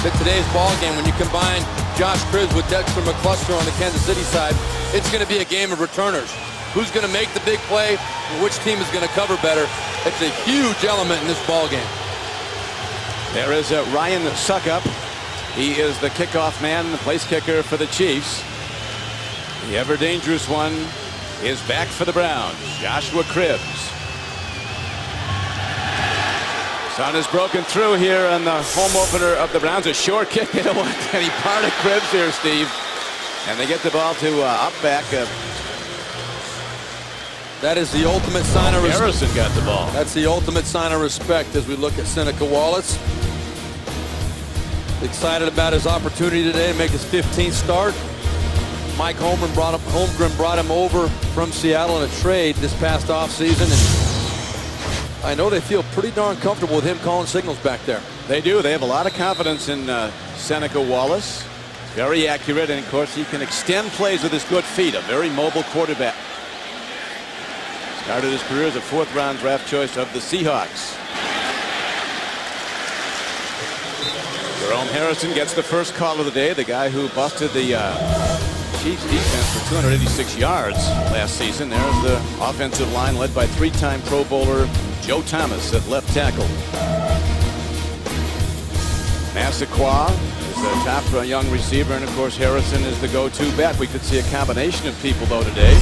that today's ball game, when you combine Josh Cribbs with Dexter McCluster on the Kansas City side, it's going to be a game of returners. Who's going to make the big play, and which team is going to cover better? It's a huge element in this ball game. There is Ryan Suckup. He is the kickoff man, the place kicker for the Chiefs. The ever dangerous one is back for the Browns, Joshua Cribbs. Sun has broken through here on the home opener of the Browns. A short kick. They don't want any part of Cribbs here, Steve. And they get the ball to up back. That is the ultimate sign of respect. Harrison got the ball. That's the ultimate sign of respect as we look at Seneca Wallace. Excited about his opportunity today to make his 15th start. Mike Holmgren brought him over from Seattle in a trade this past offseason, and I know they feel pretty darn comfortable with him calling signals back there. They do. They have a lot of confidence in Seneca Wallace. Very accurate, and of course he can extend plays with his good feet. A very mobile quarterback. Started his career as a 4th-round draft choice of the Seahawks. Jerome Harrison gets the first call of the day. The guy who busted the Chiefs defense for 286 yards last season. There's the offensive line led by 3-time Pro Bowler Joe Thomas at left tackle. Massaquoi is the top young receiver, and of course Harrison is the go-to back. We could see a combination of people though today.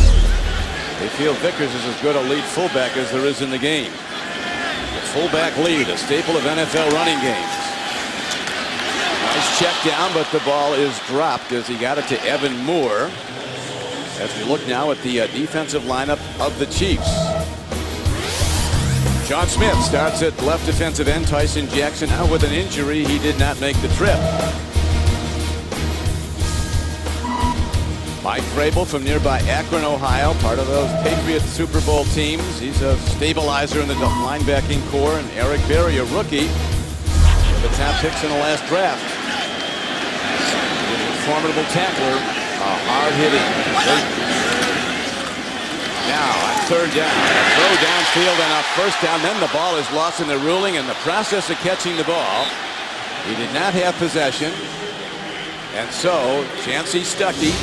They feel Vickers is as good a lead fullback as there is in the game. The fullback lead, a staple of NFL running games. Nice check down, but the ball is dropped as he got it to Evan Moore. As we look now at the defensive lineup of the Chiefs. John Smith starts at left defensive end. Tyson Jackson out with an injury. He did not make the trip. Mike Vrabel from nearby Akron, Ohio, part of those Patriot Super Bowl teams. He's a stabilizer in the linebacking core. And Eric Berry, a rookie, the top picks in the last draft. He's a formidable tackler, hard-hitting. Now on 3rd down, a throw downfield and a 1st down. Then the ball is lost in the ruling and the process of catching the ball. He did not have possession, and so Chancy Stuckey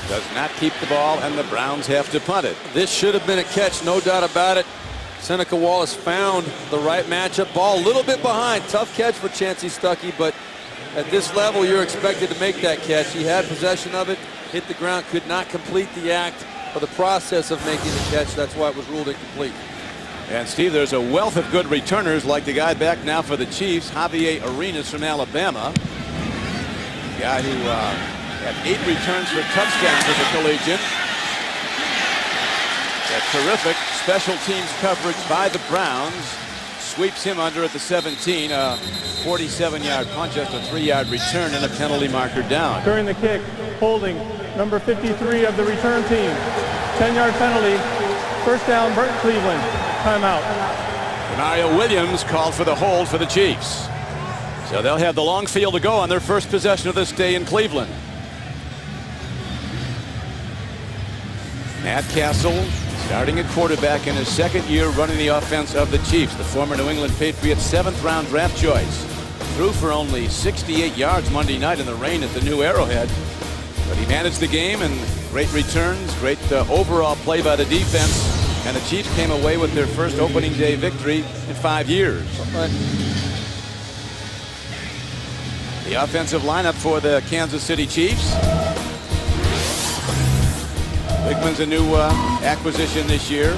does not keep the ball, and the Browns have to punt it. This should have been a catch, no doubt about it. Seneca Wallace found the right matchup. Ball a little bit behind. Tough catch for Chancy Stuckey, but at this level, you're expected to make that catch. He had possession of it, hit the ground, could not complete the act or the process of making the catch. That's why it was ruled incomplete. And Steve, there's a wealth of good returners, like the guy back now for the Chiefs, Javier Arenas from Alabama. The guy who had 8 returns for touchdowns as a collegiate. A terrific special teams coverage by the Browns. Sweeps him under at the 17. A 47-yard punch after a 3-yard return and a penalty marker down. During the kick, holding number 53 of the return team. 10-yard penalty. 1st down, Burton Cleveland. Timeout. Mario Williams called for the hold for the Chiefs. So they'll have the long field to go on their first possession of this day in Cleveland. Matt Castle starting at quarterback in his 2nd year running the offense of the Chiefs. The former New England Patriots 7th-round draft choice. Threw for only 68 yards Monday night in the rain at the new Arrowhead. But he managed the game, and great returns, great overall play by the defense. And the Chiefs came away with their first opening day victory in 5 years. The offensive lineup for the Kansas City Chiefs. Bigman's a new acquisition this year.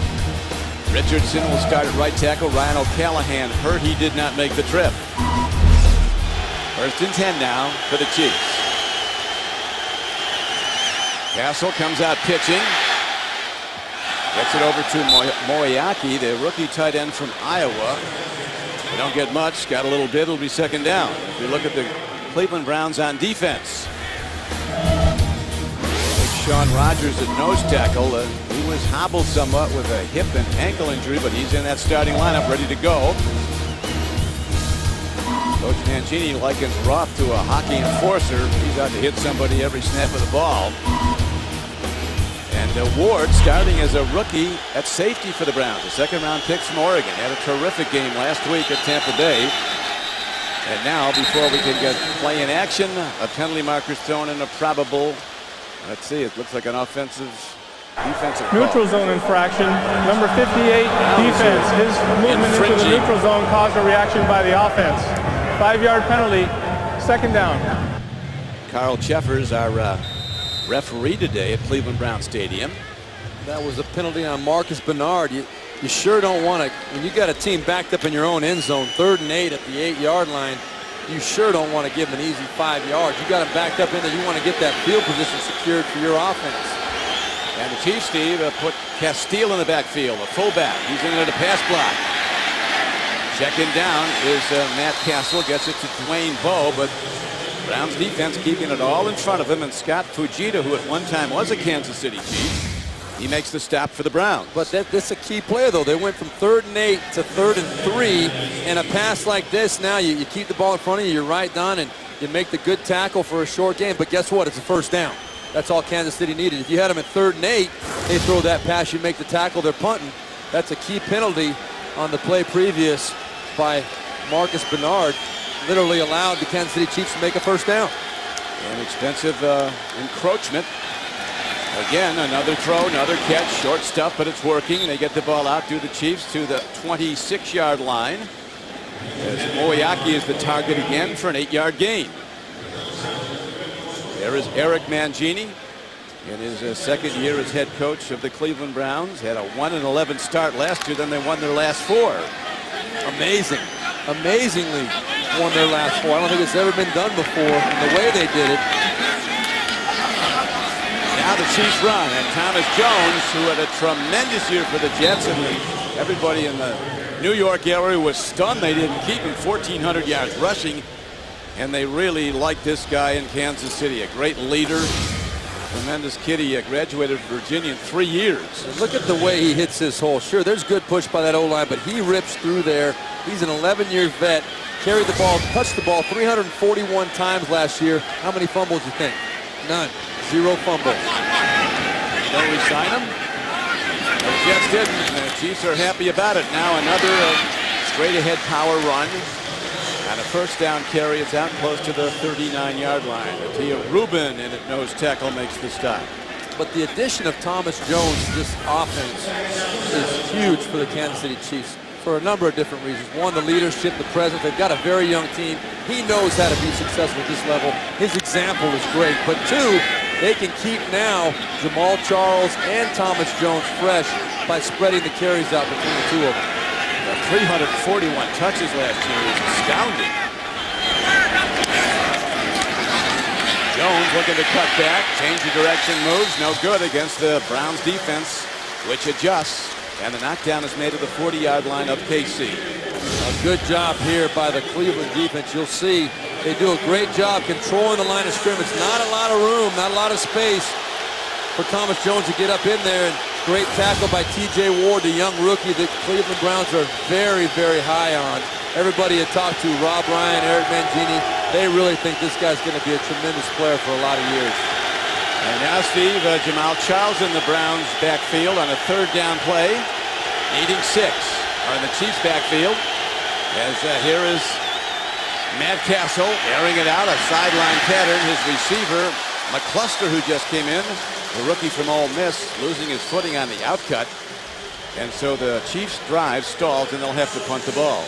Richardson will start at right tackle. Ryan O'Callahan hurt. He did not make the trip. 1st and 10 now for the Chiefs. Castle comes out pitching. Gets it over to Moriaki, the rookie tight end from Iowa. They don't get much. Got a little bit. It'll be 2nd down. If we look at the Cleveland Browns on defense. Sean Rogers at nose tackle. He was hobbled somewhat with a hip and ankle injury, but he's in that starting lineup ready to go. Coach Mancini likens Roth to a hockey enforcer. He's out to hit somebody every snap of the ball. And Ward starting as a rookie at safety for the Browns. A 2nd-round pick from Oregon. Had a terrific game last week at Tampa Bay. And now, before we can get play in action, a penalty marker's thrown in a probable. Let's see, it looks like an defensive call. Neutral zone infraction. Number 58, defense. His movement into the neutral zone caused a reaction by the offense. 5-yard penalty, second down. Carl Cheffers, our referee today at Cleveland Brown Stadium. That was a penalty on Marcus Bernard. You sure don't want to, when you got a team backed up in your own end zone, 3rd and 8 at the 8-yard line, you sure don't want to give them an easy 5 yards. You got them backed up in there. You want to get that field position secured for your offense. And the Chiefs, Steve, put Castile in the backfield, a fullback. He's in there to pass block. Checking down is Matt Castle, gets it to Dwayne Bowe, but Browns defense keeping it all in front of him, and Scott Fujita, who at one time was a Kansas City Chief, he makes the stop for the Browns. But that's a key play, though. They went from 3rd and 8 to 3rd and 3, and a pass like this, now you keep the ball in front of you, you're right down, and you make the good tackle for a short game. But guess what? It's a first down. That's all Kansas City needed. If you had them at 3rd and 8, they throw that pass, you make the tackle, they're punting. That's a key penalty on the play previous by Marcus Bernard. Literally allowed the Kansas City Chiefs to make a first down. An expensive encroachment. Again, another throw, another catch, short stuff, but it's working. They get the ball out to the Chiefs to the 26-yard line. As Moyaki is the target again for an 8-yard gain. There is Eric Mangini in his second year as head coach of the Cleveland Browns. Had a 1-11 start last year, then they won their last 4. Amazing. Amazingly won their last 4. I don't think it's ever been done before, the way they did it. Now the Chiefs run, and Thomas Jones, who had a tremendous year for the Jets, and everybody in the New York area was stunned they didn't keep him. 1,400 yards rushing, and they really like this guy in Kansas City. A great leader, tremendous kid. He graduated from Virginia in 3 years. And look at the way he hits this hole. Sure, there's good push by that O-line, but he rips through there. He's an 11-year vet. Carried the ball, touched the ball 341 times last year. How many fumbles do you think? None. 0 fumbles. Don't resign him? The Jets didn't, and the Chiefs are happy about it. Now another straight-ahead power run. And a first down carry. It's out close to the 39-yard line. Atia Rubin in at nose tackle makes the stop. But the addition of Thomas Jones to this offense is huge for the Kansas City Chiefs for a number of different reasons. One, the leadership, the presence. They've got a very young team. He knows how to be successful at this level. His example is great. But 2, they can keep now Jamal Charles and Thomas Jones fresh by spreading the carries out between the 2 of them. 341 touches last year is astounding. Jones looking to cut back, change the direction, moves, no good against the Browns defense, which adjusts, and the knockdown is made to the 40-yard line of KC. A good job here by the Cleveland defense. You'll see they do a great job controlling the line of scrimmage. Not a lot of room, not a lot of space for Thomas Jones to get up in there. And great tackle by T.J. Ward, the young rookie that Cleveland Browns are very, very high on. Everybody had talked to, Rob Ryan, Eric Mangini, they really think this guy's going to be a tremendous player for a lot of years. And now, Steve, Jamal Charles in the Browns backfield on a 3rd down play, needing 6 on the Chiefs backfield. As here is Matt Castle airing it out, a sideline pattern. His receiver, McCluster, who just came in, the rookie from Ole Miss, losing his footing on the outcut. And so the Chiefs drive stalls, and they'll have to punt the ball.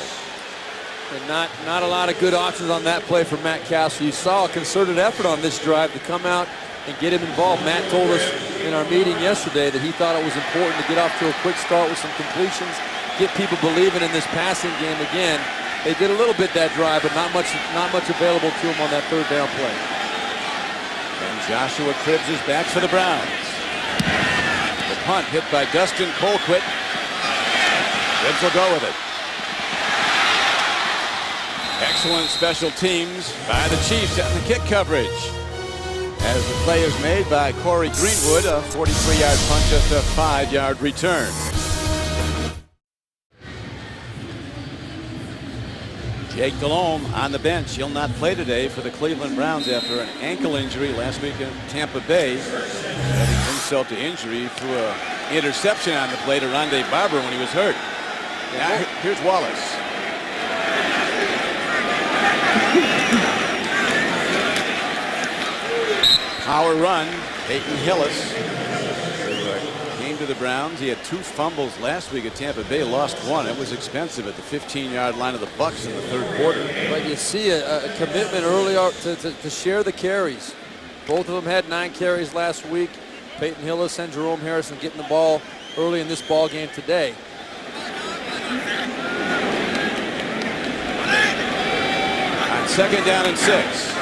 And not a lot of good options on that play for Matt Castle. You saw a concerted effort on this drive to come out and get him involved. Matt told us in our meeting yesterday that he thought it was important to get off to a quick start with some completions, get people believing in this passing game again. They did a little bit that drive, but not much available to him on that 3rd down play. And Joshua Cribbs is back for the Browns. The punt hit by Dustin Colquitt. Cribbs will go with it. Excellent special teams by the Chiefs and the kick coverage. As the play is made by Corey Greenwood, a 43-yard punt, just a 5-yard return. Jake Delhomme on the bench. He'll not play today for the Cleveland Browns after an ankle injury last week in Tampa Bay. Adding himself to injury through an interception on the play to Rondé Barber when he was hurt. Now here's Wallace. power run. Peyton Hillis, who came to the Browns. He had 2 fumbles last week at Tampa Bay, lost 1. It was expensive at the 15-yard line of the Bucs in the 3rd quarter. But you see a commitment early to share the carries. Both of them had 9 carries last week. Peyton Hillis and Jerome Harrison getting the ball early in this ball game today. On 2nd down and 6.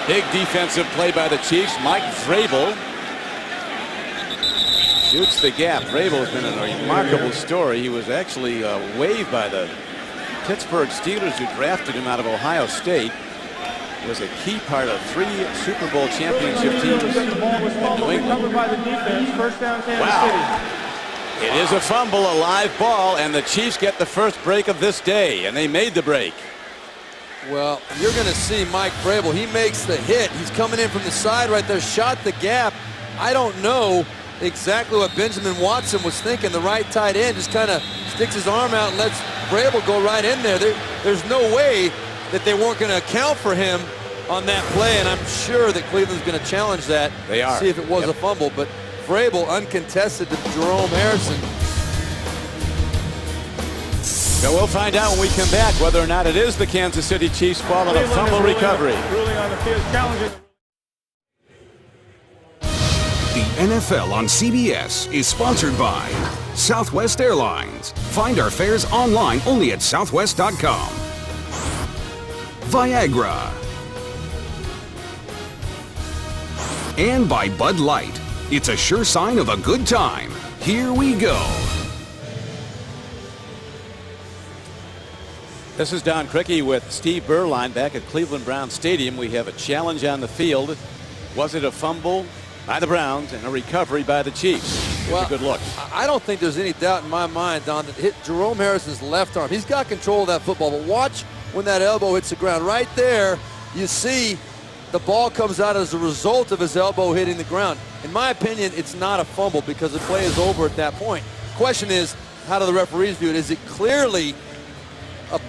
Big defensive play by the Chiefs. Mike Vrabel shoots the gap. Vrabel has been a remarkable story. He was actually waived by the Pittsburgh Steelers, who drafted him out of Ohio State. Was a key part of 3 Super Bowl championship teams. The ball was fumbled, recovered by the defense. First down, Kansas City. It is a fumble, a live ball, and the Chiefs get the first break of this day, and they made the break. Well, you're going to see Mike Vrabel. He makes the hit. He's coming in from the side right there, shot the gap. I don't know exactly what Benjamin Watson was thinking. The right tight end just kind of sticks his arm out and lets Vrabel go right in there. There's no way that they weren't going to account for him on that play, and I'm sure that Cleveland's going to challenge that. They are. See if it was a fumble, but Vrabel uncontested to Jerome Harrison. So we'll find out when we come back whether or not it is the Kansas City Chiefs' fault on a fumble recovery. Ruling on the field, challenging. The NFL on CBS is sponsored by Southwest Airlines. Find our fares online only at southwest.com. Viagra. And by Bud Light. It's a sure sign of a good time. Here we go. This is Don Criqui with Steve Berline back at Cleveland Browns Stadium. We have a challenge on the field. Was it a fumble by the Browns and a recovery by the Chiefs? Here's a good look. I don't think there's any doubt in my mind, Don, that hit Jerome Harrison's left arm. He's got control of that football, but watch when that elbow hits the ground. Right there, you see the ball comes out as a result of his elbow hitting the ground. In my opinion, it's not a fumble because the play is over at that point. Question is, how do the referees view it? Is it clearly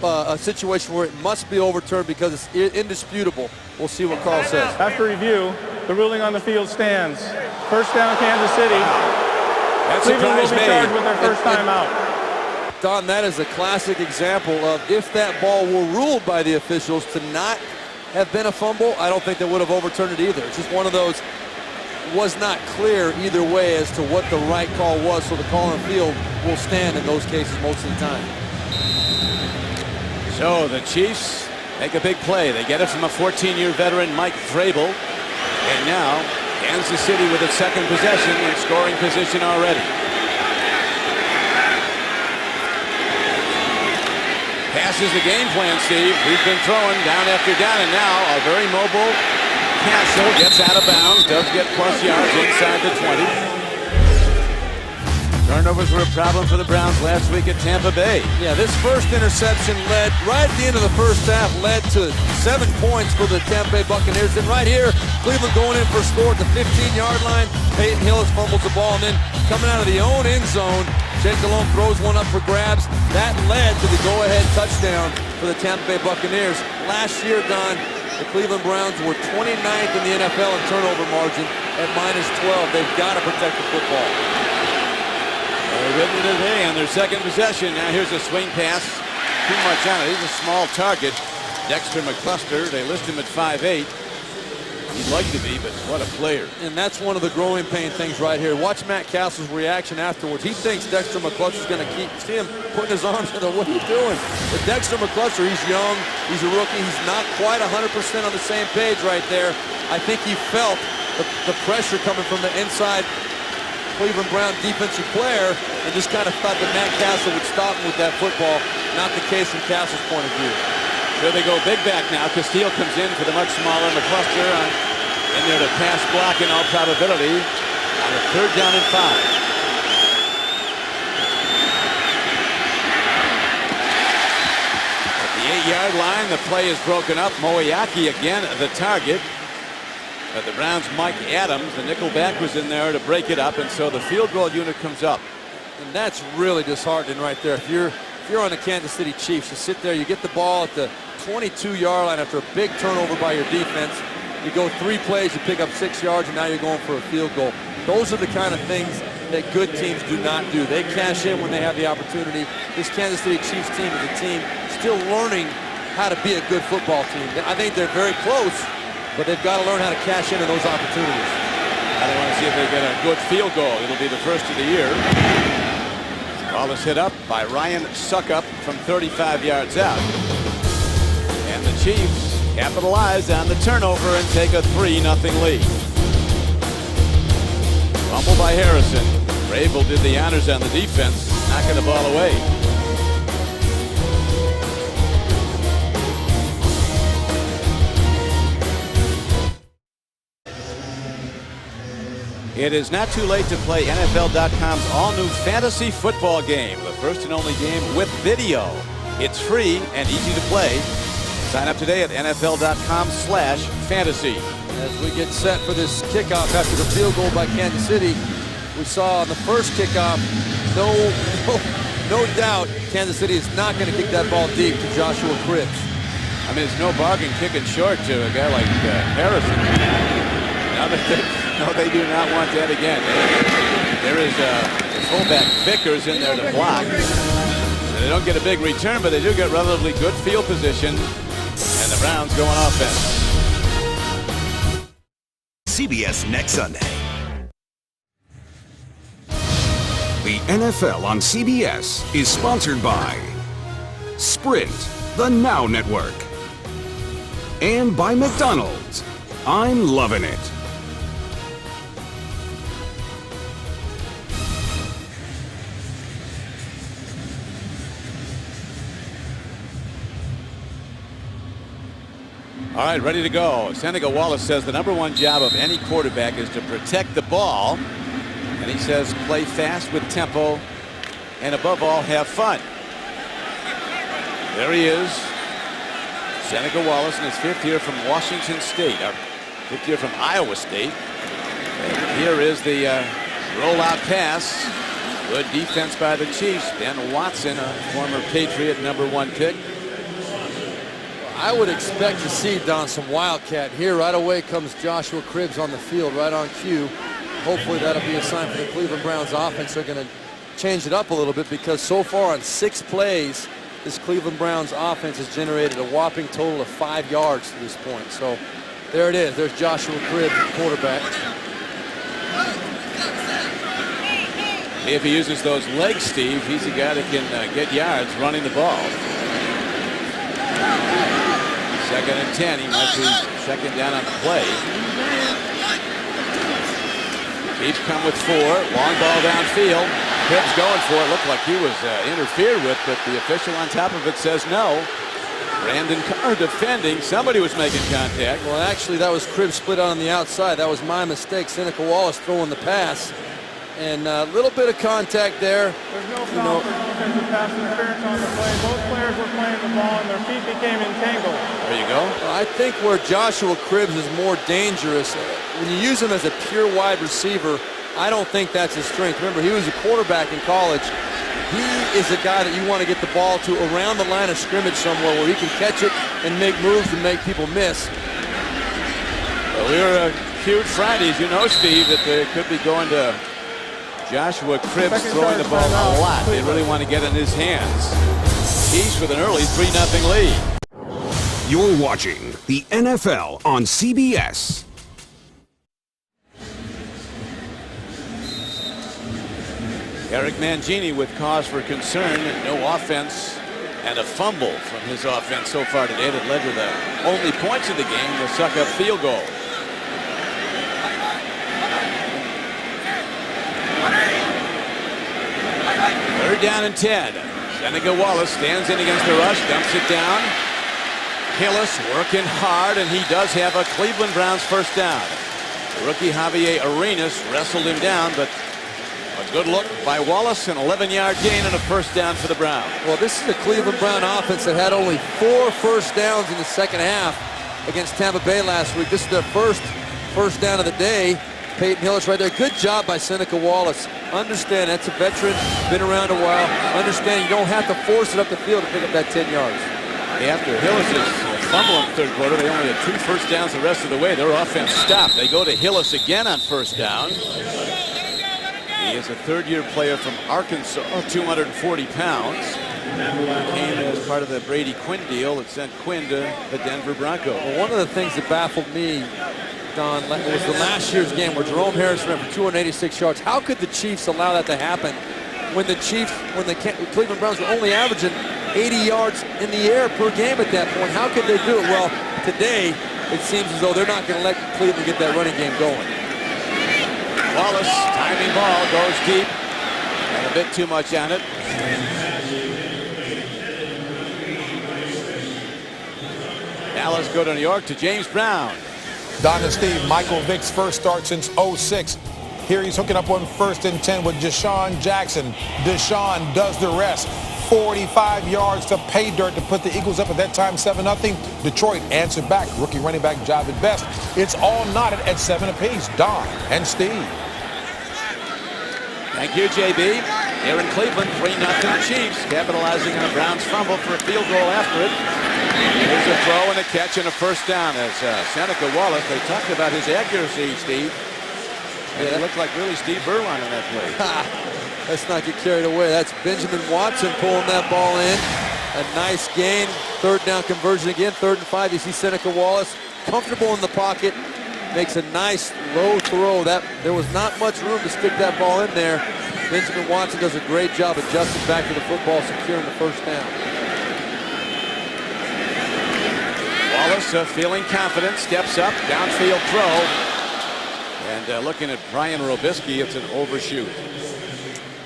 a situation where it must be overturned because it's indisputable? We'll see what Carl says. After review, the ruling on the field stands. First down, Kansas City. That Cleveland will surprised be me. charged with their first time out. Don, that is a classic example of if that ball were ruled by the officials to not have been a fumble, I don't think they would have overturned it either. It's just one of those, was not clear either way as to what the right call was, so the call on the field will stand in those cases most of the time. So the Chiefs make a big play. They get it from a 14-year veteran, Mike Vrabel. And now Kansas City with its second possession in scoring position already. Passes the game plan, Steve. We've been throwing down after down, and now a very mobile Castle gets out of bounds, does get plus yards inside the 20. Turnovers were a problem for the Browns last week at Tampa Bay. Yeah, this first interception led, right at the end of the first half, led to 7 points for the Tampa Bay Buccaneers. And right here, Cleveland going in for a score at the 15-yard line. Peyton Hillis fumbles the ball, and then coming out of the own end zone, Jake Delhomme throws one up for grabs. That led to the go-ahead touchdown for the Tampa Bay Buccaneers. Last year, Don, the Cleveland Browns were 29th in the NFL in turnover margin at -12. They've got to protect the football. They're written today on their second possession. Now here's a swing pass. Too much on it. He's a small target. Dexter McCluster, they list him at 5'8". He'd like to be, but what a player. And that's one of the growing pain things right here. Watch Matt Castle's reaction afterwards. He thinks Dexter McCluster's going to see him putting his arms in there. What are you doing? But Dexter McCluster, he's young. He's a rookie. He's not quite 100% on the same page right there. I think he felt the pressure coming from the inside Cleveland Brown defensive player and just kind of thought that Matt Castle would stop him with that football. Not the case from Castle's point of view. So they go big back now. Castile comes in for the much smaller McCluster in there to pass block in all probability on a 3rd down and 5. At the 8-yard line, the play is broken up. Moeaki again the target. But the Browns' Mike Adams, the nickel back, was in there to break it up, and so the field goal unit comes up. And that's really disheartening right there. If you're on the Kansas City Chiefs, you sit there, you get the ball at the 22-yard line after a big turnover by your defense. You go 3 plays, you pick up 6 yards, and now you're going for a field goal. Those are the kind of things that good teams do not do. They cash in when they have the opportunity. This Kansas City Chiefs team is a team still learning how to be a good football team. I think they're very close, but they've got to learn how to cash in on those opportunities. Now they want to see if they get a good field goal. It'll be the first of the year. Ball is hit up by Ryan Suckup from 35 yards out. And the Chiefs capitalize on the turnover and take a 3-0 lead. Fumble by Harrison. Vrabel did the honors on the defense, knocking the ball away. It is not too late to play NFL.com's all-new fantasy football game, the first and only game with video. It's free and easy to play. Sign up today at NFL.com/fantasy. As we get set for this kickoff after the field goal by Kansas City, we saw on the first kickoff, no doubt Kansas City is not going to kick that ball deep to Joshua Cribbs. I mean, it's no bargain kicking short to a guy like Harrison. No, they do not want that again. There is fullback Vickers in there to block. So they don't get a big return, but they do get relatively good field position. And the Browns go on offense. CBS next Sunday. The NFL on CBS is sponsored by Sprint, the Now Network, and by McDonald's. I'm loving it. All right, ready to go. Seneca Wallace says the #1 job of any quarterback is to protect the ball. And he says play fast with tempo and above all have fun. There he is. Seneca Wallace in his 5th year from Washington State. 5th year from Iowa State. And here is the rollout pass. Good defense by the Chiefs. Ben Watson, a former Patriot #1 pick. I would expect to see, Don, some wildcat here. Right away comes Joshua Cribbs on the field, right on cue. Hopefully that'll be a sign for the Cleveland Browns offense. They're going to change it up a little bit because so far on 6 plays, this Cleveland Browns offense has generated a whopping total of 5 yards to this point. So there it is. There's Joshua Cribbs, quarterback. If he uses those legs, Steve, he's a guy that can get yards running the ball. 2nd and 10. He might be 2nd down on the play. Chiefs come with 4. Long ball downfield. Cribbs going for it. Looked like he was interfered with, but the official on top of it says no. Brandon Carr defending. Somebody was making contact. Well, actually, that was Cribbs split on the outside. That was my mistake. Seneca Wallace throwing the pass. And a little bit of contact there. There's no foul for defensive pass interference on the play. Both players were playing the ball and their feet became entangled. There you go. I think where Joshua Cribbs is more dangerous, when you use him as a pure wide receiver, I don't think that's his strength. Remember, he was a quarterback in college. He is a guy that you want to get the ball to around the line of scrimmage somewhere where he can catch it and make moves and make people miss. Well, we were huge Fridays. You know, Steve, that they could be going to Joshua Cribbs throwing the ball a lot. They really want to get in his hands. Chiefs with an early 3-0 lead. You're watching the NFL on CBS. Eric Mangini with cause for concern. No offense and a fumble from his offense so far today that led to the only points of the game, the Suckup field goal. Third down and 10. Seneca Wallace stands in against the rush, dumps it down. Hillis working hard, and he does have a Cleveland Browns first down. The rookie Javier Arenas wrestled him down, but a good look by Wallace, an 11-yard gain and a first down for the Browns. Well, this is a Cleveland Brown offense that had only 4 first downs in the second half against Tampa Bay last week. This is their first down of the day. Peyton Hillis right there. Good job by Seneca Wallace. Understand that's a veteran, been around a while. Understand you don't have to force it up the field to pick up that 10 yards. After Hillis' fumble in the third quarter. They only had 2 first downs the rest of the way. Their offense stopped. They go to Hillis again on first down. He is a third-year player from Arkansas, 240 pounds. Came as part of the Brady Quinn deal that sent Quinn to the Denver Broncos. Well, one of the things that baffled me, Don, was the last year's game where Jerome Harris ran for 286 yards. How could the Chiefs allow that to happen when the Cleveland Browns were only averaging 80 yards in the air per game at that point? How could they do it? Well, today it seems as though they're not going to let Cleveland get that running game going. Wallace, timing ball, goes deep. And a bit too much on it. Dallas go to New York to James Brown. Don and Steve, Michael Vick's first start since '06. Here he's hooking up on 1st and 10 with Deshaun Jackson. Deshaun does the rest. 45 yards to pay dirt to put the Eagles up at that time 7-0. Detroit answered back. Rookie running back Javid Best. It's all knotted at 7 apiece. Don and Steve. Thank you, JB. Here in Cleveland, 3-0 Chiefs, capitalizing on a Browns fumble for a field goal after it. Here's a throw and a catch and a first down as Seneca Wallace. They talked about his accuracy, Steve. And it looked like really Steve Berline on that play. Let's not get carried away. That's Benjamin Watson pulling that ball in. A nice gain. 3rd down conversion again. 3rd and 5. You see Seneca Wallace comfortable in the pocket. Makes a nice low throw. There was not much room to stick that ball in there. Benjamin Watson does a great job adjusting back to the football, securing the first down. Wallace feeling confident, steps up, downfield throw. And looking at Brian Robisky, it's an overshoot.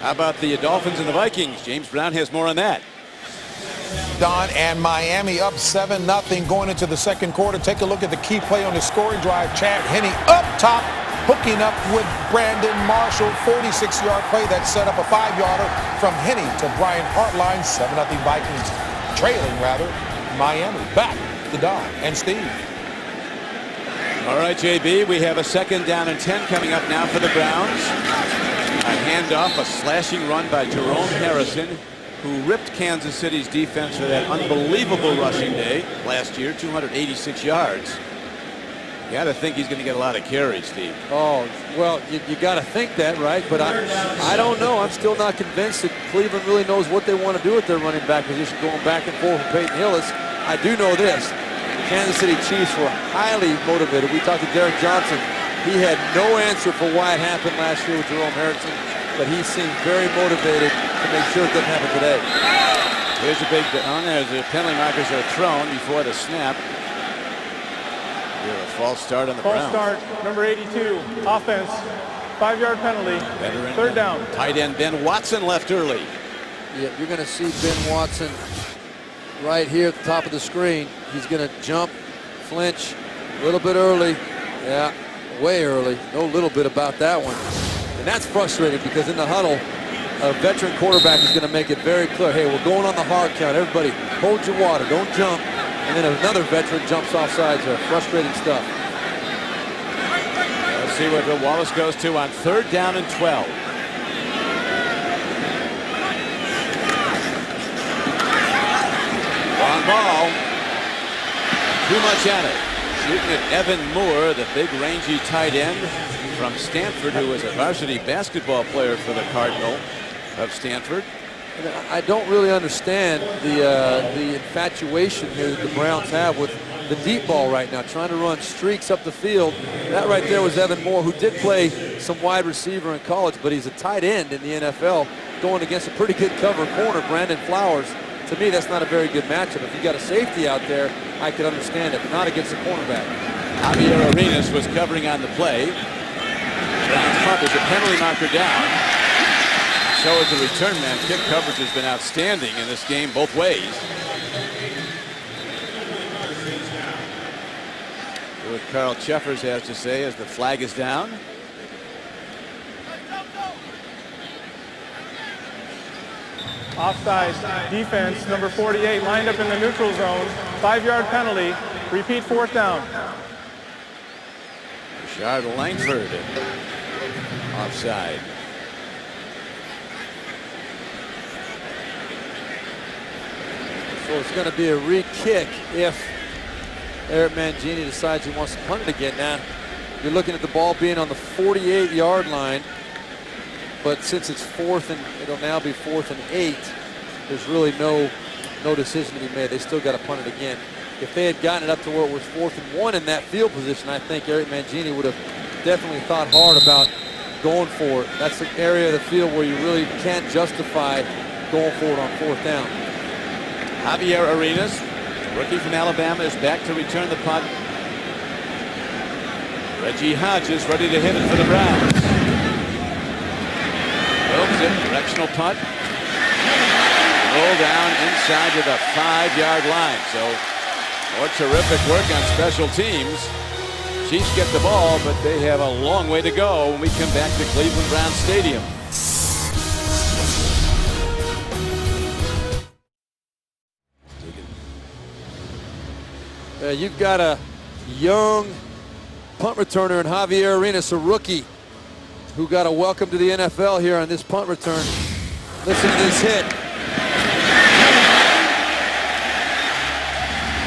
How about the Dolphins and the Vikings? James Brown has more on that. Don and Miami up 7-0 going into the second quarter. Take a look at the key play on the scoring drive. Chad Henne up top, hooking up with Brandon Marshall. 46-yard play that set up a 5-yarder from Henne to Brian Hartline. 7-0 Vikings trailing Miami. Back to Don and Steve. All right, JB, we have a 2nd down and 10 coming up now for the Browns. A handoff, a slashing run by Jerome Harrison, who ripped Kansas City's defense for that unbelievable rushing day last year, 286 yards. You got to think he's going to get a lot of carries, Steve. Oh, well, you got to think that, right? But I don't know. I'm still not convinced that Cleveland really knows what they want to do with their running back position, going back and forth with Peyton Hillis. I do know this. The Kansas City Chiefs were highly motivated. We talked to Derek Johnson. He had no answer for why it happened last year with Jerome Harrison, but he seemed very motivated to make sure it doesn't happen today. Here's a big down. There's the penalty markers are thrown before the snap. Here, a false start on the Browns. False start, number 82, offense, 5-yard penalty, Veteran 3rd down. Tight end Ben Watson left early. Yeah, you're going to see Ben Watson right here at the top of the screen. He's going to jump, flinch a little bit early. Yeah, way early. No little bit about that one. And that's frustrating because in the huddle, a veteran quarterback is going to make it very clear, hey, we're going on the hard count. Everybody, hold your water. Don't jump. And then another veteran jumps off sides there. Frustrating stuff. Let's see what Wallace goes to on 3rd down and 12. Long ball. Too much at it. Shooting at Evan Moore, the big rangy tight end from Stanford, who was a varsity basketball player for the Cardinal of Stanford. I don't really understand the infatuation here that the Browns have with the deep ball right now, trying to run streaks up the field. That right there was Evan Moore, who did play some wide receiver in college, but he's a tight end in the NFL going against a pretty good cover corner, Brandon Flowers. To me, that's not a very good matchup. If you got a safety out there, I could understand it, but not against a cornerback. Javier Arenas was covering on the play. Browns punt is a penalty marker down. So is the return man. Kick coverage has been outstanding in this game both ways. What Carl Cheffers has to say as the flag is down. Offside defense, number 48, lined up in the neutral zone. 5-yard penalty. Repeat 4th down. Rashard Langford offside. So it's going to be a re-kick if Eric Mangini decides he wants to punt it again. Now, you're looking at the ball being on the 48-yard line, but since it's it'll now be 4th and 8, there's really no decision to be made. They still got to punt it again. If they had gotten it up to where it was 4th and 1 in that field position, I think Eric Mangini would have definitely thought hard about going for it. That's the area of the field where you really can't justify going for it on 4th down. Javier Arenas, rookie from Alabama, is back to return the punt. Reggie Hodges ready to hit it for the Browns. Wilks it, directional punt. Roll down inside to the 5-yard line. So more terrific work on special teams. Chiefs get the ball, but they have a long way to go when we come back to Cleveland Browns Stadium. You've got a young punt returner in Javier Arenas, a rookie, who got a welcome to the NFL here on this punt return. Listen to this hit.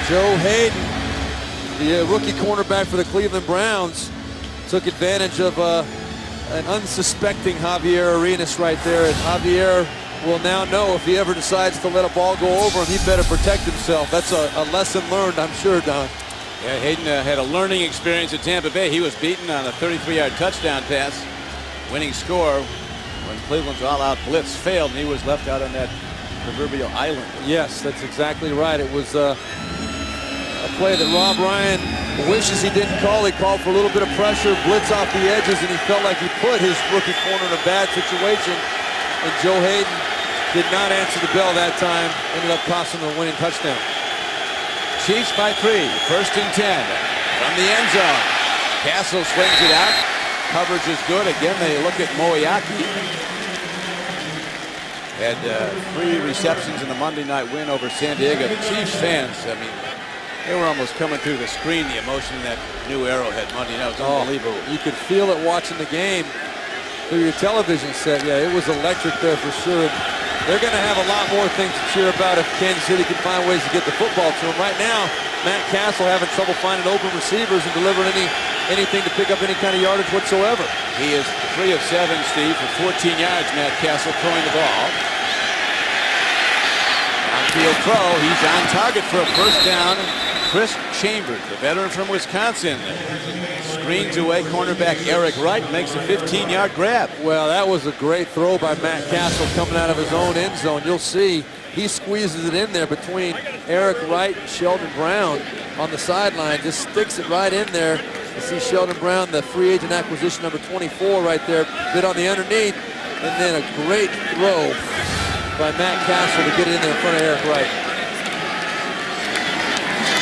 Joe Hayden, the rookie cornerback for the Cleveland Browns, took advantage of an unsuspecting Javier Arenas right there. And Javier will now know if he ever decides to let a ball go over him, he better protect himself. That's a lesson learned, I'm sure, Don. Yeah, Hayden had a learning experience at Tampa Bay. He was beaten on a 33-yard touchdown pass. Winning score when Cleveland's all-out blitz failed, and he was left out on that proverbial island. Yes, that's exactly right. It was a play that Rob Ryan wishes he didn't call. He called for a little bit of pressure, blitz off the edges, and he felt like he put his rookie corner in a bad situation. And Joe Hayden did not answer the bell that time. Ended up costing the winning touchdown. Chiefs by 3, 1st and 10 from the end zone. Castle swings it out. Coverage is good. Again, they look at Moeaki. Had 3 receptions in the Monday night win over San Diego. The Chiefs fans, I mean, they were almost coming through the screen, the emotion in that new Arrowhead Monday night. It was unbelievable. You could feel it watching the game through your television set. Yeah, it was electric there for sure. They're going to have a lot more things to cheer about if Kansas City can find ways to get the football to them. Right now, Matt Castle having trouble finding open receivers and delivering anything to pick up any kind of yardage whatsoever. He is 3 of 7, Steve, for 14 yards. Matt Castle throwing the ball. Downfield throw. He's on target for a 1st down. Chris Chambers, the veteran from Wisconsin, screens away cornerback Eric Wright, makes a 15-yard grab. Well, that was a great throw by Matt Castle coming out of his own end zone. You'll see he squeezes it in there between Eric Wright and Sheldon Brown on the sideline, just sticks it right in there. You see Sheldon Brown, the free agent acquisition number 24 right there, bit on the underneath, and then a great throw by Matt Castle to get it in there in front of Eric Wright.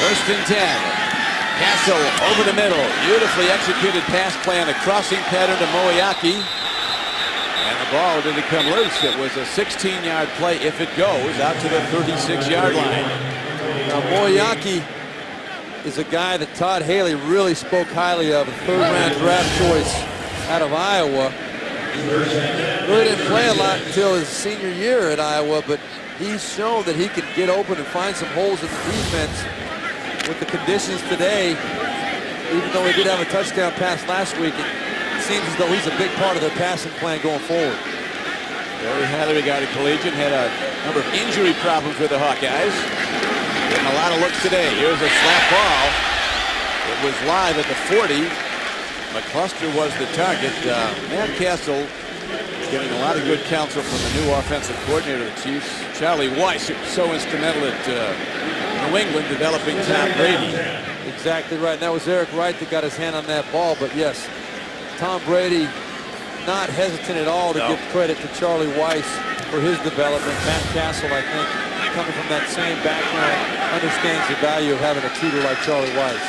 1st and 10. Castle over the middle. Beautifully executed pass play on a crossing pattern to Moeaki. And the ball didn't come loose. It was a 16-yard play if it goes out to the 36-yard line. Now Moeaki is a guy that Todd Haley really spoke highly of, a 3rd-round draft choice out of Iowa. Really didn't play a lot until his senior year at Iowa, but he's shown that he can get open and find some holes in the defense. With the conditions today, even though he did have a touchdown pass last week, it seems as though he's a big part of their passing plan going forward. Very highly regarded collegian, had a number of injury problems with the Hawkeyes. Getting a lot of looks today. Here's a slap ball. It was live at the 40. McCluster was the target. Matt Castle getting a lot of good counsel from the new offensive coordinator of the Chiefs, Charlie Weiss, who was so instrumental at New England developing Tom Brady. Exactly right. And that was Eric Wright that got his hand on that ball. But yes, Tom Brady not hesitant at all to give credit to Charlie Weiss for his development. Matt Castle, I think, coming from that same background, understands the value of having a tutor like Charlie Weiss.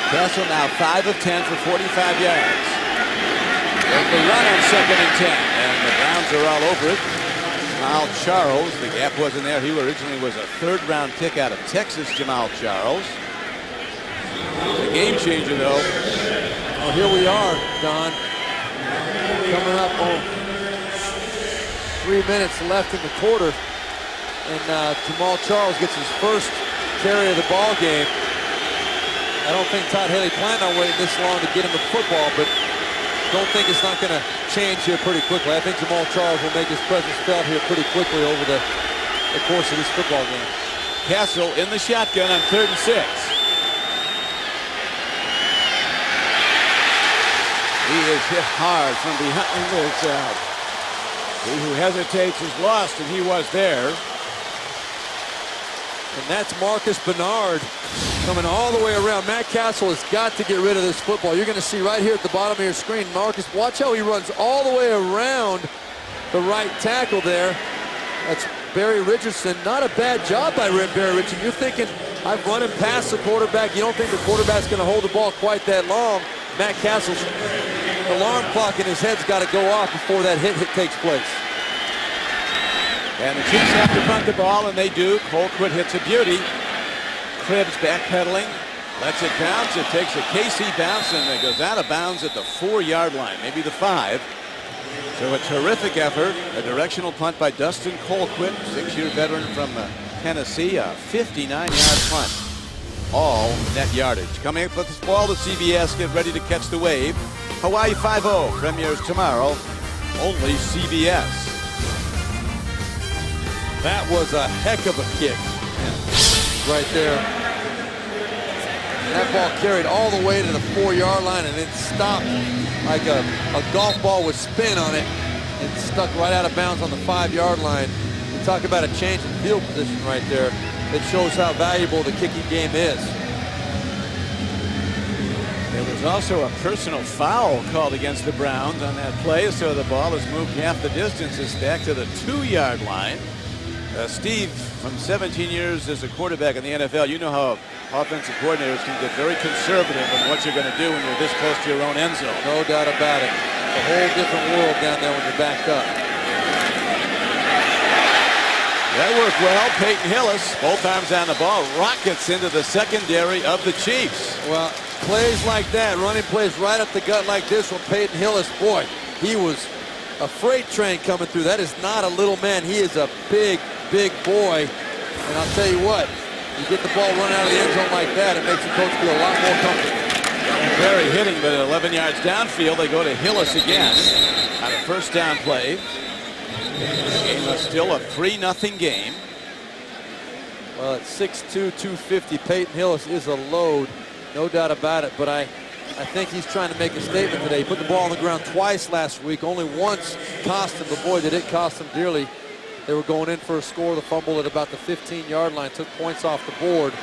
Castle now 5 of 10 for 45 yards. There's the run on 2nd and 10, and the Browns are all over it. Jamal Charles, the gap wasn't there. He originally was a 3rd-round pick out of Texas, Jamal Charles. The game changer, though. Well, here we are, Don. Coming up on 3 minutes left in the quarter. And Jamal Charles gets his first carry of the ball game. I don't think Todd Haley planned on waiting this long to get him the football, but don't think it's not going to change here pretty quickly. I think Jamal Charles will make his presence felt here pretty quickly over the course of this football game. Castle in the shotgun on 3rd and 6. He is hit hard from behind this out. He who hesitates is lost, and he was there. And that's Marcus Bernard coming all the way around. Matt Castle has got to get rid of this football. You're going to see right here at the bottom of your screen, Marcus, watch how he runs all the way around the right tackle there. That's Barry Richardson. Not a bad job by Barry Richardson. You're thinking, I've run and passed the quarterback. You don't think the quarterback's going to hold the ball quite that long. Matt Castle's alarm clock in his head's got to go off before that hit takes place. And the Chiefs have to punt the ball, and they do. Colquitt hits a beauty. Cribbs backpedaling, lets it bounce. It takes a KC bounce, and it goes out of bounds at the 4-yard line, maybe the 5. So a terrific effort. A directional punt by Dustin Colquitt, 6-year veteran from Tennessee. A 59-yard punt. All net yardage. Coming up with this ball to CBS. Get ready to catch the wave. Hawaii 5-0 premieres tomorrow. Only CBS. That was a heck of a kick right there. And that ball carried all the way to the 4-yard line and then stopped like a golf ball with spin on it and stuck right out of bounds on the 5-yard line. You talk about a change in field position right there. It shows how valuable the kicking game is. There was also a personal foul called against the Browns on that play, so the ball has moved half the distance. It's back to the 2-yard line. Steve, from 17 years as a quarterback in the NFL, you know how offensive coordinators can get very conservative in what you're going to do when you're this close to your own end zone. No doubt about it. It's a whole different world down there when you're backed up. That worked well. Peyton Hillis, both arms on the ball, rockets into the secondary of the Chiefs. Well, plays like that, running plays right up the gut like this from Peyton Hillis, boy, he was a freight train coming through. That is not a little man. He is a big boy. And I'll tell you what, you get the ball running out of the end zone like that, it makes the coach feel a lot more comfortable. Very hitting, but at 11 yards downfield, they go to Hillis again on a first down play. This game is still a 3-0 game. Well, at 6'2", 250, Peyton Hillis is a load, no doubt about it. But I think he's trying to make a statement today. He put the ball on the ground twice last week. Only once cost him, but boy, did it cost him dearly. They were going in for a score. The fumble at about the 15-yard line took points off the board.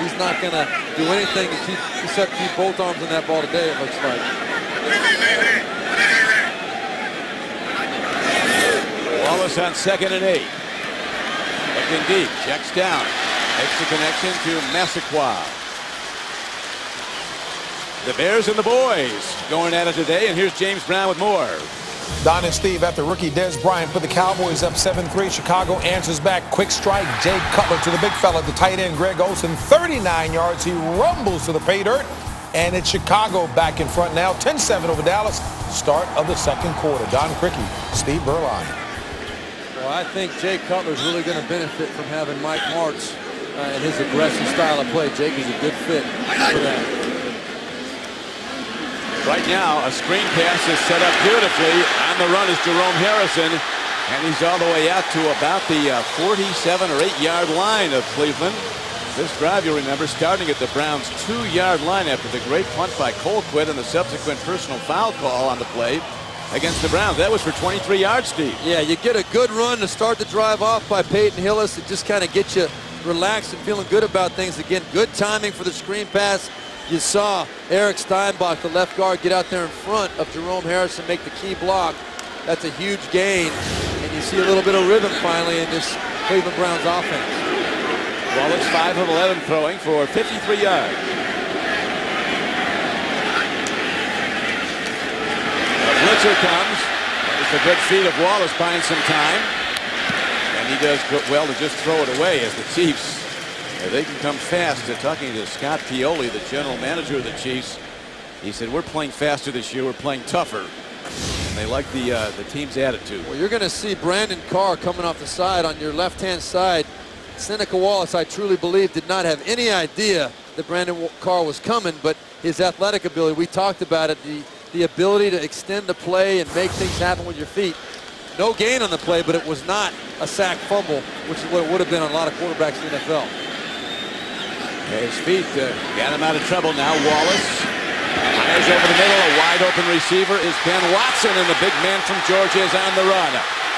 He's not going to do anything to keep both arms in that ball today, it looks like. Wallace on 2nd and 8. Looking deep, checks down, makes the connection to Massaquoi. The Bears and the boys going at it today, and here's James Brown with more. Don and Steve, after rookie Des Bryant put the Cowboys up 7-3, Chicago answers back. Quick strike, Jay Cutler to the big fella, the tight end Greg Olsen, 39 yards. He rumbles to the pay dirt, and it's Chicago back in front now, 10-7 over Dallas. Start of the second quarter. Don Criqui, Steve Berline. Well, I think Jay Cutler's really going to benefit from having Mike Martz and his aggressive style of play. Jake is a good fit for that. Right now, a screen pass is set up beautifully. On the run is Jerome Harrison, and he's all the way out to about the 47 or 8-yard line of Cleveland. This drive, you'll remember, starting at the Browns' 2-yard line after the great punt by Colquitt and the subsequent personal foul call on the play against the Browns. That was for 23 yards, Steve. Yeah, you get a good run to start the drive off by Peyton Hillis. It just kind of gets you relaxed and feeling good about things again. Good timing for the screen pass. You saw Eric Steinbach, the left guard, get out there in front of Jerome Harrison, make the key block. That's a huge gain. And you see a little bit of rhythm finally in this Cleveland Browns offense. Wallace 5 of 11 throwing for 53 yards. A blitzer comes. It's a good feed of Wallace buying some time. And he does well to just throw it away as the Chiefs, they can come fast. Talking to Scott Pioli, the general manager of the Chiefs, he said, we're playing faster this year. We're playing tougher. And they like the team's attitude. Well, you're going to see Brandon Carr coming off the side on your left-hand side, Seneca Wallace, I truly believe, did not have any idea that Brandon Carr was coming, but his athletic ability, we talked about it, the ability to extend the play and make things happen with your feet. No gain on the play, but it was not a sack fumble, which is what it would have been on a lot of quarterbacks in the NFL. His feet got him out of trouble now. Wallace fires over the middle. A wide open receiver is Ben Watson, and the big man from Georgia is on the run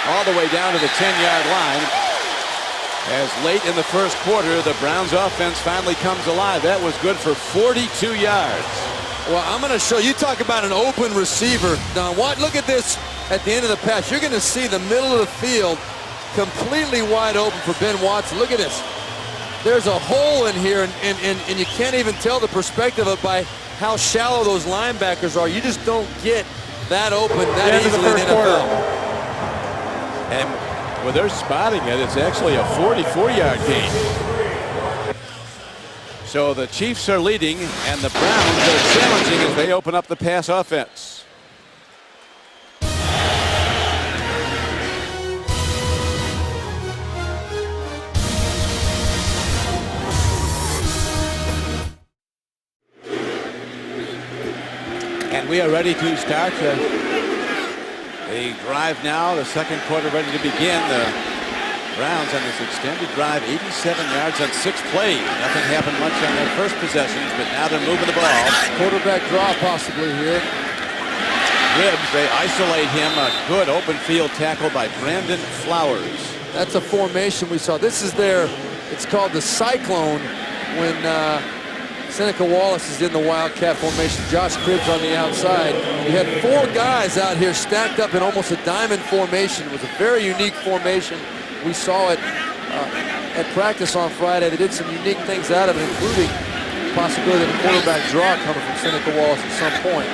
all the way down to the 10-yard line. As late in the first quarter, the Browns offense finally comes alive. That was good for 42 yards. Well, I'm going to show you. Talk about an open receiver. Don, look at this at the end of the pass. You're going to see the middle of the field completely wide open for Ben Watson. Look at this. There's a hole in here, and you can't even tell the perspective of by how shallow those linebackers are. You just don't get that open that easily in the NFL. And when they're spotting it, it's actually a 44-yard gain. So the Chiefs are leading, and the Browns are challenging as they open up the pass offense. And we are ready to start the drive now. The second quarter ready to begin. The Browns on this extended drive, 87 yards on 6 plays. Nothing happened much on their first possessions, but now they're moving the ball. Quarterback draw possibly here. Gibbs, they isolate him. A good open field tackle by Brandon Flowers. That's a formation we saw. This is it's called the Cyclone when Seneca Wallace is in the Wildcat formation. Josh Cribbs on the outside. You had 4 guys out here stacked up in almost a diamond formation. It was a very unique formation. We saw it at practice on Friday. They did some unique things out of it, including the possibility of a quarterback draw coming from Seneca Wallace at some point.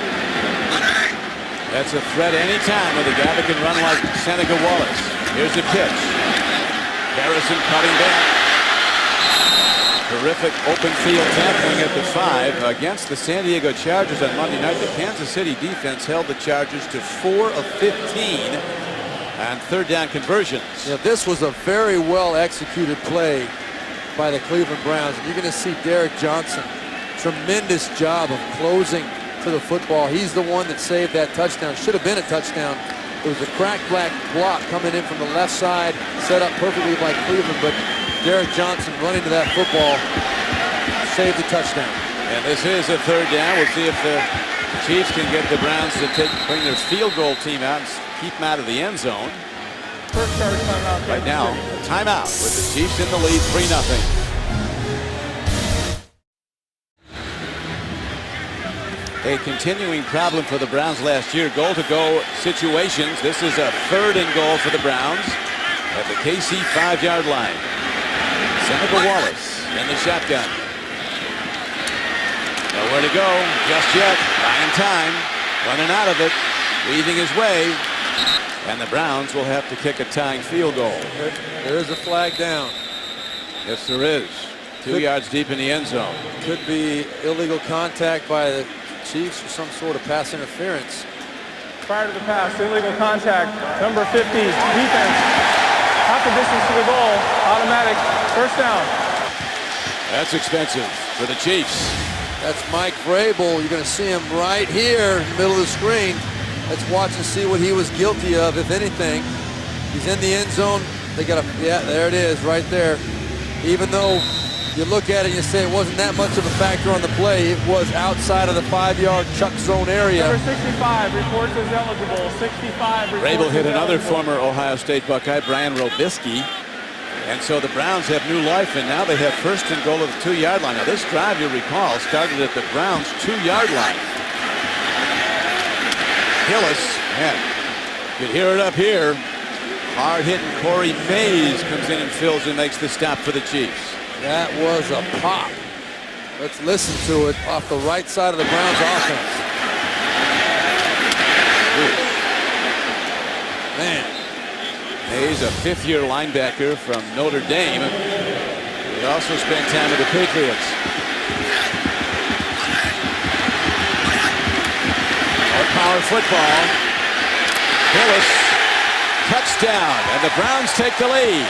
That's a threat anytime with a guy that can run like Seneca Wallace. Here's the pitch. Harrison cutting back. Terrific open field tackling at the 5 against the San Diego Chargers on Monday night. The Kansas City defense held the Chargers to 4 of 15 on third down conversions. Yeah, this was a very well executed play by the Cleveland Browns. And you're going to see Derek Johnson, tremendous job of closing to the football. He's the one that saved that touchdown. Should have been a touchdown. It was a crack black block coming in from the left side, set up perfectly by Cleveland, but Derek Johnson running to that football saved the touchdown. And this is a third down. We'll see if the Chiefs can get the Browns to bring their field goal team out and keep them out of the end zone. First start timeout. Right now, a timeout with the Chiefs in the lead, 3-0. A continuing problem for the Browns last year, goal-to-go situations. This is a 3rd and goal for the Browns at the KC 5-yard line. Seneca Wallace in the shotgun. Nowhere to go just yet. Buying time. Running out of it. Weaving his way. And the Browns will have to kick a tying field goal. There is a flag down. Yes, there is. 2 yards deep in the end zone. Could be illegal contact by the Chiefs or some sort of pass interference. Prior to the pass, illegal contact. Number 50, defense. Half the distance to the goal. Automatic. First down. That's expensive for the Chiefs. That's Mike Vrabel. You're going to see him right here in the middle of the screen. Let's watch and see what he was guilty of, if anything. He's in the end zone. They got yeah, there it is, right there. Even though you look at it and you say it wasn't that much of a factor on the play, it was outside of the 5-yard chuck zone area. Number 65 reports as eligible. 65 reports Vrabel hit as another eligible. former Ohio State Buckeye, Brian Robisky. And so the Browns have new life, and now they have 1st and goal at the 2-yard line. Now this drive, you'll recall, started at the Browns' 2-yard line. Hillis, man, you can hear it up here. Hard-hitting Corey Mays comes in and fills and makes the stop for the Chiefs. That was a pop. Let's listen to it off the right side of the Browns offense. Man. Mays, a 5th-year linebacker from Notre Dame. He also spent time with the Patriots. Power football. Hillis, touchdown, and the Browns take the lead.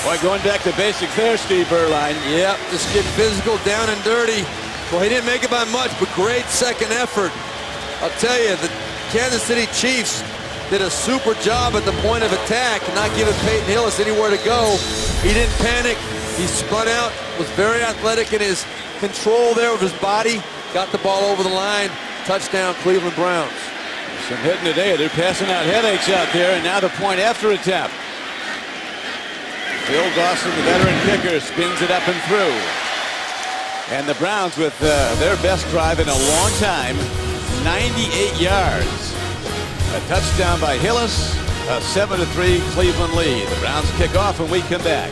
Boy, going back to basics there, Steve Berline. Yep, just get physical, down and dirty. Well, he didn't make it by much, but great second effort. I'll tell you, the Kansas City Chiefs did a super job at the point of attack, not giving Peyton Hillis anywhere to go. He didn't panic. He spun out, was very athletic in his control there of his body, got the ball over the line. Touchdown, Cleveland Browns. Some hitting today. They're passing out headaches out there, and now the point after attempt. Phil Dawson, the veteran kicker, spins it up and through. And the Browns with their best drive in a long time, 98 yards. A touchdown by Hillis, a 7-3 Cleveland lead. The Browns kick off when we come back.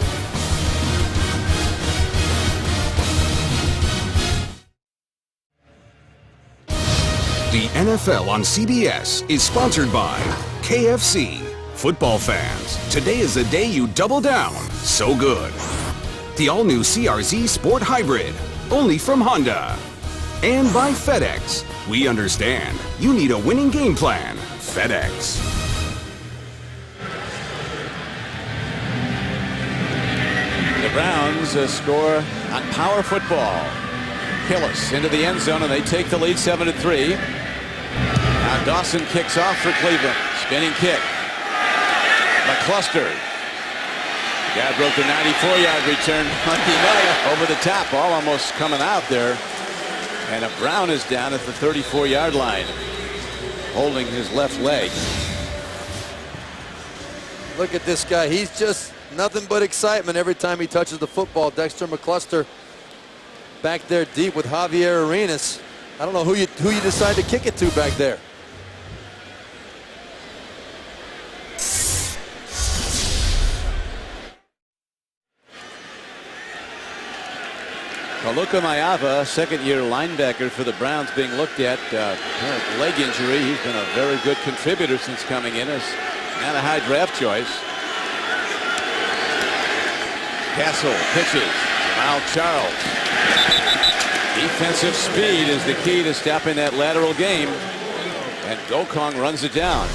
The NFL on CBS is sponsored by KFC. Football fans, today is the day you double down. So good. The all-new CRZ Sport Hybrid, only from Honda. And by FedEx. We understand. You need a winning game plan. FedEx. The Browns score on power football. Hillis into the end zone, and they take the lead 7-3. Now Dawson kicks off for Cleveland. Spinning kick. McCluster. Guy broke the 94-yard return Monday night over the top. Ball almost coming out there. And a Brown is down at the 34-yard line, holding his left leg. Look at this guy. He's just nothing but excitement every time he touches the football. Dexter McCluster back there deep with Javier Arenas. I don't know who you decide to kick it to back there. Kaluka Mayava, second-year linebacker for the Browns, being looked at. Apparent leg injury. He's been a very good contributor since coming in as and a high draft choice. Castle pitches. Mal Charles. Defensive speed is the key to stopping that lateral game. And Gokong runs it down.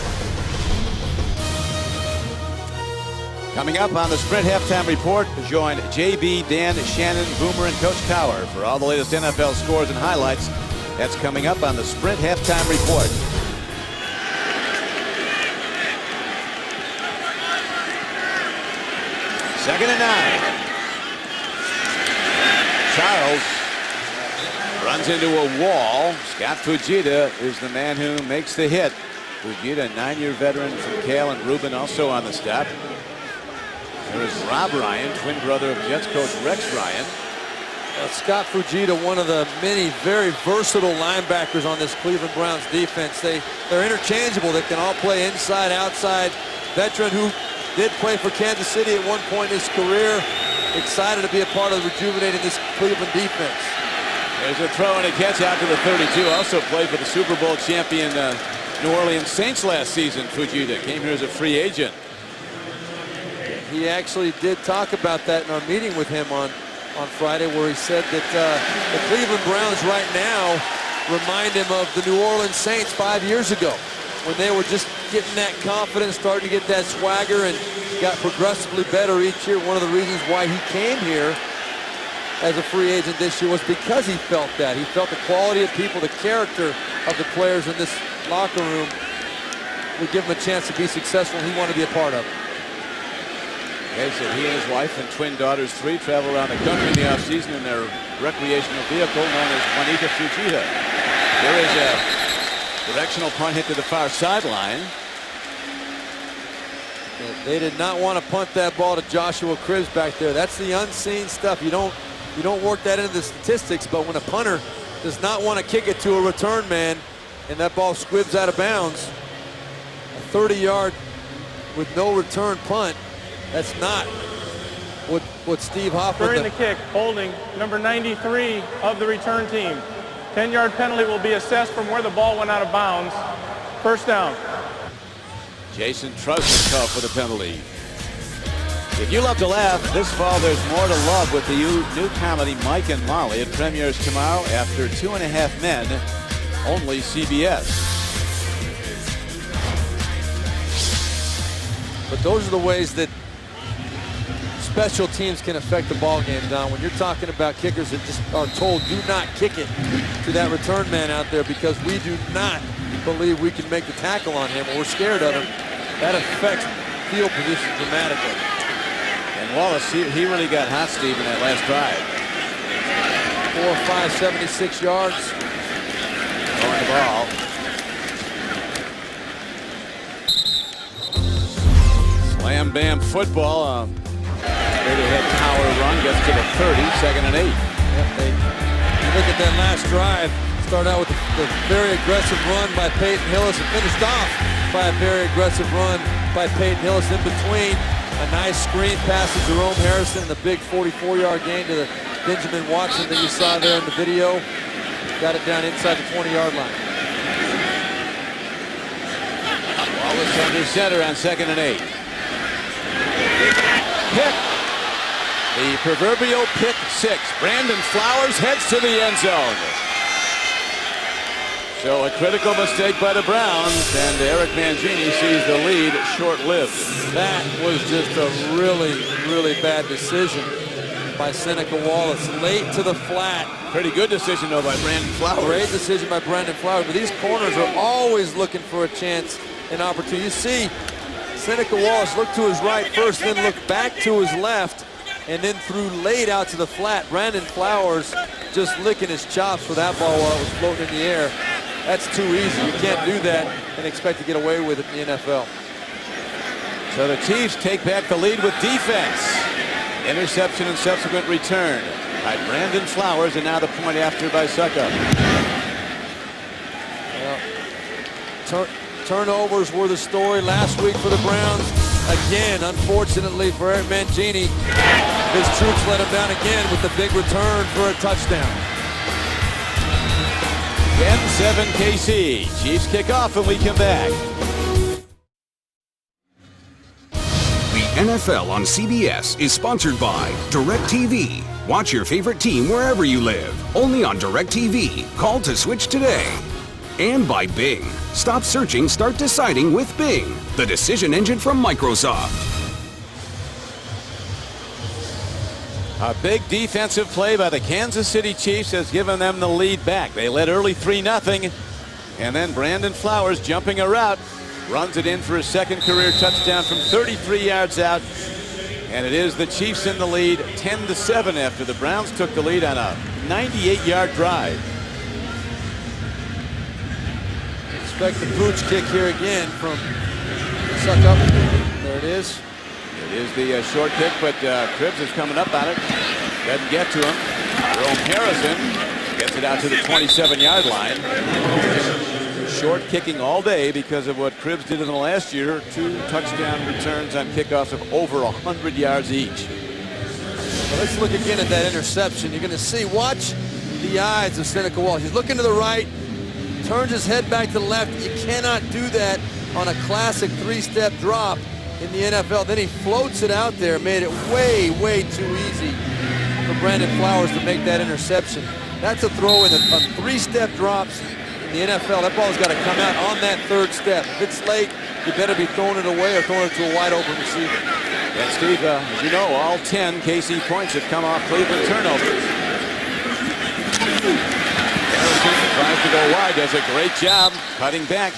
Coming up on the Sprint Halftime Report, join JB, Dan, Shannon, Boomer, and Coach Cower for all the latest NFL scores and highlights. That's coming up on the Sprint Halftime Report. Second and 9. Charles runs into a wall. Scott Fujita is the man who makes the hit. Fujita, a 9-year veteran from Cal, and Rubin also on the stop. There is Rob Ryan, twin brother of Jets coach Rex Ryan. Scott Fujita, one of the many very versatile linebackers on this Cleveland Browns defense. They're interchangeable. They can all play inside, outside. Veteran who did play for Kansas City at one point in his career. Excited to be a part of rejuvenating this Cleveland defense. There's a throw and a catch out to the 32. Also played for the Super Bowl champion New Orleans Saints last season. Fujita came here as a free agent. He actually did talk about that in our meeting with him on Friday, where he said that the Cleveland Browns right now remind him of the New Orleans Saints 5 years ago, when they were just getting that confidence, starting to get that swagger, and got progressively better each year. One of the reasons why he came here as a free agent this year was because he felt that. He felt the quality of people, the character of the players in this locker room would give him a chance to be successful, and he wanted to be a part of it. Okay, so he and his wife and twin daughters, 3, travel around the country in the offseason in their recreational vehicle known as Juanita Fujita. There is a directional punt hit to the far sideline. They did not want to punt that ball to Joshua Cribbs back there. That's the unseen stuff. You don't work that into the statistics, but when a punter does not want to kick it to a return man and that ball squibs out of bounds, a 30-yard with no return punt, that's not what Steve Hoffman... During the kick, holding number 93 of the return team. 10-yard penalty will be assessed from where the ball went out of bounds. First down. Jason Trussenkow for the penalty. If you love to laugh, this fall there's more to love with the new comedy Mike and Molly. It premieres tomorrow after 2.5 Men, only CBS. But those are the ways that special teams can affect the ball game, Don. When you're talking about kickers that just are told, do not kick it to that return man out there because we do not believe we can make the tackle on him or we're scared of him, that affects field position dramatically. And Wallace, he really got hot, Steve, in that last drive. 4, 5, 76 yards. Throwing the ball. Slam bam football. Straight ahead power run gets to the 30, 2nd and 8. Yep, you look at that last drive. Start out with the very aggressive run by Peyton Hillis and finished off by a very aggressive run by Peyton Hillis. In between, a nice screen pass to Jerome Harrison and the big 44-yard gain to the Benjamin Watson that you saw there in the video. Got it down inside the 20-yard line. Wallace under center on 2nd and 8. Pick. The proverbial pick 6. Brandon Flowers heads to the end zone. So a critical mistake by the Browns, and Eric Mangini sees the lead short-lived. That was just a really, really bad decision by Seneca Wallace. Late to the flat. Pretty good decision, though, by Brandon Flowers. Great decision by Brandon Flowers, but these corners are always looking for a chance and opportunity. You see Seneca Wallace look to his right first, then look back to his left, and then threw late out to the flat. Brandon Flowers just licking his chops for that ball while it was floating in the air. That's too easy. You can't do that and expect to get away with it in the NFL. So the Chiefs take back the lead with defense. Interception and subsequent return by Brandon Flowers, and now the point after by Suckup. Well, turnovers were the story last week for the Browns. Again, unfortunately for Eric Mangini, his troops let him down again with the big return for a touchdown. 10-7 KC. Chiefs kick off and we come back. The NFL on CBS is sponsored by DirecTV. Watch your favorite team wherever you live. Only on DirecTV. Call to switch today. And by Bing. Stop searching, start deciding with Bing, the decision engine from Microsoft. A big defensive play by the Kansas City Chiefs has given them the lead back. They led early 3-0, and then Brandon Flowers jumping a route, runs it in for his second career touchdown from 33 yards out, and it is the Chiefs in the lead 10-7 after the Browns took the lead on a 98-yard drive. Expect the pooch kick here again from Suckup. There it is. It is the short kick, but Cribbs is coming up on it. Doesn't get to him. Jerome Harrison gets it out to the 27-yard line. Short kicking all day because of what Cribbs did in the last year. 2 touchdown returns on kickoffs of over 100 yards each. Well, let's look again at that interception. You're going to see, watch the eyes of Seneca Wallace. He's looking to the right, turns his head back to the left. You cannot do that on a classic 3-step drop in the NFL. Then he floats it out there, made it way, way too easy for Brandon Flowers to make that interception. That's a throw in on 3-step drops in the NFL. That ball's got to come out on that 3rd step. If it's late, you better be throwing it away or throwing it to a wide open receiver. And Steve, as you know, all 10 KC points have come off Cleveland turnovers. Harrison tries to go wide, does a great job cutting back,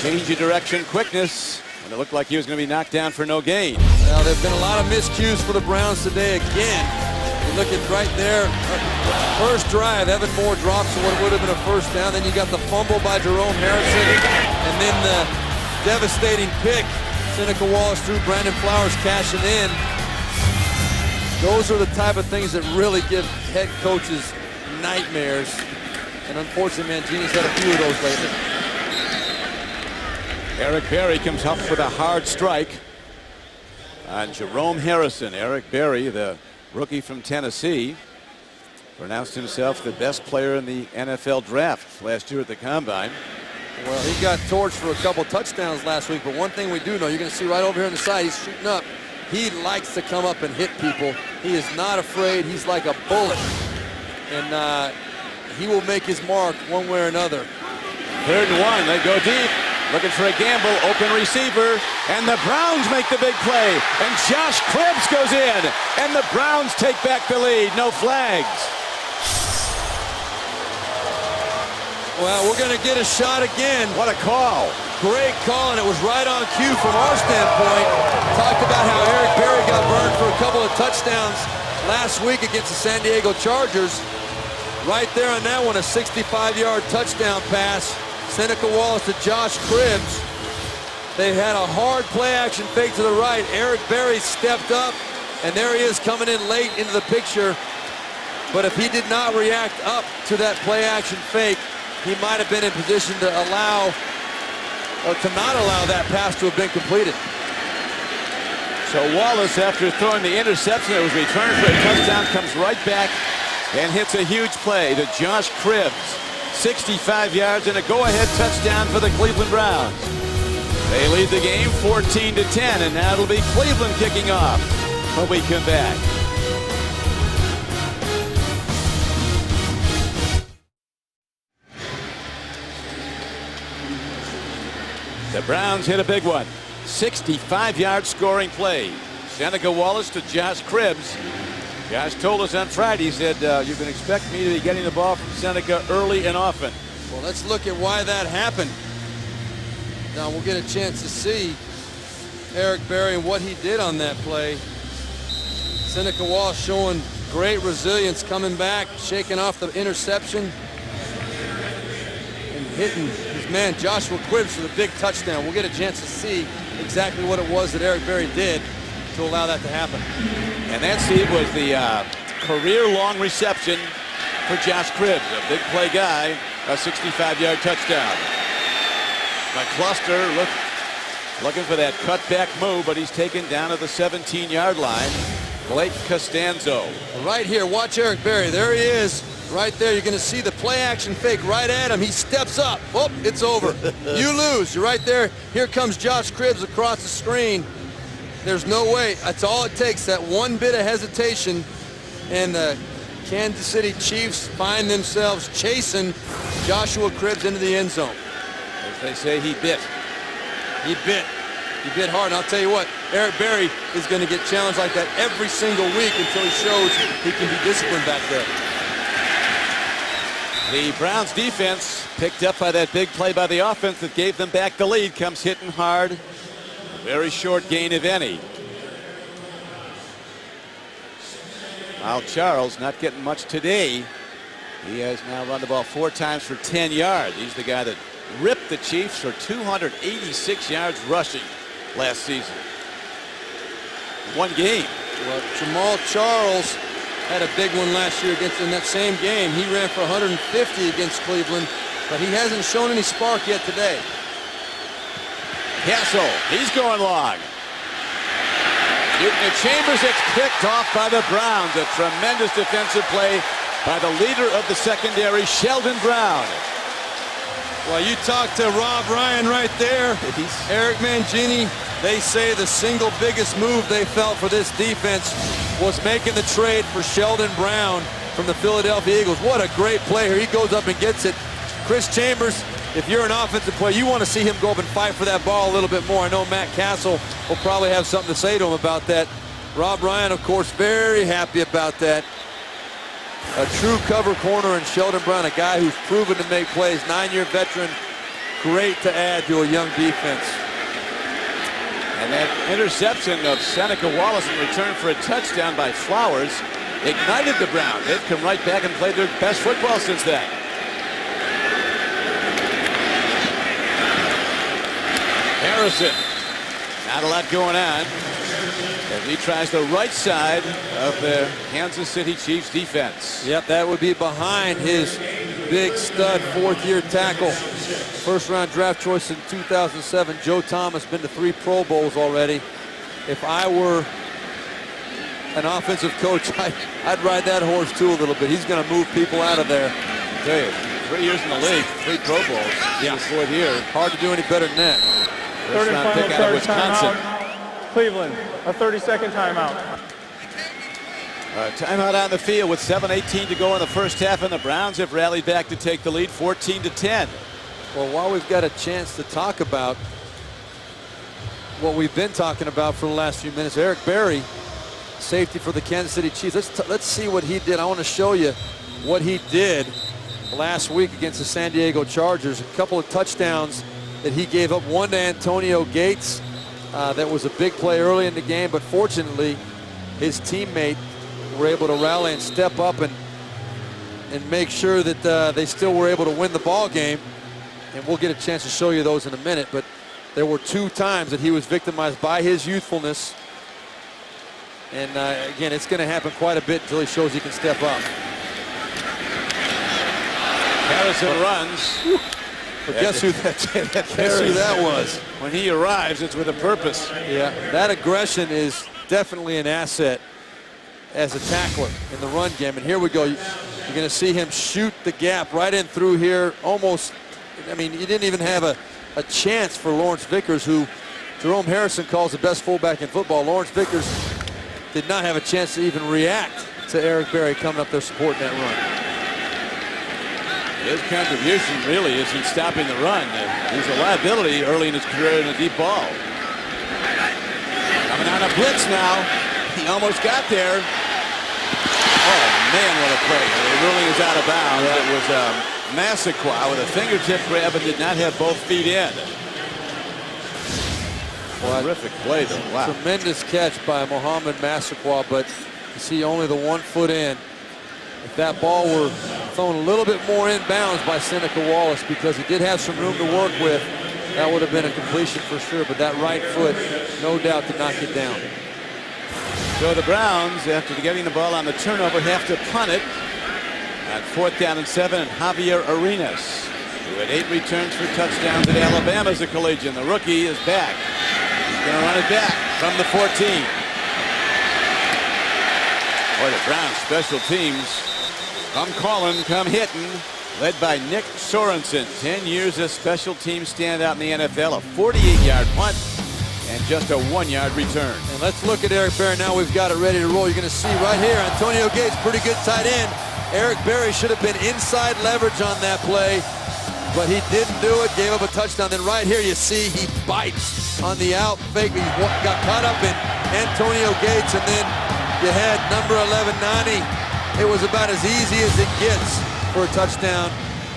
change of direction, quickness. It looked like he was going to be knocked down for no gain. Now, there have been a lot of miscues for the Browns today again. You look at right there, first drive, Evan Moore drops what would have been a first down. Then you got the fumble by Jerome Harrison, and then the devastating pick. Seneca Wallace threw, Brandon Flowers cashing in. Those are the type of things that really give head coaches nightmares. And unfortunately, Mangini's had a few of those lately. Eric Berry comes up with a hard strike on Jerome Harrison. Eric Berry, the rookie from Tennessee, pronounced himself the best player in the NFL draft last year at the Combine. Well, he got torched for a couple touchdowns last week, but one thing we do know, you're going to see right over here on the side, he's shooting up. He likes to come up and hit people. He is not afraid. He's like a bullet. And he will make his mark one way or another. 3rd and 1, they go deep. Looking for a gamble, open receiver, And the Browns make the big play. And Josh Cribbs goes in. And the Browns take back the lead. No flags. Well, we're going to get a shot again. What a call. Great call, and it was right on cue from our standpoint. Talked about how Eric Berry got burned for a couple of touchdowns last week against the San Diego Chargers. Right there on that one, a 65-yard touchdown pass. Seneca Wallace to Josh Cribbs. They had a hard play-action fake to the right. Eric Berry stepped up, and there he is coming in late into the picture. But if he did not react up to that play-action fake, he might have been in position to allow, or to not allow that pass to have been completed. So Wallace, after throwing the interception that was returned for a touchdown, comes right back and hits a huge play to Josh Cribbs. 65 yards and a go-ahead touchdown for the Cleveland Browns. They lead the game 14-10, and now it'll be Cleveland kicking off when we come back. The Browns hit a big one. 65-yard scoring play. Seneca Wallace to Josh Cribbs. Josh told us on Friday, he said, you can expect me to be getting the ball from Seneca early and often. Well, let's look at why that happened. Now we'll get a chance to see Eric Berry and what he did on that play. Seneca Wallace showing great resilience, coming back, shaking off the interception, and hitting his man Joshua Cribbs for the big touchdown. We'll get a chance to see exactly what it was that Eric Berry did to allow that to happen. And that, Steve, was the career-long reception for Josh Cribbs, a big play guy, a 65-yard touchdown. McCluster looking for that cutback move, but he's taken down at the 17-yard line. Blake Costanzo. Right here, watch Eric Berry. There he is. Right there, you're going to see the play-action fake right at him. He steps up. Oh, it's over. You lose. You're right there. Here comes Josh Cribbs across the screen. There's no way. That's all it takes, that one bit of hesitation, and the Kansas City Chiefs find themselves chasing Joshua Cribbs into the end zone. As they say, he bit. He bit. He bit hard. And I'll tell you what, Eric Berry is going to get challenged like that every single week until he shows he can be disciplined back there. The Browns defense, picked up by that big play by the offense that gave them back the lead, comes hitting hard. Very short gain, if any. Al Charles not getting much today. He has now run the ball 4 times for 10 yards. He's the guy that ripped the Chiefs for 286 yards rushing last season. One game. Well, Jamal Charles had a big one last year in that same game. He ran for 150 against Cleveland, but he hasn't shown any spark yet today. Castle, he's going long. Newton Chambers, it's picked off by the Browns. A tremendous defensive play by the leader of the secondary, Sheldon Brown. Well, you talk to Rob Ryan right there. Eric Mangini, they say the single biggest move they felt for this defense was making the trade for Sheldon Brown from the Philadelphia Eagles. What a great player. He goes up and gets it. Chris Chambers, if you're an offensive player, you want to see him go up and fight for that ball a little bit more. I know Matt Castle will probably have something to say to him about that. Rob Ryan, of course, very happy about that. A true cover corner in Sheldon Brown, a guy who's proven to make plays, 9-year veteran, great to add to a young defense. And that interception of Seneca Wallace in return for a touchdown by Flowers ignited the Browns. They've come right back and played their best football since then. Harrison, not a lot going on as he tries the right side of the Kansas City Chiefs defense. Yep, that would be behind his big stud 4th-year tackle. First-round draft choice in 2007. Joe Thomas, been to 3 Pro Bowls already. If I were an offensive coach, I'd ride that horse too a little bit. He's going to move people out of there. I tell you, 3 years in the league, 3 Pro Bowls. Yeah. His 4th year. Hard to do any better than that. Third and First-round final pick out of charge Wisconsin. timeout. Cleveland, a 30-second timeout. Timeout on the field with 7:18 to go in the first half, and the Browns have rallied back to take the lead 14-10. Well, while we've got a chance to talk about what we've been talking about for the last few minutes. Eric Berry, safety for the Kansas City Chiefs. Let's see what he did. I want to show you what he did last week against the San Diego Chargers. A couple of touchdowns that he gave up. One to Antonio Gates. That was a big play early in the game, but fortunately his teammate were able to rally and step up and make sure that they still were able to win the ball game. And we'll get a chance to show you those in a minute, but there were 2 times that he was victimized by his youthfulness. And again, it's going to happen quite a bit until he shows he can step up. Harrison runs. But guess who that was? When he arrives, it's with a purpose. Yeah, that aggression is definitely an asset as a tackler in the run game. And here we go. You're going to see him shoot the gap right in through here. Almost, I mean, he didn't even have a chance for Lawrence Vickers, who Jerome Harrison calls the best fullback in football. Lawrence Vickers did not have a chance to even react to Eric Berry coming up there supporting that run. His contribution really is in stopping the run. He's a liability early in his career in a deep ball. Coming on a blitz now. He almost got there. Oh, man, what a play. The ruling is out of bounds. It was Massaquoi with a fingertip grab and did not have both feet in. Terrific play, though. Wow. Tremendous catch by Mohamed Massaquoi, but you see only the 1 foot in. If that ball were thrown a little bit more inbounds by Seneca Wallace, because he did have some room to work with, that would have been a completion for sure. But that right foot, no doubt, did not get down. So the Browns, after getting the ball on the turnover, have to punt it at 4th down and 7. And Javier Arenas, who had 8 returns for touchdowns at Alabama as a collegian. The rookie is back. He's going to run it back from the 14. Boy, the Browns special teams come calling, come hitting, led by Nick Sorensen. 10 years as special team standout in the NFL. A 48-yard punt and just a 1-yard return. And let's look at Eric Berry now. We've got it ready to roll. You're going to see right here, Antonio Gates, pretty good tight end. Eric Berry should have been inside leverage on that play, but he didn't do it, gave up a touchdown. Then right here you see he bites on the out fake. He got caught up in Antonio Gates, and then you had number 11, Nani. It was about as easy as it gets for a touchdown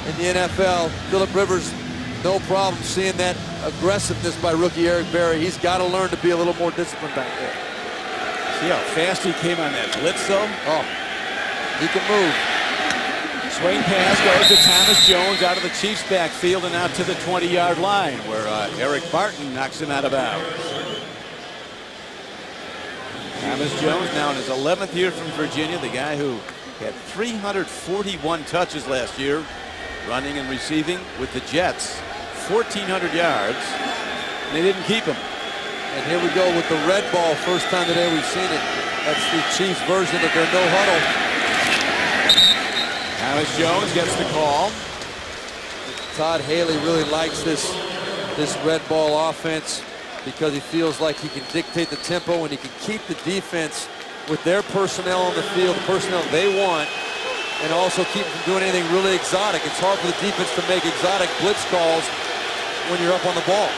in the NFL. Phillip Rivers, no problem seeing that aggressiveness by rookie Eric Berry. He's got to learn to be a little more disciplined back there. See how fast he came on that blitz, though? Oh, he can move. Swing pass goes to Thomas Jones out of the Chiefs' backfield and out to the 20-yard line, where Eric Barton knocks him out of bounds. Thomas Jones now in his 11th year from Virginia, the guy who had 341 touches last year, running and receiving with the Jets, 1,400 yards, and they didn't keep him. And here we go with the red ball. First time today we've seen it. That's the Chiefs version of their no huddle. Thomas Jones gets the call. Todd Haley really likes this red ball offense because he feels like he can dictate the tempo and he can keep the defense with their personnel on the field, the personnel they want, and also keep them from doing anything really exotic. It's hard for the defense to make exotic blitz calls when you're up on the ball.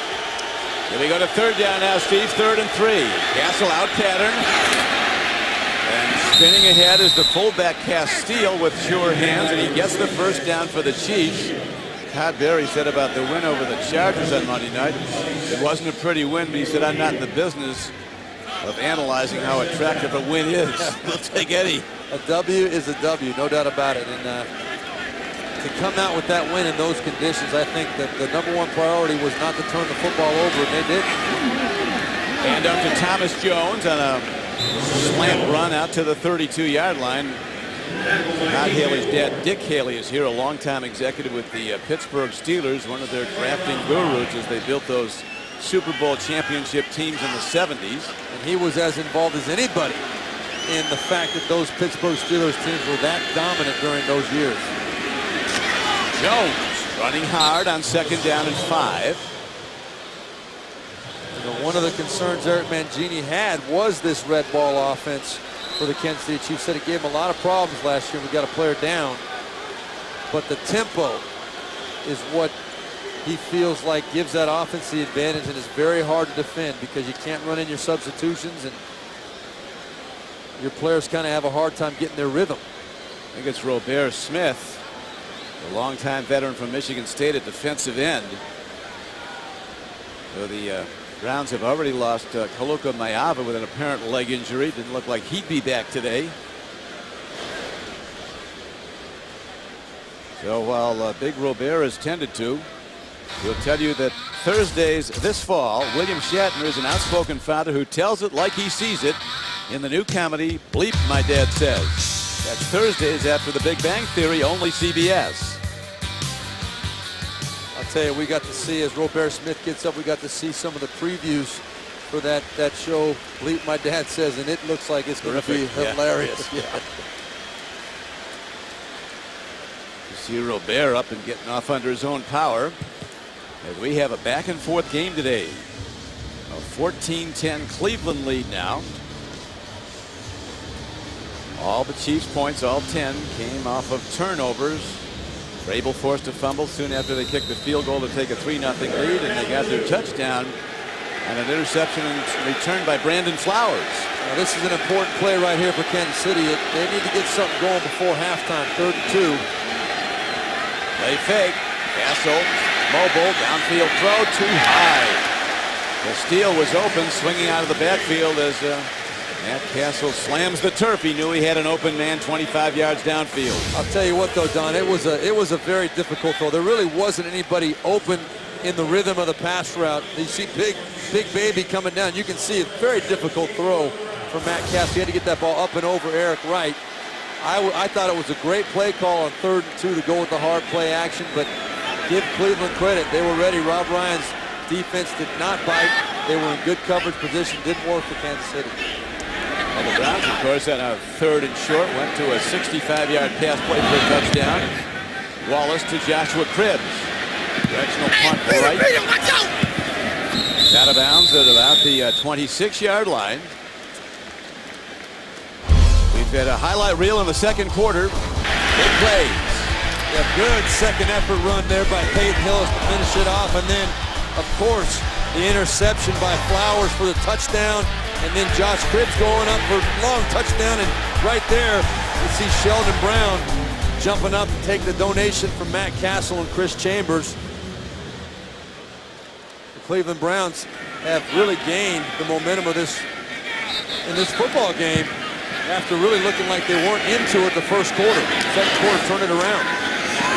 Here we go to 3rd down now, Steve. 3rd and 3. Castle out pattern. And spinning ahead is the fullback Castile with sure hands, and he gets the first down for the Chiefs. Todd Berry said about the win over the Chargers on Monday night, it wasn't a pretty win, but he said, I'm not in the business of analyzing how attractive a win is. We'll take any. A W is a W, no doubt about it. And to come out with that win in those conditions, I think that the #1 priority was not to turn the football over, and they did. And up to Thomas Jones on a slant run out to the 32-yard line. Todd Haley's dad, Dick Haley, is here, a longtime executive with the Pittsburgh Steelers, one of their drafting gurus as they built those Super Bowl championship teams in the 70s. And he was as involved as anybody in the fact that those Pittsburgh Steelers teams were that dominant during those years. Jones running hard on 2nd down and 5. You know, one of the concerns Eric Mangini had was this red ball offense for the Kansas City Chiefs. Said it gave him a lot of problems last year. We got a player down, but the tempo is what he feels like gives that offense the advantage and is very hard to defend because you can't run in your substitutions and your players kind of have a hard time getting their rhythm. I think it's Robert Smith, the longtime veteran from Michigan State at defensive end. So the Browns have already lost Kaluka Mayava with an apparent leg injury. Didn't look like he'd be back today. So while Big Robert is tended to, we'll tell you that Thursdays this fall, William Shatner is an outspoken father who tells it like he sees it in the new comedy Bleep, My Dad Says. That's Thursdays after The Big Bang Theory, only CBS. I'll tell you, we got to see, as Robert Smith gets up, we got to see some of the previews for that show, Bleep, My Dad Says, and it looks like it's going to be hilarious. Yeah. You see Robert up and getting off under his own power. As we have a back and forth game today. A 14-10 Cleveland lead now. All the Chiefs points, all 10, came off of turnovers. Vrabel forced a fumble soon after they kicked the field goal to take a 3-0 lead, and they got their touchdown and an interception returned by Brandon Flowers. Now, this is an important play right here for Kansas City. They need to get something going before halftime. 3rd and 2. Play fake. Castle, mobile, downfield throw, too high. The steal was open, swinging out of the backfield as Matt Castle slams the turf. He knew he had an open man 25 yards downfield. I'll tell you what, though, Don, it was a very difficult throw. There really wasn't anybody open in the rhythm of the pass route. You see Big Baby coming down. You can see a very difficult throw from Matt Castle. He had to get that ball up and over Eric Wright. I thought it was a great play call on 3rd and 2 to go with the hard play action, but give Cleveland credit. They were ready. Rob Ryan's defense did not bite. They were in good coverage position. Didn't work for Kansas City. And the Browns, of course, on a 3rd and short, went to a 65-yard pass play for a touchdown. Wallace to Joshua Cribbs. Directional punt right. Out of bounds at about the 26-yard line. We've got a highlight reel in the second quarter. Big plays. A good second effort run there by Peyton Hillis to finish it off. And then, of course, the interception by Flowers for the touchdown. And then Josh Cribbs going up for a long touchdown. And right there, you see Sheldon Brown jumping up to take the donation from Matt Castle and Chris Chambers. The Cleveland Browns have really gained the momentum of this football game after really looking like they weren't into it the first quarter. Second quarter turned it around.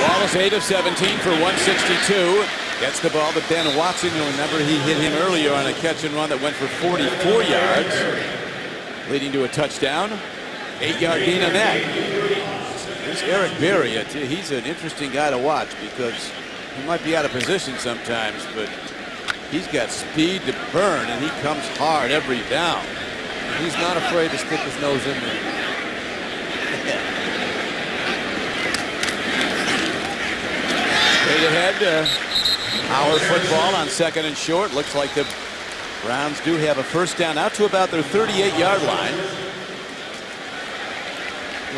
Wallace 8 of 17 for 162. Gets the ball to Ben Watson. You'll remember he hit him earlier on a catch and run that went for 44 yards, leading to a touchdown. 8-yard gain on that. This Eric Berry, he's an interesting guy to watch because he might be out of position sometimes, but he's got speed to burn, and he comes hard every down. He's not afraid to stick his nose in there. Straight ahead, our football on 2nd and short. Looks like the Browns do have a first down out to about their 38-yard line.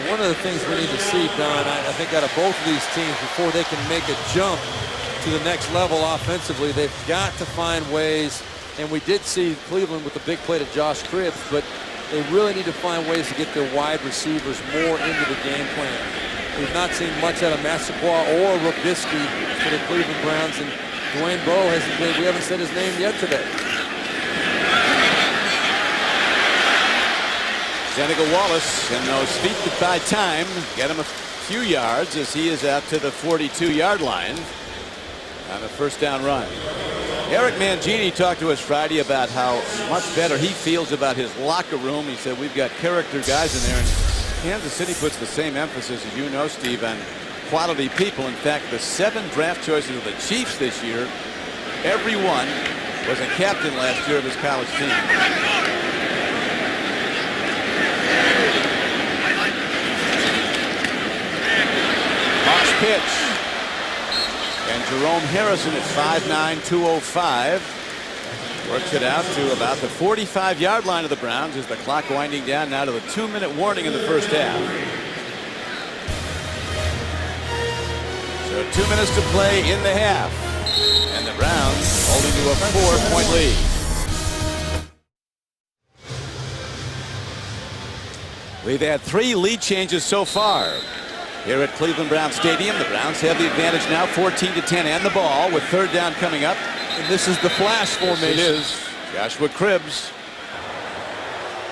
One of the things we need to see, Don, I think out of both of these teams before they can make a jump to the next level offensively, they've got to find ways. And we did see Cleveland with the big play to Josh Cribbs, but they really need to find ways to get their wide receivers more into the game plan. We've not seen much out of Massaquoi or Robisky for the Cleveland Browns, and Dwayne Bowe hasn't been, we haven't said his name yet today. Seneca Wallace and those feet that buy time get him a few yards as he is out to the 42-yard line on a first down run. Eric Mangini talked to us Friday about how much better he feels about his locker room. He said we've got character guys in there, and Kansas City puts the same emphasis, as you know, Steve, on quality people. In fact, the 7 draft choices of the Chiefs this year, every one was a captain last year of his college team. Toss pitch. And Jerome Harrison at 5'9", 205 works it out to about the 45-yard line of the Browns as the clock winding down now to the 2-minute warning in the first half. So 2 minutes to play in the half. the Browns holding to a 4-point lead. We've had 3 lead changes so far. Here at Cleveland Brown Stadium, the Browns have the advantage now, 14-10, and the ball with 3rd down coming up. And this is the flash formation. It is. Joshua Cribbs.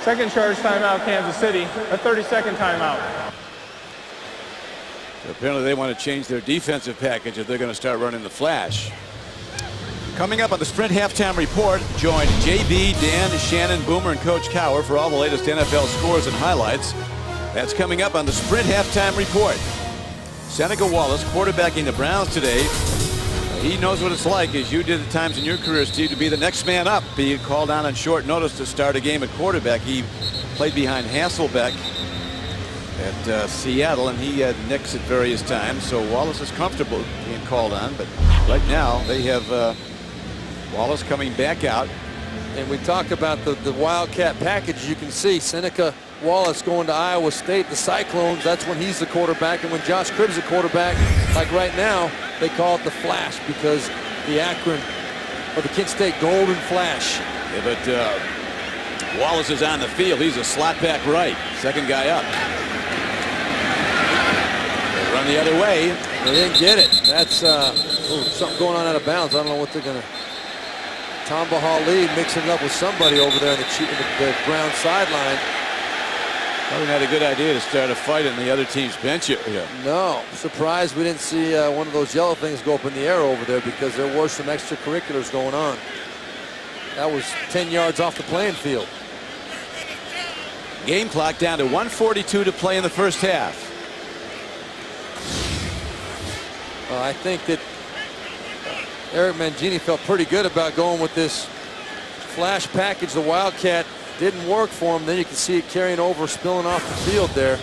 Second charge timeout, Kansas City. A 30-second timeout. So apparently they want to change their defensive package if they're going to start running the flash. Coming up on the Sprint Halftime Report, join JB, Dan, Shannon, Boomer, and Coach Cowher for all the latest NFL scores and highlights. That's coming up on the Sprint Halftime Report. Seneca Wallace quarterbacking the Browns today. He knows what it's like, as you did at times in your career, Steve, to be the next man up, being called on short notice to start a game at quarterback. He played behind Hasselbeck at Seattle, and he had nicks at various times. So Wallace is comfortable being called on, but right now they have Wallace coming back out. And we talked about the Wildcat package. You can see Seneca Wallace going to Iowa State, the Cyclones. That's when he's the quarterback. And when Josh Cribbs is the quarterback, like right now, they call it the Flash because the acronym of the Kent State Golden Flash. Yeah, but Wallace is on the field. He's a slot back right. Second guy up. They run the other way. They didn't get it. That's something going on out of bounds. I don't know what they're going to. Tamba Hali mixing up with somebody over there in the Brown sideline. Probably not a good idea to start a fight in the other team's bench here. No, surprised we didn't see one of those yellow things go up in the air over there, because there were some extracurriculars going on. That was 10 yards off the playing field. Game clock down to 1:42 to play in the first half. I think that Eric Mangini felt pretty good about going with this flash package. The Wildcat didn't work for him. Then you can see it carrying over, spilling off the field there.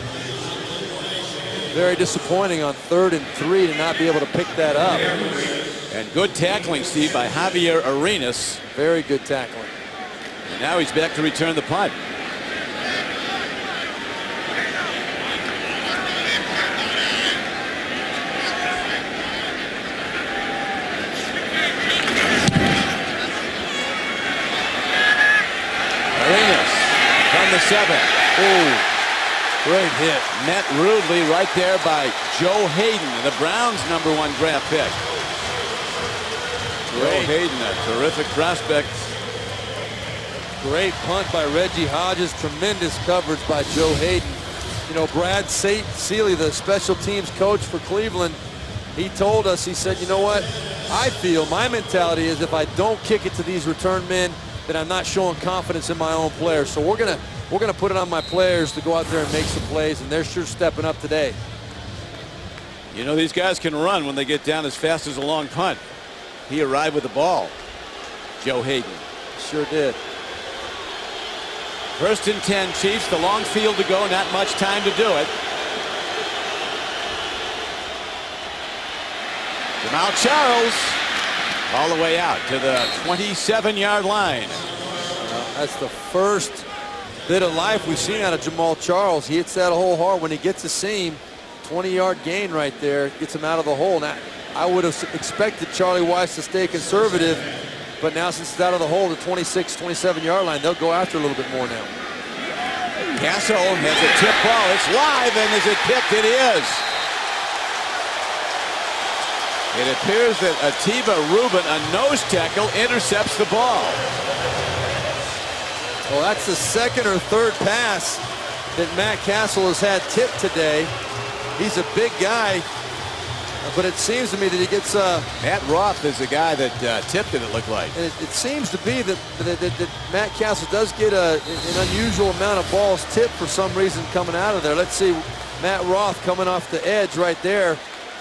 Very disappointing on 3rd and 3 to not be able to pick that up. And good tackling, Steve, by Javier Arenas. Very good tackling. And now he's back to return the punt. From the 7. Oh, great hit. Met rudely right there by Joe Hayden, the Browns' #1 draft pick. Joe Hayden, a terrific prospect. Great punt by Reggie Hodges. Tremendous coverage by Joe Hayden. You know, Brad Seeley, the special teams coach for Cleveland, he told us, he said, you know what, I feel my mentality is if I don't kick it to these return men, then I'm not showing confidence in my own players. So we're gonna put it on my players to go out there and make some plays, and they're sure stepping up today. You know, these guys can run when they get down as fast as a long punt. He arrived with the ball. Joe Hayden. Sure did. 1st and 10 Chiefs, the long field to go, not much time to do it. Jamal Charles all the way out to the 27-yard line. That's the first bit of life we've seen out of Jamal Charles. He hits that hole hard when he gets a seam. 20-yard gain right there, gets him out of the hole. Now, I would have expected Charlie Weiss to stay conservative, but now since it's out of the hole, the 26, 27-yard line, they'll go after a little bit more now. Castle has a tip ball. It's live, and is it picked? It is. It appears that Atiba Rubin, a nose tackle, intercepts the ball. Well, that's the 2nd or 3rd pass that Matt Castle has had tipped today. He's a big guy, but it seems to me that he gets... Matt Roth is the guy that tipped it looked like. And it seems to be that Matt Castle does get an unusual amount of balls tipped for some reason coming out of there. Let's see, Matt Roth coming off the edge right there.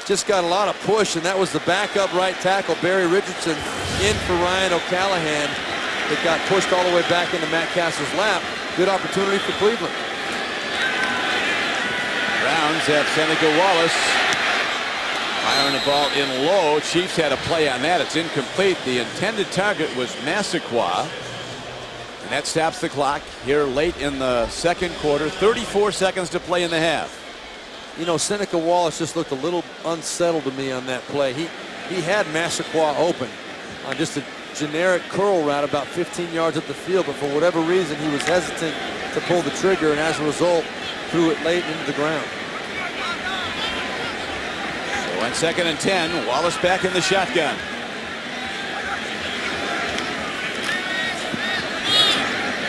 Just got a lot of push, and that was the backup right tackle, Barry Richardson, in for Ryan O'Callahan. That got pushed all the way back into Matt Castle's lap. Good opportunity for Cleveland. Browns have Seneca Wallace firing the ball in low. Chiefs had a play on that. It's incomplete. The intended target was Massaquoi. And that stops the clock here late in the 2nd quarter. 34 seconds to play in the half. You know, Seneca Wallace just looked a little unsettled to me on that play. He had Massaquoi open. on just a generic curl route about 15 yards up the field, but for whatever reason he was hesitant to pull the trigger, and as a result threw it late into the ground. So on 2nd and 10, Wallace back in the shotgun.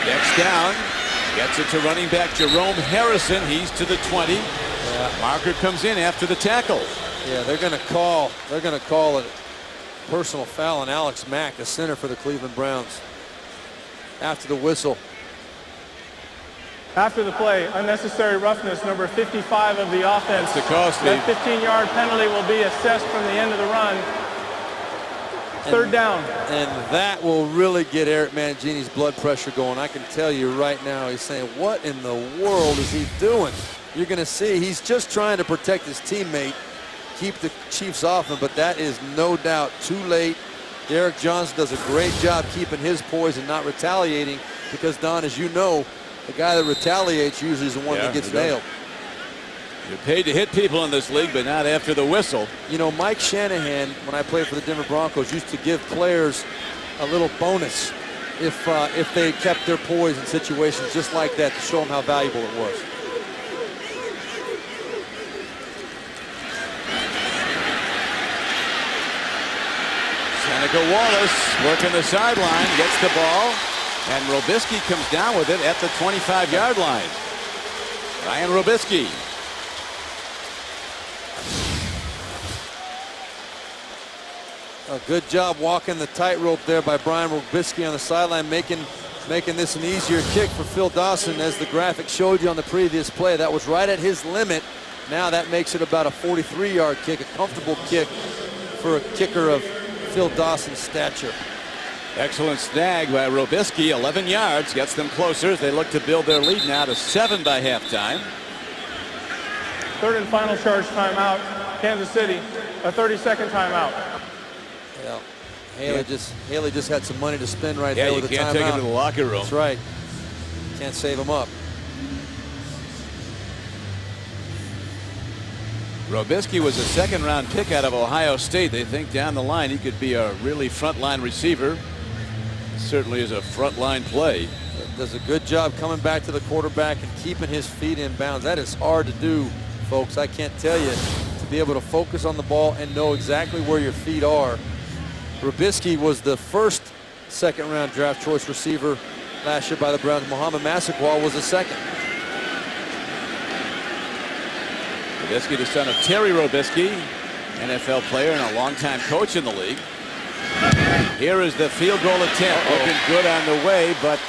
Next down, gets it to running back Jerome Harrison. He's to the 20. Marker comes in after the tackle. Yeah, they're going to call a personal foul on Alex Mack, the center for the Cleveland Browns, after the whistle. After the play, unnecessary roughness, number 55 of the offense. That's the call, Steve. That 15-yard penalty will be assessed from the end of the run. Third down. And that will really get Eric Mangini's blood pressure going. I can tell you right now, he's saying, what in the world is he doing? You're going to see he's just trying to protect his teammate, keep the Chiefs off him, but that is no doubt too late. Derek Johnson does a great job keeping his poise and not retaliating, because, Don, as you know, the guy that retaliates usually is the one that gets nailed. You're paid to hit people in this league, but not after the whistle. You know, Mike Shanahan, when I played for the Denver Broncos, used to give players a little bonus if they kept their poise in situations just like that to show them how valuable it was. Seneca Wallace working the sideline, gets the ball, and Robisky comes down with it at the 25-yard line. Ryan Robisky. A good job walking the tightrope there by Brian Robisky on the sideline, making this an easier kick for Phil Dawson. As the graphic showed you on the previous play, that was right at his limit. Now that makes it about a 43-yard kick, a comfortable kick for a kicker of Phil Dawson's stature. Excellent snag by Robisky, 11 yards, gets them closer as they look to build their lead now to 7 by halftime. Third and final charge timeout, Kansas City, a 30-second timeout. Yeah, Haley just had some money to spend right Yeah, there you with the can't take him timeout. to the locker room. That's right. Can't save him up. Robisky was a second-round pick out of Ohio State. They think down the line he could be a really front-line receiver. Certainly is a front-line play. Does a good job coming back to the quarterback and keeping his feet in bounds. That is hard to do, folks. I can't tell you, to be able to focus on the ball and know exactly where your feet are. Robisky was the first second-round draft choice receiver last year by the Browns. Mohamed Massaquoi was the second. Robisky, the son of Terry Robisky, NFL player and a longtime coach in the league. Here is the field goal attempt. Looking good on the way, but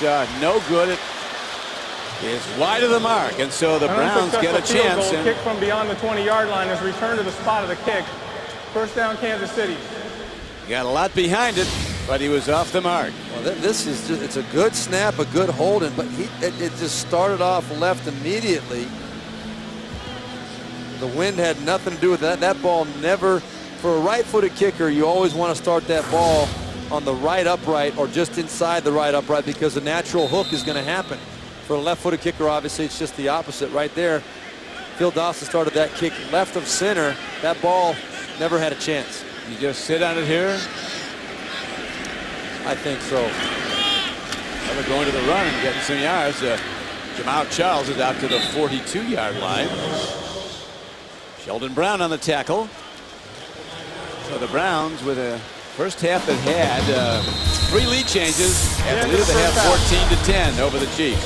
no good. It is wide of the mark, and so the Browns get a chance. And kick from beyond the 20-yard line is returned to the spot of the kick. First down, Kansas City. Got a lot behind it, but he was off the mark. Well, this is just, it's a good snap, a good holding, but it just started off left immediately. The wind had nothing to do with that. That ball never, for a right-footed kicker, you always want to start that ball on the right upright or just inside the right upright, because the natural hook is going to happen. For a left-footed kicker, obviously, it's just the opposite right there. Phil Dawson started that kick left of center. That ball never had a chance. You just sit on it here? I think so. They're going to the run and getting some yards. Jamal Charles is out to the 42-yard line. Sheldon Brown on the tackle. So the Browns, with a first half that had 3 lead changes, at the lead of the half 14-10 over the Chiefs.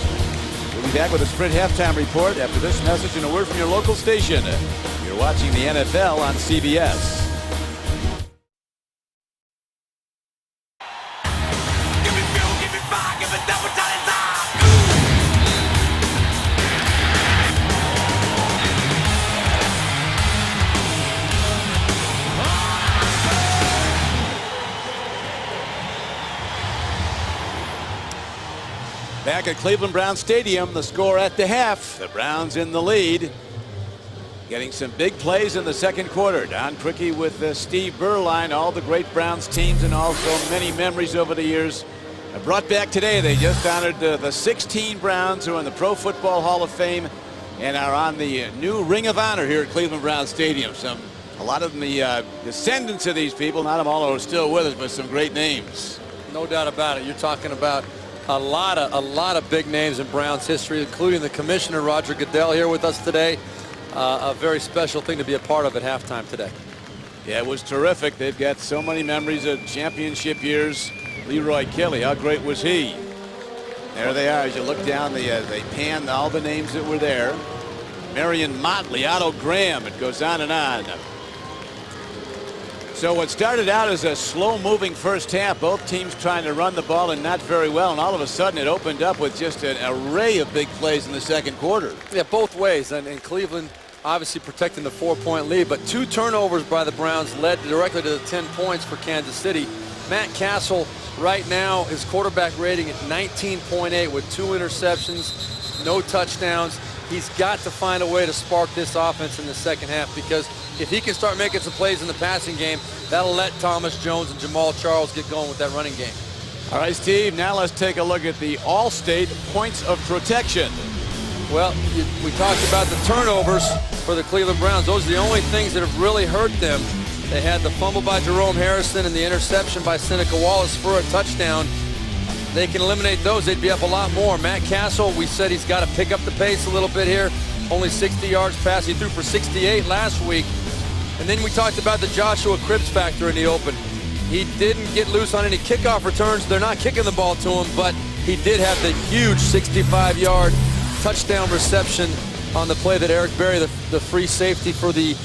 We'll be back with a Sprint halftime report after this message and a word from your local station. You're watching the NFL on CBS. Back at Cleveland Browns Stadium, the score at the half. The Browns in the lead. Getting some big plays in the second quarter. Don Criqui with Steve Berline. All the great Browns teams and also many memories over the years brought back today. They just honored the 16 Browns who are in the Pro Football Hall of Fame and are on the new Ring of Honor here at Cleveland Browns Stadium. Some A lot of them the descendants of these people. Not all are still with us, but some great names. No doubt about it. You're talking about a lot of big names in Browns history, including the commissioner, Roger Goodell, here with us today. A very special thing to be a part of at halftime today. Yeah, it was terrific. They've got so many memories of championship years. Leroy Kelly, how great was he? There they are. As you look down, they pan all the names that were there. Marion Motley, Otto Graham. It goes on and on. So what started out as a slow-moving first half, both teams trying to run the ball and not very well, and all of a sudden it opened up with just an array of big plays in the second quarter. Yeah, both ways, and Cleveland obviously protecting the 4-point lead, but 2 turnovers by the Browns led directly to the 10 points for Kansas City. Matt Castle right now, his quarterback rating at 19.8 with 2 interceptions, no touchdowns. He's got to find a way to spark this offense in the second half, because if he can start making some plays in the passing game, that'll let Thomas Jones and Jamal Charles get going with that running game. All right, Steve, now let's take a look at the All-State points of protection. Well, we talked about the turnovers for the Cleveland Browns. Those are the only things that have really hurt them. They had the fumble by Jerome Harrison and the interception by Seneca Wallace for a touchdown. They can eliminate those, they'd be up a lot more. Matt Castle, we said he's got to pick up the pace a little bit here. Only 60 yards pass. He threw for 68 last week. And then we talked about the Joshua Cribbs factor in the open. He didn't get loose on any kickoff returns. They're not kicking the ball to him, but he did have the huge 65-yard touchdown reception on the play that Eric Berry, the free safety for the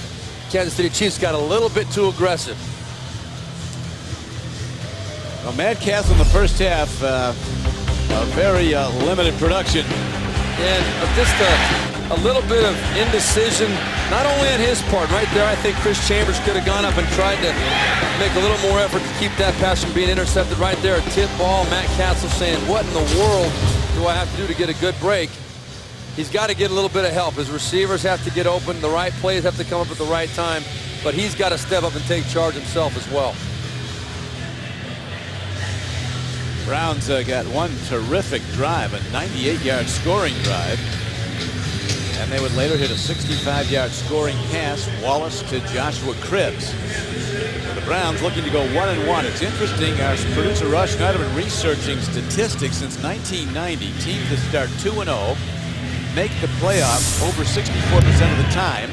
Kansas City Chiefs, got a little bit too aggressive. Well, Matt Castle in the first half, a very limited production. And just a little bit of indecision, not only on his part. Right there, I think Chris Chambers could have gone up and tried to make a little more effort to keep that pass from being intercepted right there. A tip ball, Matt Castle saying, what in the world do I have to do to get a good break? He's got to get a little bit of help. His receivers have to get open. The right plays have to come up at the right time. But he's got to step up and take charge himself as well. Browns got one terrific drive, a 98-yard scoring drive. And they would later hit a 65-yard scoring pass, Wallace to Joshua Cribbs. The Browns looking to go 1-1. It's interesting, our producer Rush Schneider been researching statistics since 1990. Teams that start 2-0 make the playoffs over 64% of the time.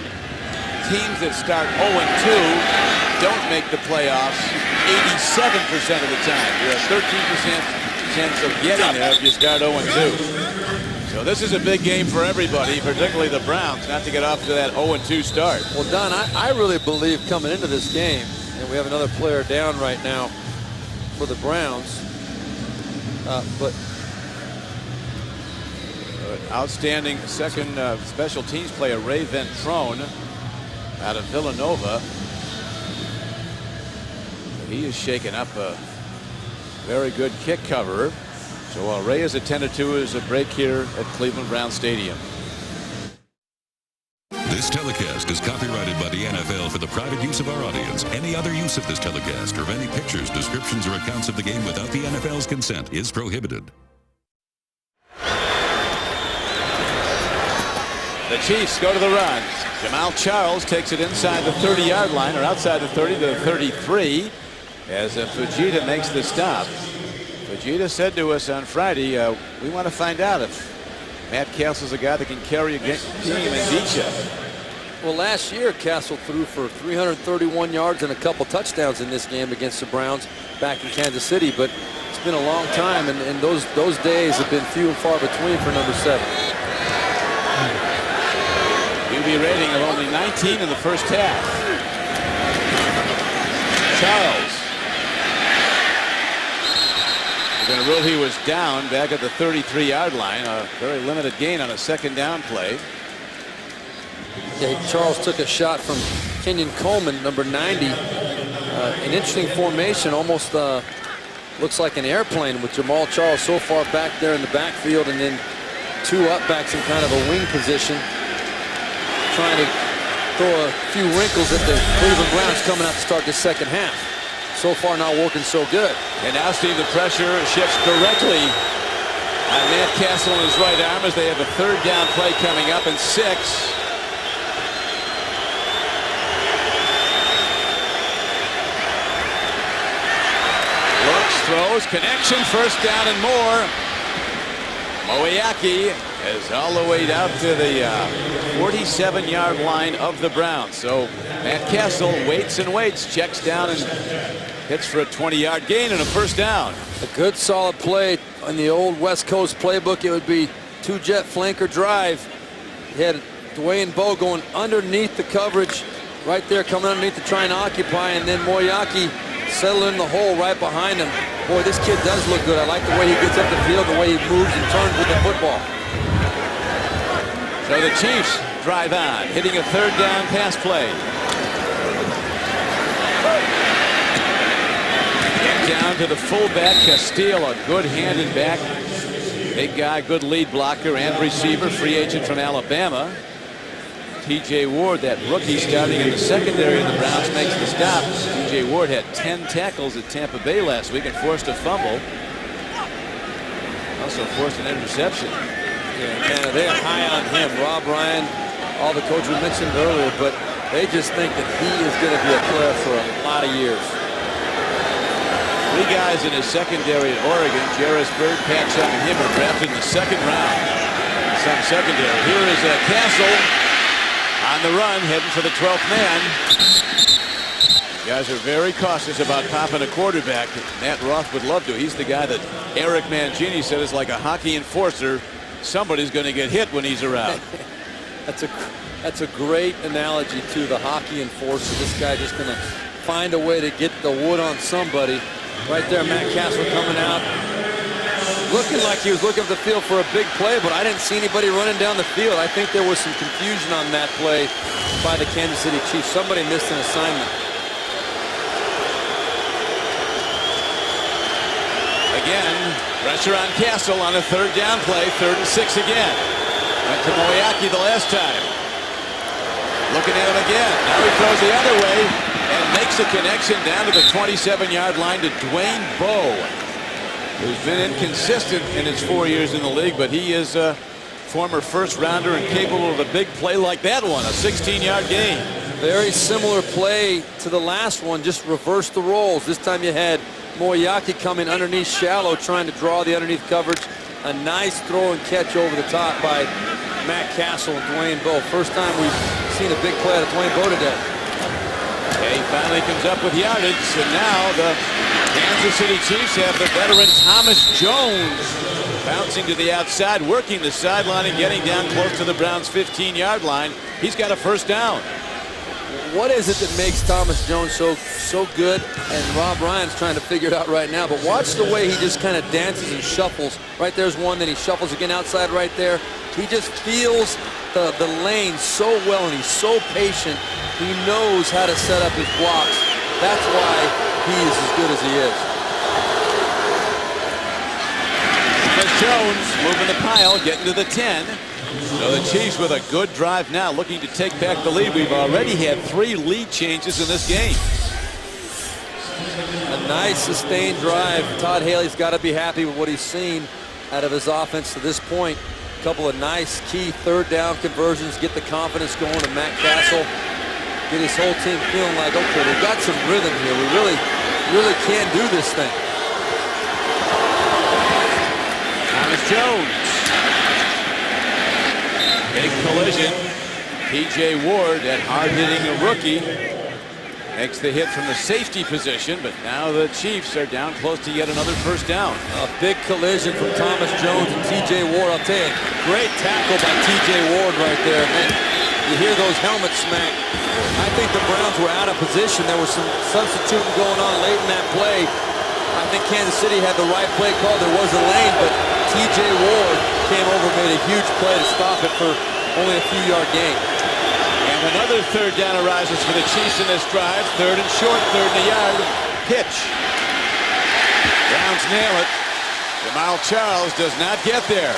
Teams that start 0-2 don't make the playoffs 87% of the time. You have 13% chance of getting there if you start 0-2. So this is a big game for everybody, particularly the Browns, not to get off to that 0-2 start. Well, Don, I really believe coming into this game, and we have another player down right now for the Browns, but outstanding second special teams player, Ray Ventrone, out of Villanova. He is shaking up a very good kick cover. So while Ray is attended to as a break here at Cleveland Browns Stadium. This telecast is copyrighted by the NFL for the private use of our audience. Any other use of this telecast or of any pictures, descriptions, or accounts of the game without the NFL's consent is prohibited. The Chiefs go to the run. Jamal Charles takes it inside the 30-yard line, or outside the 30 to the 33, as Fujita makes the stop. Fujita said to us on Friday, we want to find out if Matt Castle's a guy that can carry a team and beat you. Well, last year, Castle threw for 331 yards and a couple touchdowns in this game against the Browns back in Kansas City, but it's been a long time, and those days have been few and far between for number 7. QB rating of only 19 in the first half. Charles. They're going to rule he was down back at the 33-yard line. A very limited gain on a second down play. Yeah, Charles took a shot from Kenyon Coleman, number 90. An interesting formation, almost looks like an airplane with Jamal Charles so far back there in the backfield, and then 2 upbacks in kind of a wing position, trying to throw a few wrinkles at the Cleveland Browns coming out to start the second half. So far not working so good. And now, Steve, the pressure shifts directly on Matt Castle in his right arm as they have a third down play coming up, and 6. throws, connection, first down and more. Moeaki is all the way out to the 47-yard line of the Browns. So Matt Castle waits and waits, checks down and hits for a 20-yard gain and a first down. A good solid play on the old West Coast playbook. It would be two-jet flanker drive. He had Dwayne Bowe going underneath the coverage right there, coming underneath to try and occupy, and then Moeaki settled in the hole right behind him. Boy, this kid does look good. I like the way he gets up the field, the way he moves and turns with the football. So the Chiefs drive on, hitting a third down pass play. Get down to the fullback, Castile, a good-handed back. Big guy, good lead blocker and receiver, free agent from Alabama. T.J. Ward, that rookie starting in the secondary of the Browns, makes the stop. T.J. Ward had 10 tackles at Tampa Bay last week and forced a fumble. Also forced an interception. Yeah, they're high on him. Rob Ryan, all the coaches we mentioned earlier, but they just think that he is going to be a player for a lot of years. Three guys in his secondary at Oregon, Jarris Bird, Pat Chuck, and him are drafted in the second round. Some secondary. Here is Castle on the run, heading for the 12th man. Guys are very cautious about popping a quarterback. Matt Roth would love to. He's the guy that Eric Mangini said is like a hockey enforcer. Somebody's going to get hit when he's around. That's a great analogy to the hockey enforcer. This guy just going to find a way to get the wood on somebody. Right there, Matt Castle coming out, looking like he was looking up the field for a big play, but I didn't see anybody running down the field. I think there was some confusion on that play by the Kansas City Chiefs. Somebody missed an assignment. Again, pressure on Castle on a third down play, 3rd and 6 again. Went to Moeaki the last time. Looking at him again. Now he throws the other way and makes a connection down to the 27-yard line to Dwayne Bowe, who's been inconsistent in his 4 years in the league, but he is a former first-rounder and capable of a big play like that one, a 16-yard gain. Very similar play to the last one, just reverse the roles. This time you had Moeaki coming underneath shallow, trying to draw the underneath coverage. A nice throw and catch over the top by Matt Castle and Dwayne Bowe. First time we've seen a big play out of Dwayne Bowe today. He finally comes up with yardage, and now the Kansas City Chiefs have the veteran Thomas Jones bouncing to the outside, working the sideline and getting down close to the Browns' 15-yard line. He's got a first down. What is it that makes Thomas Jones so good? And Rob Ryan's trying to figure it out right now. But watch the way he just kind of dances and shuffles. Right there's one, then he shuffles again outside right there. He just feels the lane so well, and he's so patient. He knows how to set up his blocks. That's why he is as good as he is. Because Jones moving the pile, getting to the 10. So the Chiefs with a good drive now, looking to take back the lead. We've already had 3 lead changes in this game. A nice sustained drive. Todd Haley's got to be happy with what he's seen out of his offense to this point. A couple of nice key third down conversions, get the confidence going to Matt Castle. Get his whole team feeling like, okay, we've got some rhythm here. We really can do this thing. Thomas Jones. Big collision. T.J. Ward, that hard-hitting rookie, makes the hit from the safety position, but now the Chiefs are down close to yet another first down. A big collision from Thomas Jones and T.J. Ward. I'll tell you, great tackle by T.J. Ward right there. Man, you hear those helmets smack. I think the Browns were out of position. There was some substituting going on late in that play. I think Kansas City had the right play call. There was a lane, but T.J. Ward came over and made a huge play to stop it for only a few-yard gain. And another third down arises for the Chiefs in this drive. 3rd and short, 3rd and a yard. Pitch. Browns nail it. Jamal Charles does not get there.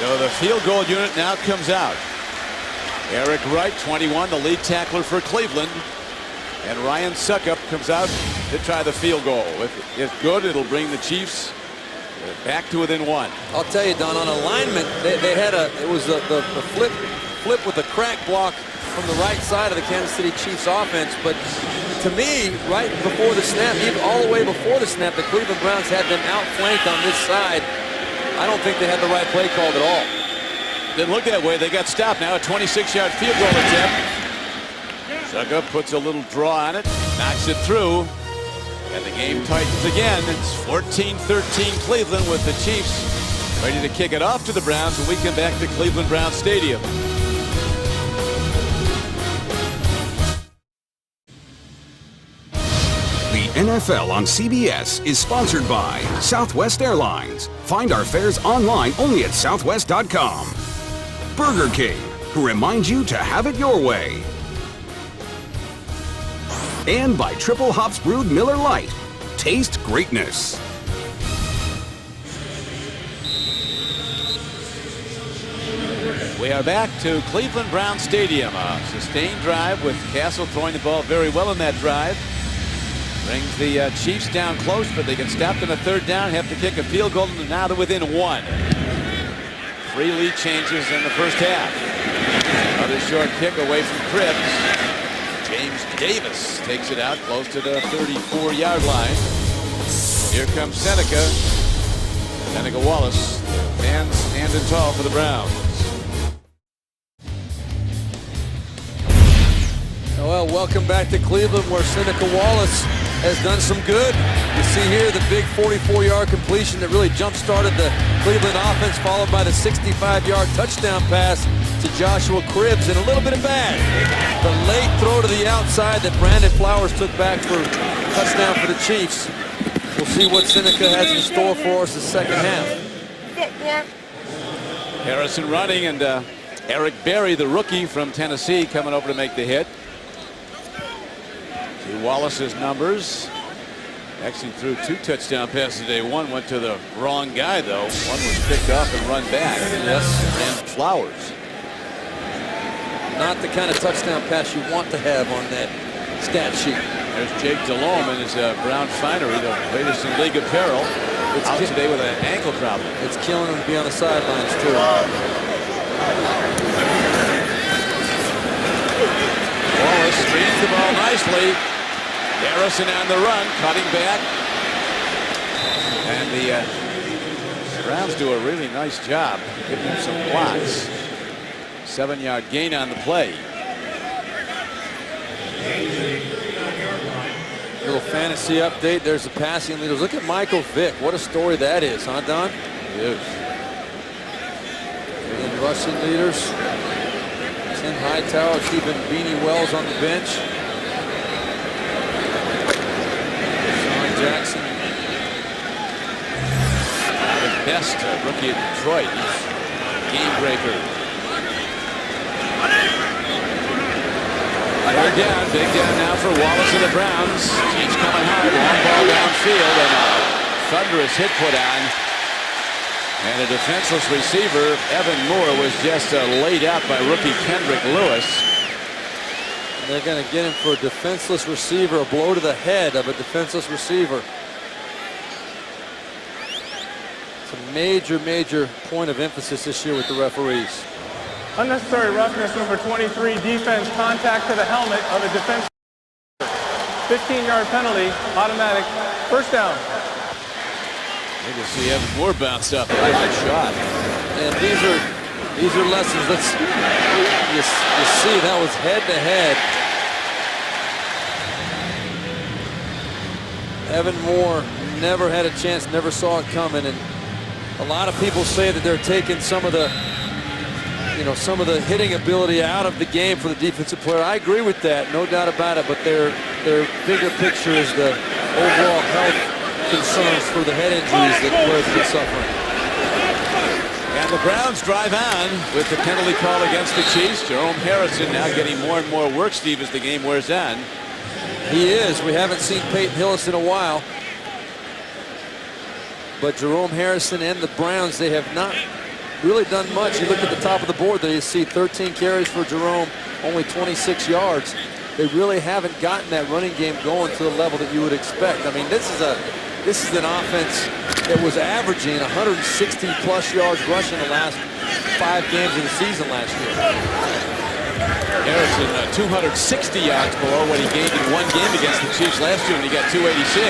So the field goal unit now comes out. Eric Wright, 21, the lead tackler for Cleveland. And Ryan Suckup comes out to try the field goal. If it's good, it'll bring the Chiefs back to within 1. I'll tell you, Don, on alignment, they had it was the flip with the crack block from the right side of the Kansas City Chiefs offense, but to me, right before the snap, even all the way before the snap, the Cleveland Browns had them outflanked on this side. I don't think they had the right play called at all. Didn't look that way. They got stopped now. A 26-yard field goal attempt. Suga puts a little draw on it, knocks it through, and the game tightens again. It's 14-13 Cleveland with the Chiefs ready to kick it off to the Browns when we come back to Cleveland Browns Stadium. The NFL on CBS is sponsored by Southwest Airlines. Find our fares online only at southwest.com. Burger King, who reminds you to have it your way. And by Triple Hops Brewed Miller Lite. Taste greatness. We are back to Cleveland Browns Stadium. A sustained drive with Castle throwing the ball very well in that drive. Brings the Chiefs down close, but they get stopped on a third down, have to kick a field goal, and now they're within one. 3 lead changes in the first half. Another short kick away from Cribbs. James Davis takes it out close to the 34-yard line. Here comes Seneca. Seneca Wallace. Fans standing tall for the Browns. Well, welcome back to Cleveland, where Seneca Wallace has done some good. You see here the big 44-yard completion that really jump-started the Cleveland offense, followed by the 65-yard touchdown pass to Joshua Cribbs, and a little bit of bad. The late throw to the outside that Brandon Flowers took back for a touchdown for the Chiefs. We'll see what Seneca has in store for us the second half. Harrison running, and Eric Berry, the rookie from Tennessee, coming over to make the hit. See Wallace's numbers. Actually threw 2 touchdown passes today. One went to the wrong guy, though. One was picked off and run back. Yes. And Flowers. Not the kind of touchdown pass you want to have on that stat sheet. There's Jake Delhomme in his brown finery, the latest in league apparel. It's out today with an ankle problem. It's killing him to be on the sidelines, too. Wallace screens the ball nicely. Harrison on the run, cutting back. And the Browns do a really nice job giving him some blocks. 7-yard gain on the play. Little fantasy update. There's the passing leaders. Look at Michael Vick. What a story that is, huh, Don? It is. And then rushing leaders. Tim Hightower keeping Beanie Wells on the bench. Sean Jackson. The best rookie at Detroit. Game breaker. They're down, big down now for Wallace and the Browns. Chiefs coming hard, long ball downfield, and a thunderous hit put on. And a defenseless receiver, Evan Moore, was just laid out by rookie Kendrick Lewis. And they're going to get him for a defenseless receiver, a blow to the head of a defenseless receiver. It's a major, major point of emphasis this year with the referees. Unnecessary roughness, number 23, defense, contact to the helmet of a defense. 15-yard penalty, automatic, first down. Good to see Evan Moore bounce up. Nice shot. And these are lessons. You see that was head-to-head. Evan Moore never had a chance, never saw it coming, and a lot of people say that they're taking some of the hitting ability out of the game for the defensive player. I agree with that, no doubt about it, but their bigger picture is the overall health concerns for the head injuries that players have been suffering. And the Browns drive on with the penalty call against the Chiefs. Jerome Harrison now getting more and more work, Steve, as the game wears on. He is. We haven't seen Peyton Hillis in a while. But Jerome Harrison and the Browns, they have not really done much. You look at the top of the board there, you see 13 carries for Jerome, only 26 yards. They really haven't gotten that running game going to the level that you would expect. I mean, this is an offense that was averaging 160+ yards rushing the last 5 games of the season last year. Harrison 260 yards below what he gained in one game against the Chiefs last year when he got 286.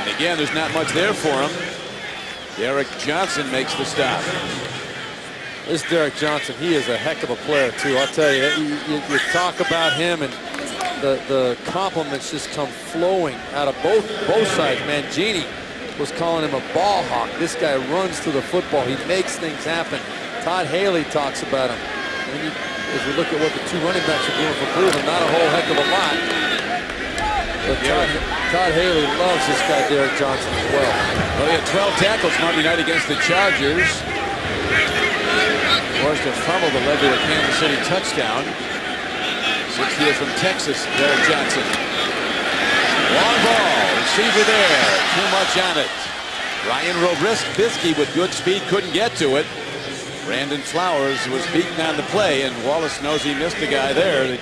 And again, there's not much there for him. Derek Johnson makes the stop. This Derek Johnson, he is a heck of a player too. I'll tell you, you talk about him and the compliments just come flowing out of both sides. Mangini was calling him a ball hawk. This guy runs to the football. He makes things happen. Todd Haley talks about him. And as we look at what the two running backs are doing for Cleveland, not a whole heck of a lot. But Todd Haley loves this guy, Derek Johnson, as well. Well, he had 12 tackles Monday night against the Chargers. Forced a fumble that led to a Kansas City touchdown. 60 from Texas, Derek Johnson. Long ball, receiver there, too much on it. Ryan Robisky with good speed couldn't get to it. Brandon Flowers was beaten on the play, and Wallace knows he missed a guy there. They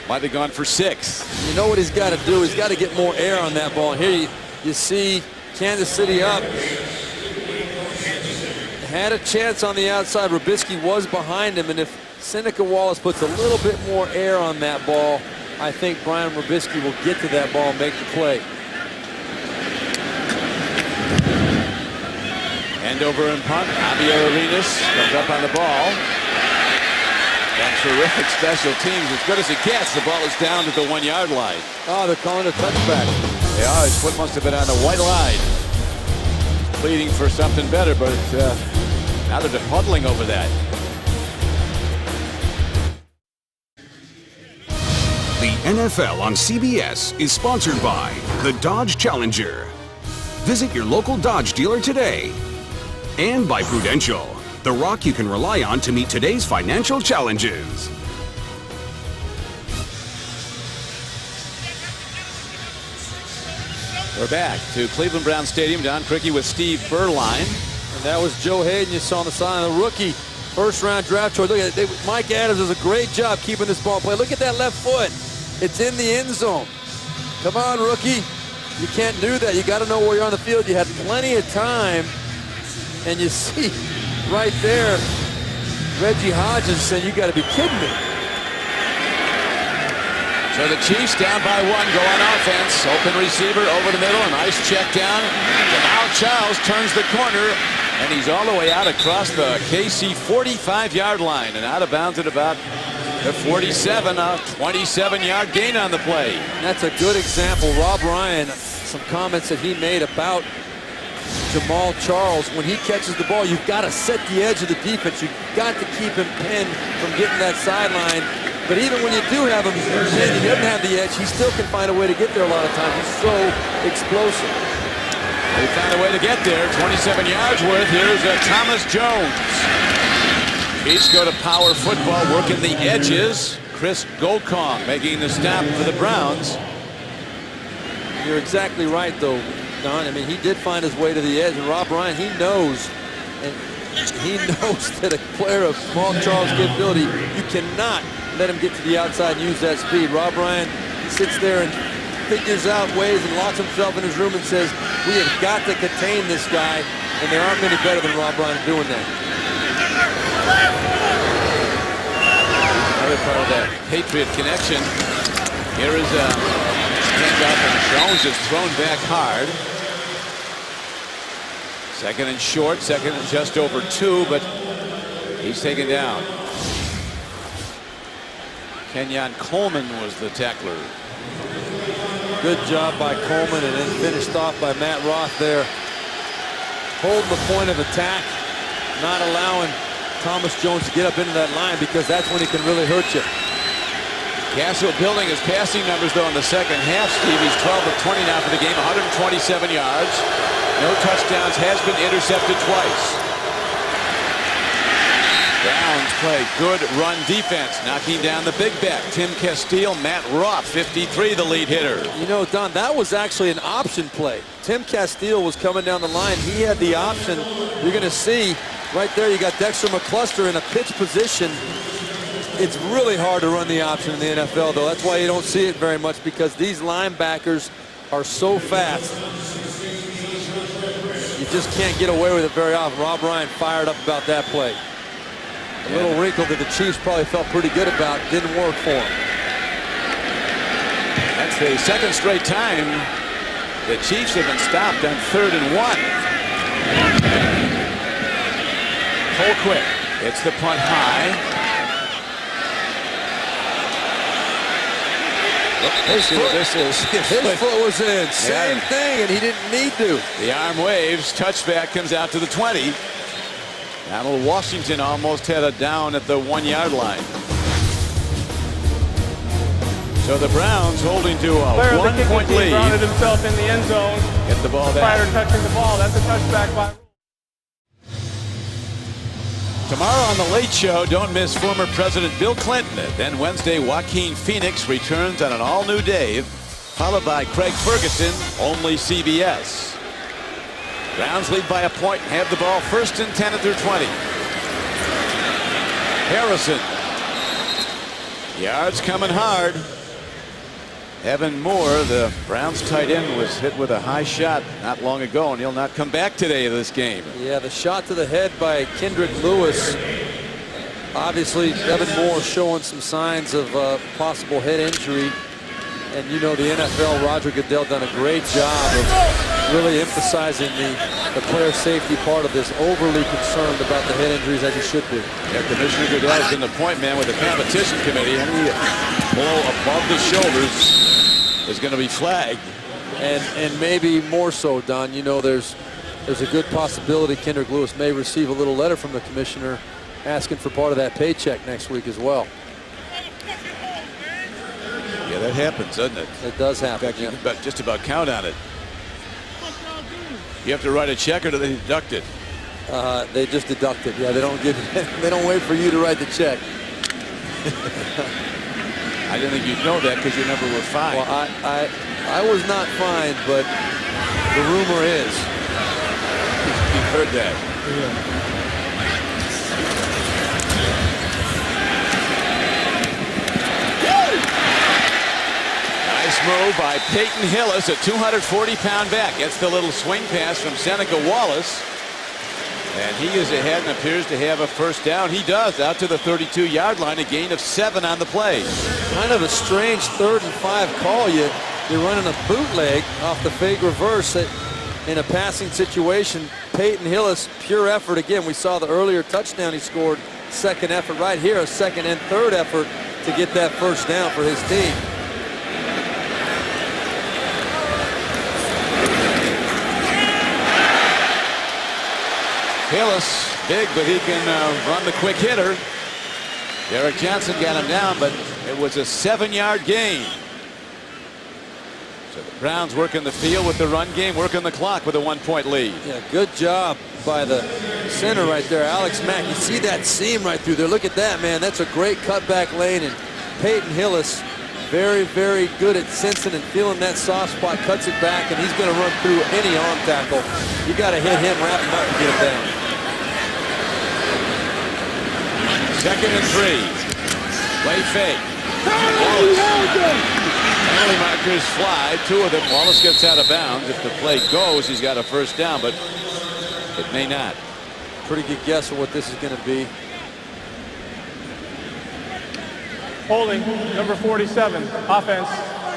might have gone for 6. You know what he's got to do? He's got to get more air on that ball. And here you see Kansas City up. Had a chance on the outside. Robisky was behind him, and if Seneca Wallace puts a little bit more air on that ball, I think Brian Robisky will get to that ball and make the play. End over and punt. Javier Arenas comes up on the ball. And terrific special teams. As good as it gets, the ball is down to the 1-yard line. Oh, they're calling a touchback. They are. His foot must have been on the white line. Pleading for something better, but now they're huddling over that. The NFL on CBS is sponsored by the Dodge Challenger. Visit your local Dodge dealer today. And by Prudential, the rock you can rely on to meet today's financial challenges. We're back to Cleveland Brown Stadium. Don Criqui with Steve Berline. And that was Joe Hayden you saw on the side of the rookie. First-round draft choice. Look at it. Mike Adams does a great job keeping this ball in play. Look at that left foot. It's in the end zone. Come on, rookie. You can't do that. You got to know where you're on the field. You had plenty of time. And you see right there, Reggie Hodges saying, you got to be kidding me. So the Chiefs down by 1, go on offense. Open receiver over the middle, a nice check down. Jamal Charles turns the corner, and he's all the way out across the KC 45-yard line and out of bounds at about the 47, a 27-yard gain on the play. And that's a good example. Rob Ryan, some comments that he made about Jamal Charles. When he catches the ball, you've got to set the edge of the defense. You've got to keep him pinned from getting that sideline. But even when you do have him pinned, he doesn't have the edge, he still can find a way to get there a lot of times. He's so explosive. They found a way to get there. 27 yards worth. Here's Thomas Jones. Chiefs go to power football, working the edges. Chris Goldcomb making the stop for the Browns. You're exactly right, though, Don. I mean, he did find his way to the edge, and Rob Ryan, he knows that a player of small Charles' capability, you cannot let him get to the outside and use that speed. Rob Ryan sits there and figures out ways and locks himself in his room and says, we have got to contain this guy, and there aren't many better than Rob Ryan doing that. Another part of that Patriot connection. Here is a handoff, and Jones is thrown back hard. Second and short, second and just over 2, but he's taken down. Kenyon Coleman was the tackler. Good job by Coleman, and then finished off by Matt Roth there. Holding the point of attack, not allowing Thomas Jones to get up into that line, because that's when he can really hurt you. Castle building his passing numbers, though, in the second half. Steve, he's 12 of 20 now for the game, 127 yards. No touchdowns, has been intercepted twice. Browns play good run defense, knocking down the big back. Tim Castile, Matt Roth, 53, the lead hitter. You know, Don, that was actually an option play. Tim Castile was coming down the line. He had the option. You're going to see right there, you got Dexter McCluster in a pitch position. It's really hard to run the option in the NFL, though. That's why you don't see it very much, because these linebackers are so fast. You just can't get away with it very often. Rob Ryan fired up about that play. A little wrinkle that the Chiefs probably felt pretty good about. Didn't work for them. That's the second straight time the Chiefs have been stopped on 3rd and 1. Colquitt. It's the punt high. His foot was in. Same thing, and he didn't need to. The arm waves. Touchback comes out to the 20. Donald Washington almost had a down at the 1-yard line. So the Browns holding to a Player of the kicking 1-point team lead. grounded himself in the end zone. Get the ball Prior back. to touching the ball. That's a touchback by. Tomorrow on The Late Show, don't miss former President Bill Clinton. Then Wednesday, Joaquin Phoenix returns on an all-new Dave, followed by Craig Ferguson, only CBS. Browns lead by a point and have the ball 1st and 10 at their 20. Harrison. Yards coming hard. Evan Moore, the Browns tight end, was hit with a high shot not long ago, and he'll not come back today in this game. Yeah, the shot to the head by Kendrick Lewis. Obviously, Evan Moore showing some signs of possible head injury. And you know, the NFL, Roger Goodell, done a great job of really emphasizing the player safety part of this, overly concerned about the head injuries as he should be. Yeah, Commissioner Goodell has been the point man with the competition committee. Any blow above the shoulders is going to be flagged. And maybe more so, Don. You know, there's a good possibility Kendrick Lewis may receive a little letter from the commissioner asking for part of that paycheck next week as well. Yeah, that happens, doesn't it? It does happen. In fact, you can just about count on it. You have to write a check, or do they deduct it? They just deduct it. Yeah, they don't give. They don't wait for you to write the check. I didn't think you'd know that because you never were fined. Well, I was not fined, but the rumor is. You've heard that. Nice move by Peyton Hillis, a 240-pound back. Gets the little swing pass from Seneca Wallace. And he is ahead and appears to have a first down. He does, out to the 32-yard line, a gain of 7 on the play. Kind of a strange 3rd and 5 call. You're running a bootleg off the fake reverse in a passing situation. Peyton Hillis, pure effort. Again, we saw the earlier touchdown he scored. Second effort right here, a second and third effort to get that first down for his team. Hillis, big, but he can run the quick hitter. Derek Johnson got him down, but it was a 7-yard gain. So the Browns working the field with the run game, working the clock with a 1-point lead. Yeah, good job by the center right there, Alex Mack. You see that seam right through there. Look at that, man. That's a great cutback lane. And Peyton Hillis, very, very good at sensing and feeling that soft spot, cuts it back, and he's going to run through any arm tackle. You got to hit him, wrap him up, and get him down. 2nd and 3. Play fake. Wallace. Penalty markers fly. 2 of them. Wallace gets out of bounds. If the play goes, he's got a first down, but it may not. Pretty good guess of what this is going to be. Holding, number 47, offense,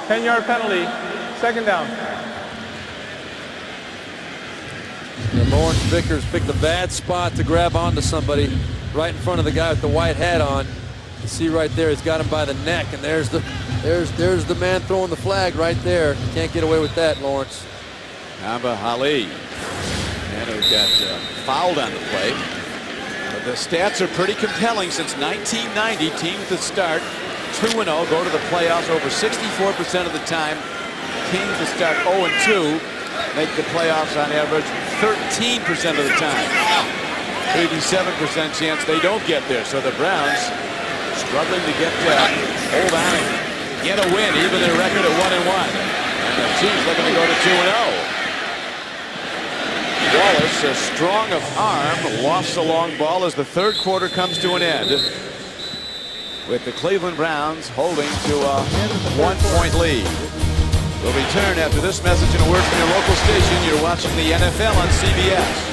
10-yard penalty, 2nd down. And Lawrence Vickers picked a bad spot to grab onto somebody right in front of the guy with the white hat on. You see right there, he's got him by the neck, and there's the man throwing the flag right there. You can't get away with that, Lawrence. Amba Ali, and who got fouled on the play. But the stats are pretty compelling. Since 1990, teams that start 2-0 go to the playoffs over 64% of the time. Teams that start 0-2 make the playoffs on average 13% of the time. 87% chance they don't get there. So the Browns struggling to get hold on and get a win, even their record at 1-1. And the Chiefs looking to go to 2-0. Wallace, strong of arm, lost the long ball as the 3rd quarter comes to an end, with the Cleveland Browns holding to a 1-point lead. We'll return after this message and a word from your local station. You're watching the NFL on CBS.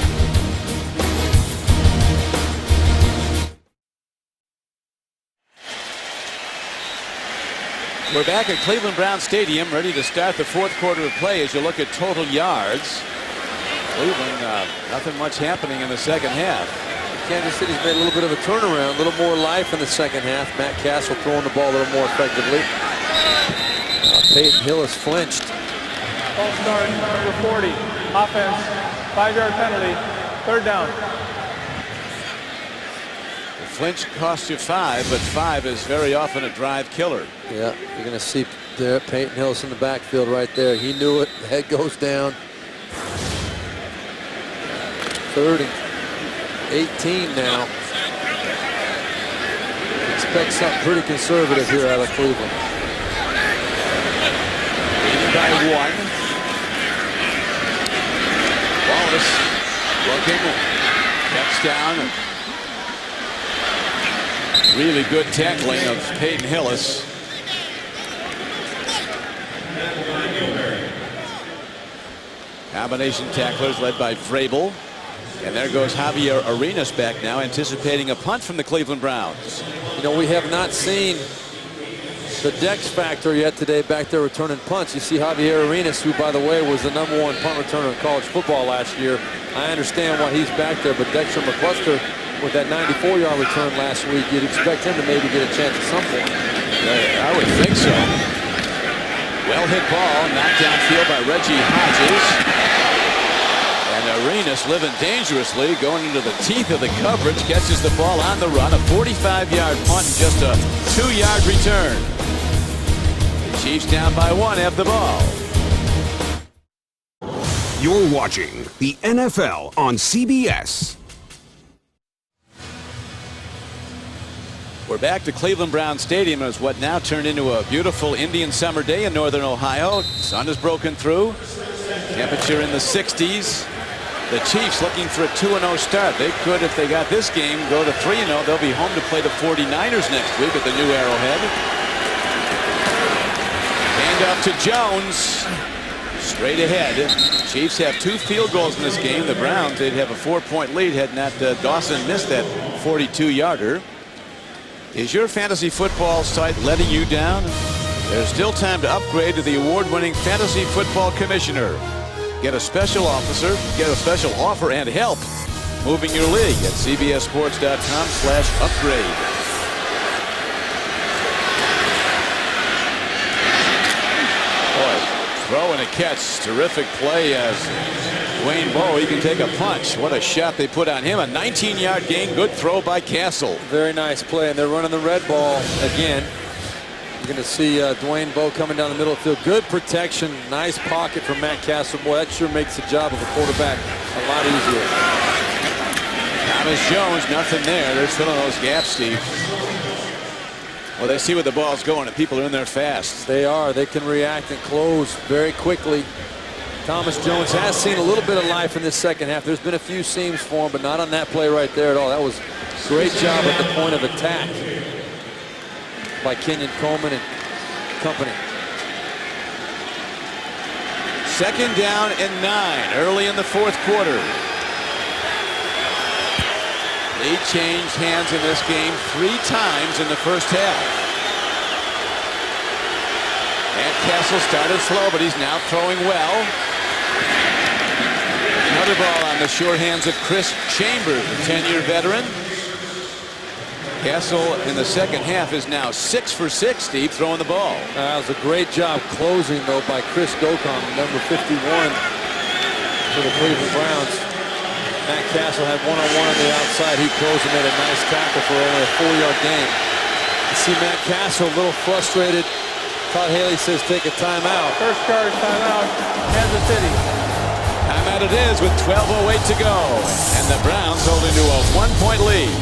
We're back at Cleveland Brown Stadium, ready to start the fourth quarter of play. As you look at total yards, Cleveland, nothing much happening in the second half. Kansas City's made a little bit of a turnaround, a little more life in the second half. Matt Castle throwing the ball a little more effectively. Peyton Hillis flinched. False start, number 40. Offense, 5-yard penalty, 3rd down. The flinch costs you 5, but 5 is very often a drive killer. Yeah, you're going to see there Peyton Hillis in the backfield right there. He knew it. The head goes down. 3rd and 18 now. Expect something pretty conservative here out of Cleveland. Leading by 1. Wallace looking, steps down. Really good tackling of Peyton Hillis. Combination tacklers led by Vrabel. And there goes Javier Arenas back now, anticipating a punt from the Cleveland Browns. You know, we have not seen the Dex factor yet today back there returning punts. You see Javier Arenas, who, by the way, was the #1 punt returner in college football last year. I understand why he's back there, but Dexter McCluster with that 94-yard return last week, you'd expect him to maybe get a chance at some point. I would think so. Well hit ball, knocked downfield by Reggie Hodges. And Arenas living dangerously, going into the teeth of the coverage, catches the ball on the run, a 45-yard punt and just a 2-yard return. The Chiefs down by 1 have the ball. You're watching the NFL on CBS. We're back to Cleveland Brown Stadium as what now turned into a beautiful Indian summer day in northern Ohio. Sun has broken through. Temperature in the 60s. The Chiefs looking for a 2-0 start. They could, if they got this game, go to 3-0. They'll be home to play the 49ers next week at the new Arrowhead. Hand off to Jones. Straight ahead. Chiefs have 2 field goals in this game. The Browns, they'd have a 4-point lead had not Dawson missed that 42-yarder. Is your fantasy football site letting you down? There's still time to upgrade to the award-winning Fantasy Football Commissioner. Get a special officer, get a special offer and help moving your league at cbssports.com/upgrade. Boy, throw and a catch. Terrific play as Dwayne Bowe, he can take a punch. What a shot they put on him. A 19-yard gain. Good throw by Castle. Very nice play, and they're running the red ball again. You're going to see Dwayne Bowe coming down the middle of the field. Good protection. Nice pocket from Matt Castle. Boy, that sure makes the job of a quarterback a lot easier. Thomas Jones, nothing there. They're filling those gaps, Steve. Well, they see where the ball's going, and people are in there fast. They are. They can react and close very quickly. Thomas Jones has seen a little bit of life in this second half. There's been a few seams for him, but not on that play right there at all. That was a great job at the point of attack by Kenyon Coleman and company. 2nd down and 9 early in the fourth quarter. Lead changed hands in this game 3 times in the first half. Matt Castle started slow, but he's now throwing well. Another ball on the short hands of Chris Chambers, the 10-year veteran. Castle in the second half is now 6 for 6, Steve, throwing the ball. That was a great job closing, though, by Chris Gocom, number 51 for the Cleveland Browns. Matt Castle had one-on-one on the outside. He closed and made a nice tackle for only a 4-yard gain. You see Matt Castle a little frustrated. Todd Haley says take a timeout. First charge timeout, Kansas City. Timeout it is with 12:08 to go. And the Browns holding to a 1-point lead.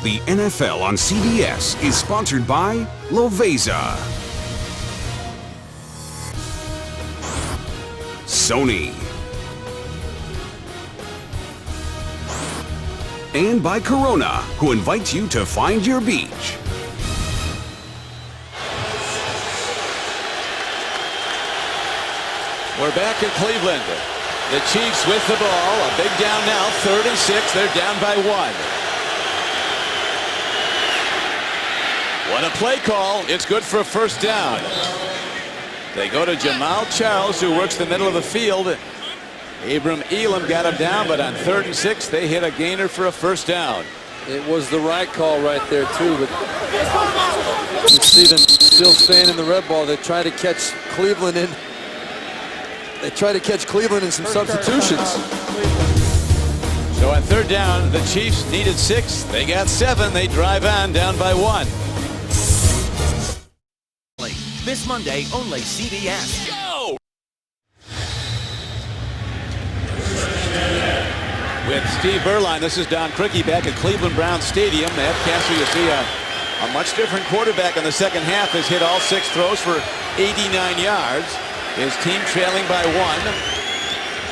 The NFL on CBS is sponsored by Lovesa, Sony, and by Corona, who invites you to find your beach. We're back in Cleveland. The Chiefs with the ball. A big down now, 36. They're down by 1. What a play call. It's good for a first down. They go to Jamal Charles, who works the middle of the field. Abram Elam got him down, but on 3rd and 6, they hit a gainer for a first down. It was the right call right there, too. But you see them still staying in the red ball. They try to catch Cleveland in. They try to catch Cleveland in some substitutions. So on 3rd down, the Chiefs needed 6. They got 7. They drive on down by 1. This Monday, only CBS. Go! With Steve Berline, this is Don Criqui back at Cleveland Browns Stadium. Matt Castle, you see a much different quarterback in the second half, has hit all 6 throws for 89 yards. His team trailing by 1.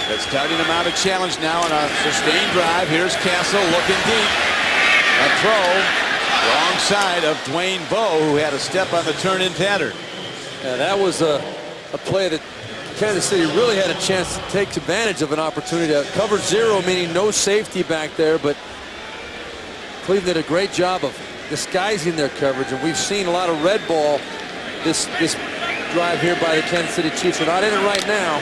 But starting to mount a challenge now on a sustained drive. Here's Castle looking deep. A throw wrong side of Dwayne Bowe, who had a step on the turn-in pattern. Yeah, that was a play that Kansas City really had a chance to take advantage of an opportunity. Cover 0, meaning no safety back there, but Cleveland did a great job of disguising their coverage, and we've seen a lot of red ball this drive here by the Kansas City Chiefs. They're not in it right now,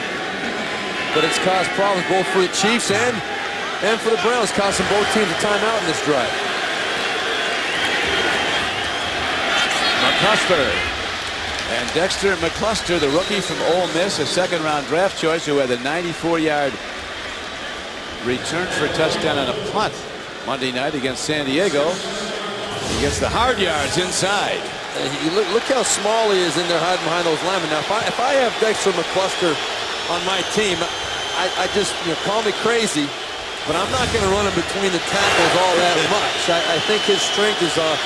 but it's caused problems both for the Chiefs and for the Browns, costing both teams a timeout in this drive. McCluster. And Dexter McCluster, the rookie from Ole Miss, a 2nd-round draft choice, who had a 94-yard return for a touchdown on a punt Monday night against San Diego. He gets the hard yards inside. Look how small he is in there hiding behind those linemen. Now, if I have Dexter McCluster on my team, I just, call me crazy, but I'm not going to run him between the tackles all that much. I think his strength is on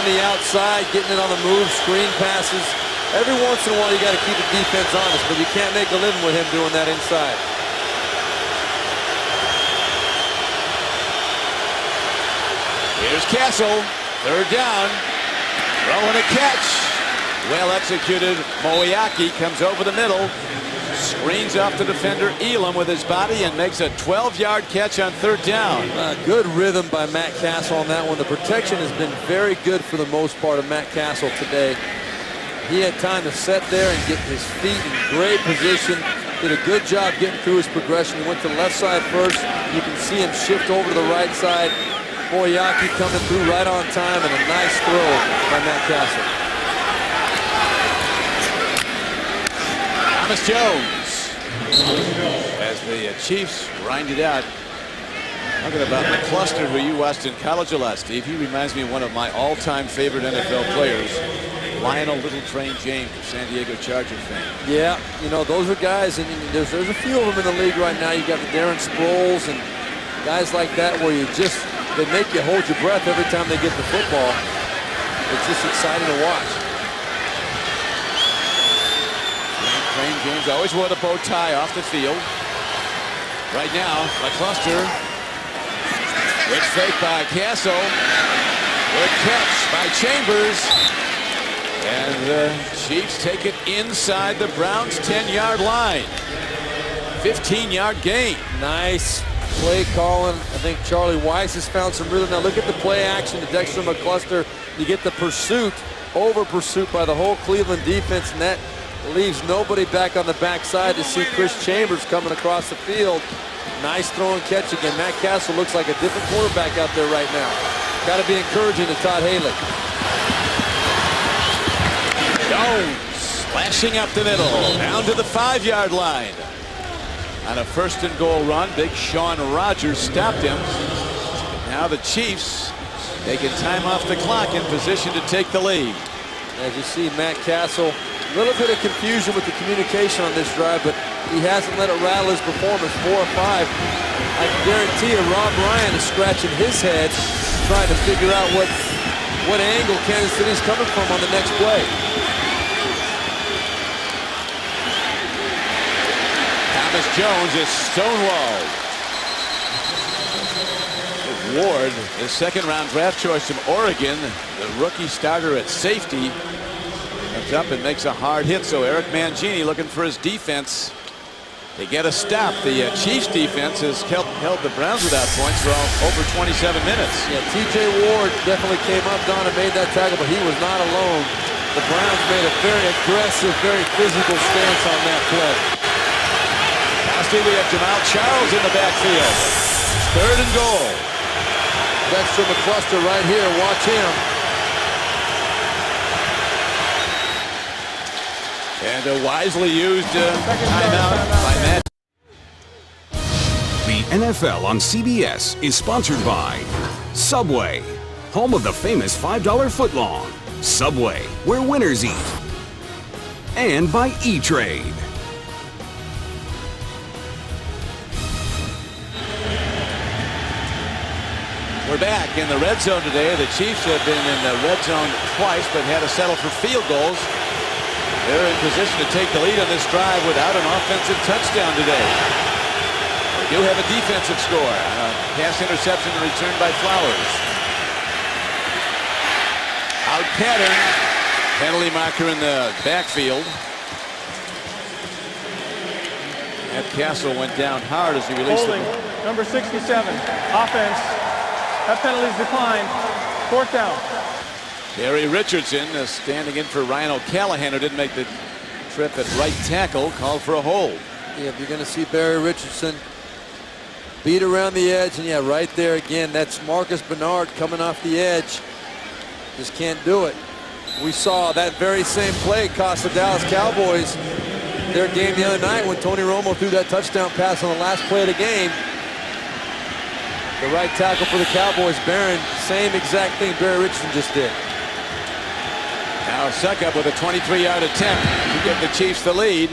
the outside, getting it on the move, screen passes. Every once in a while, you got to keep the defense honest, but you can't make a living with him doing that inside. Here's Castle, 3rd down, throwing a catch. Well executed. Moiaki comes over the middle, screens off the defender Elam with his body, and makes a 12-yard catch on 3rd down. Good rhythm by Matt Castle on that one. The protection has been very good for the most part of Matt Castle today. He had time to set there and get his feet in great position. Did a good job getting through his progression. He went to the left side first. You can see him shift over to the right side. Moiaki coming through right on time, and a nice throw by Matt Castle. Thomas Jones, as the Chiefs grind it out. Talking about McCluster, who you watched in college a lot, Steve. He reminds me of one of my all-time favorite NFL players, Lionel Little Train James, of San Diego Charger fan. Yeah, those are guys, and there's a few of them in the league right now. You got the Darren Sproles and guys like that, where they make you hold your breath every time they get the football. It's just exciting to watch. Train James always wore the bow tie off the field. Right now, McCluster. Good fake by Castle. Good catch by Chambers. And the Chiefs take it inside the Browns' 10-yard line. 15-yard gain. Nice play calling. I think Charlie Weiss has found some rhythm. Now look at the play action to Dexter McCluster. You get the pursuit, over pursuit by the whole Cleveland defense, and that leaves nobody back on the backside to see Chris Chambers coming across the field. Nice throw and catch again. Matt Castle looks like a different quarterback out there right now. Got to be encouraging to Todd Haley. Jones slashing up the middle, down to the 5-yard line. On a 1st and goal run, big Sean Rogers stopped him. Now the Chiefs taking time off the clock, in position to take the lead. As you see, Matt Castle, a little bit of confusion with the communication on this drive, but he hasn't let it rattle his performance. 4 or 5. I can guarantee you Rob Ryan is scratching his head trying to figure out what angle Kansas City's coming from on the next play. Thomas Jones is stonewalled. Ward, the 2nd-round draft choice from Oregon, the rookie starter at safety, comes up and makes a hard hit. So Eric Mangini looking for his defense They get a stop. The Chiefs defense has held the Browns without points for over 27 minutes. Yeah, T.J. Ward definitely came up, Don, and made that tackle, but he was not alone. The Browns made a very aggressive, very physical stance on that play. We have Jamal Charles in the backfield. 3rd and goal. Dexter McCluster right here. Watch him. And a wisely used timeout by Matt. The NFL on CBS is sponsored by Subway, home of the famous $5 footlong. Subway, where winners eat. And by E-Trade. We're back in the red zone today. The Chiefs have been in the red zone twice, but had to settle for field goals. They're in position to take the lead on this drive without an offensive touchdown today. They do have a defensive score. Pass interception returned by Flowers. Out pattern. Penalty marker in the backfield. Matt Castle went down hard as he released Holding, it. number 67, offense. That penalty's declined. 4th down. Barry Richardson standing in for Ryan O'Callahan, who didn't make the trip at right tackle, called for a hold. Yeah, if you're going to see Barry Richardson beat around the edge, and yeah, right there again, that's Marcus Bernard coming off the edge. Just can't do it. We saw that very same play cost the Dallas Cowboys their game the other night when Tony Romo threw that touchdown pass on the last play of the game. The right tackle for the Cowboys, Barron, same exact thing Barry Richardson just did. Now Succop with a 23-yard attempt to give the Chiefs the lead.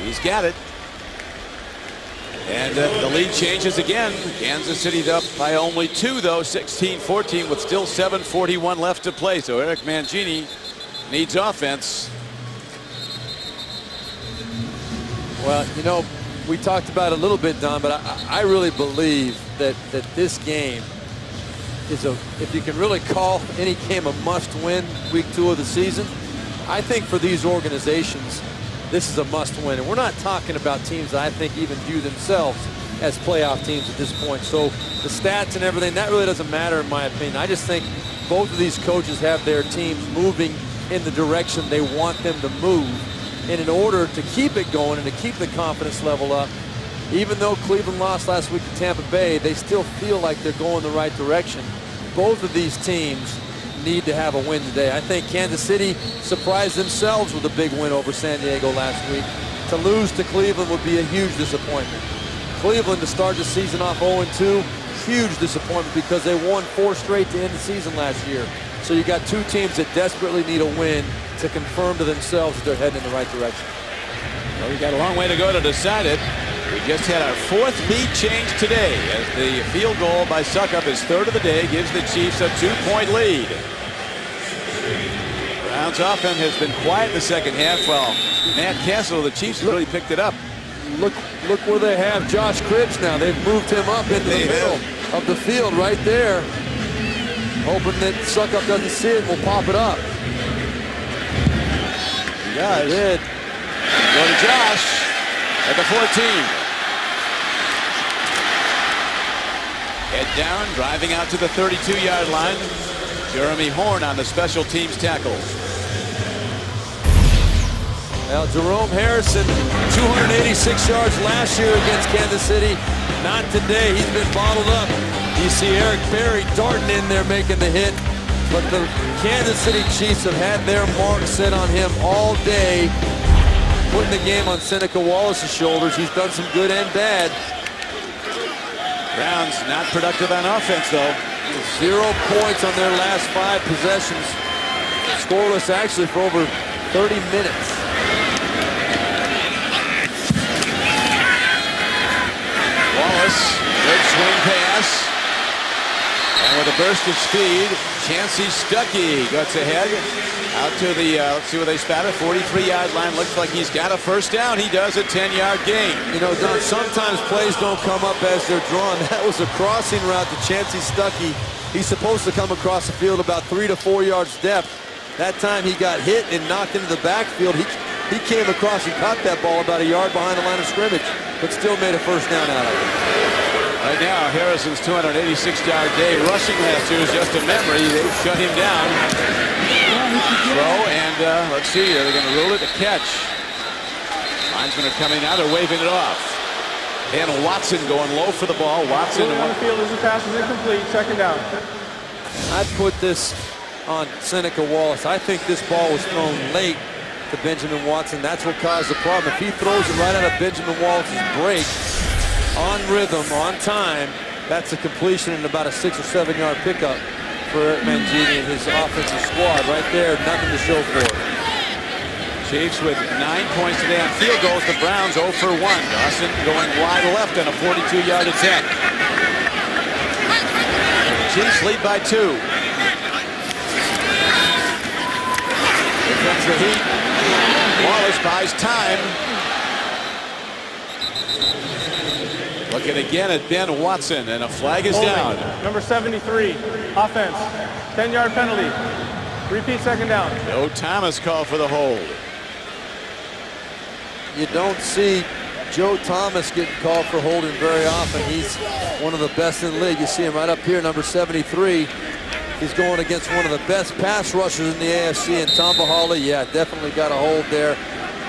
He's got it. And the lead changes again. Kansas City's up by only 2, though, 16-14, with still 7:41 left to play. So Eric Mangini needs offense. Well, you know, we talked about it a little bit, Don, but I really believe that this game is if you can really call any game a must-win week 2 of the season, I think for these organizations, this is a must-win. And we're not talking about teams that I think even view themselves as playoff teams at this point. So the stats and everything, that really doesn't matter in my opinion. I just think both of these coaches have their teams moving in the direction they want them to move. And in order to keep it going and to keep the confidence level up, even though Cleveland lost last week to Tampa Bay, they still feel like they're going the right direction. Both of these teams need to have a win today. I think Kansas City surprised themselves with a big win over San Diego last week. To lose to Cleveland would be a huge disappointment. Cleveland to start the season off 0-2, huge disappointment because they won 4 straight to end the season last year. So you got 2 teams that desperately need a win to confirm to themselves that they're heading in the right direction. Well, we got a long way to go to decide it. We just had our 4th beat change today as the field goal by Succop, his 3rd of the day, gives the Chiefs a 2-point lead. Browns offense has been quiet in the second half while Matt Castle, the Chiefs, really picked it up. Look where they have Josh Cribbs now. They've moved him up into the middle of the field right there, hoping that Succop doesn't see it and will pop it up. He does. Did. Go to Josh at the 14. Head down, driving out to the 32-yard line. Jeremy Horn on the special teams tackle. Well, Jerome Harrison, 286 yards last year against Kansas City. Not today. He's been bottled up. You see Eric Berry darting in there making the hit. But the Kansas City Chiefs have had their mark set on him all day, putting the game on Seneca Wallace's shoulders. He's done some good and bad. Browns not productive on offense, though. 0 points on their last 5 possessions. Scoreless actually for over 30 minutes. Wallace, good swing pass. And with a burst of speed, Chancey Stuckey gets ahead. Out to the, let's see where they spat it, 43-yard line. Looks like he's got a first down. He does a 10-yard gain. You know, Don, sometimes plays don't come up as they're drawn. That was a crossing route to Chancey Stuckey. He's supposed to come across the field about 3 to 4 yards depth. That time he got hit and knocked into the backfield. He came across and caught that ball about a yard behind the line of scrimmage, but still made a first down out of it. Right now, Harrison's 286-yard day rushing last year is just a memory. They shut him down. Throw, and let's see, are they going to rule it? A catch. Linesmen are coming out, they're waving it off. And Watson going low for the ball. Watson on the field as the pass is incomplete. Second down. I'd put this on Seneca Wallace. I think this ball was thrown late to Benjamin Watson. That's what caused the problem. If he throws it right out of Benjamin Wallace's break, on rhythm, on time, that's a completion and about a 6 or 7 yard pickup for Eric Mangini and his offensive squad. Right there, nothing to show for it. Chiefs with 9 points today on field goals. The Browns 0 for 1. Dawson going wide left on a 42-yard attempt. Chiefs lead by 2. Here comes the heat. Wallace buys time. Looking again at Ben Watson, and a flag is down. Number 73, offense. 10-yard penalty. Repeat second down. Joe Thomas called for the hold. You don't see Joe Thomas getting called for holding very often. He's one of the best in the league. You see him right up here, number 73. He's going against one of the best pass rushers in the AFC, and Tambahali, yeah, definitely got a hold there.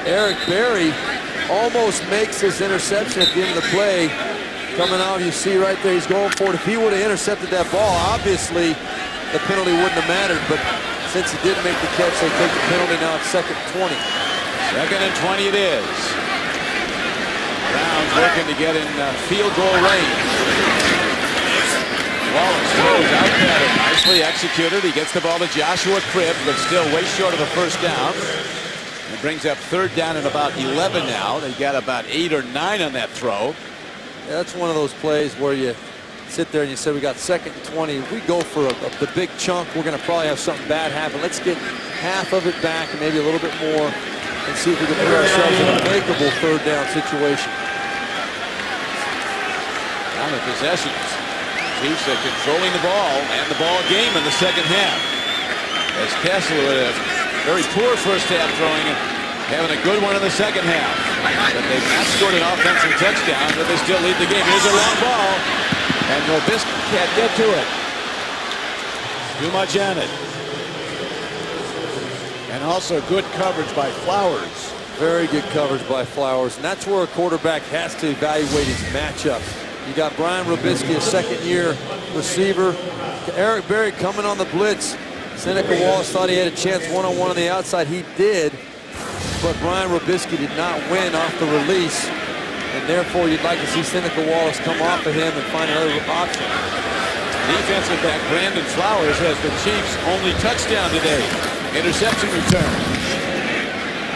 Eric Berry almost makes his interception at the end of the play. Coming out, you see right there, he's going for it. If he would have intercepted that ball, obviously the penalty wouldn't have mattered, but since he did make the catch, they take the penalty. Now it's 2nd and 20. 2nd and 20 it is. Browns looking to get in field goal range. Wallace throws out at it. Nicely executed. He gets the ball to Joshua Cribbs, but still way short of the first down. It brings up 3rd down and about 11 now. They got about 8 or 9 on that throw. Yeah, that's one of those plays where you sit there and you say, we got 2nd and 20. If we go for the big chunk, we're going to probably have something bad happen. Let's get half of it back and maybe a little bit more and see if we can put ourselves in a makeable 3rd down situation. Down the possessions. Chiefs are controlling the ball and the ball game in the second half. As Kessler with a very poor first half throwing and having a good one in the second half. But they've not scored an offensive touchdown, but they still lead the game. Here's a long ball, and Robisky can't get to it. Too much on it. And also good coverage by Flowers. Very good coverage by Flowers, and that's where a quarterback has to evaluate his matchup. You got Brian Robisky, a 2nd-year receiver. Eric Berry coming on the blitz. Seneca Wallace thought he had a chance one-on-one on the outside. He did, but Brian Robisky did not win off the release, and therefore you'd like to see Seneca Wallace come off of him and find another option. Defensive back Brandon Flowers has the Chiefs' only touchdown today. Interception return.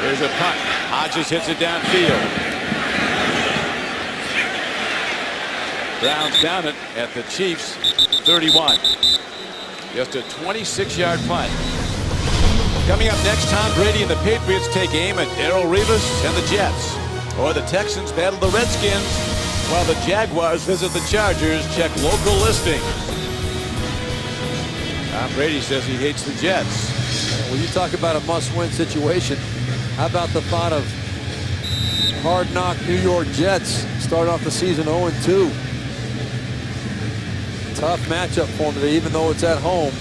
There's a punt. Hodges hits it downfield. Browns down it at the Chiefs' 31. Just a 26-yard punt. Coming up next, Tom Brady and the Patriots take aim at Darrelle Revis and the Jets. Or the Texans battle the Redskins while the Jaguars visit the Chargers. Check local listings. Tom Brady says he hates the Jets. Well, you talk about a must-win situation. How about the thought of hard-knock New York Jets start off the season 0-2? Tough matchup for them today, even though it's at home.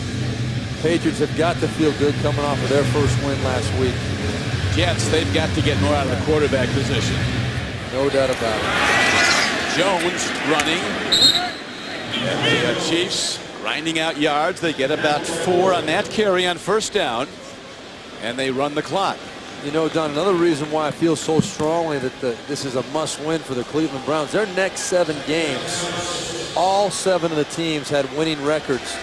Patriots have got to feel good coming off of their first win last week. Jets, they've got to get more out of the quarterback position. No doubt about it. Jones running. And the Chiefs grinding out yards. They get about 4 on that carry on first down. And they run the clock. You know, Don, another reason why I feel so strongly that this is a must-win for the Cleveland Browns. Their next 7 games, all 7 of the teams had winning records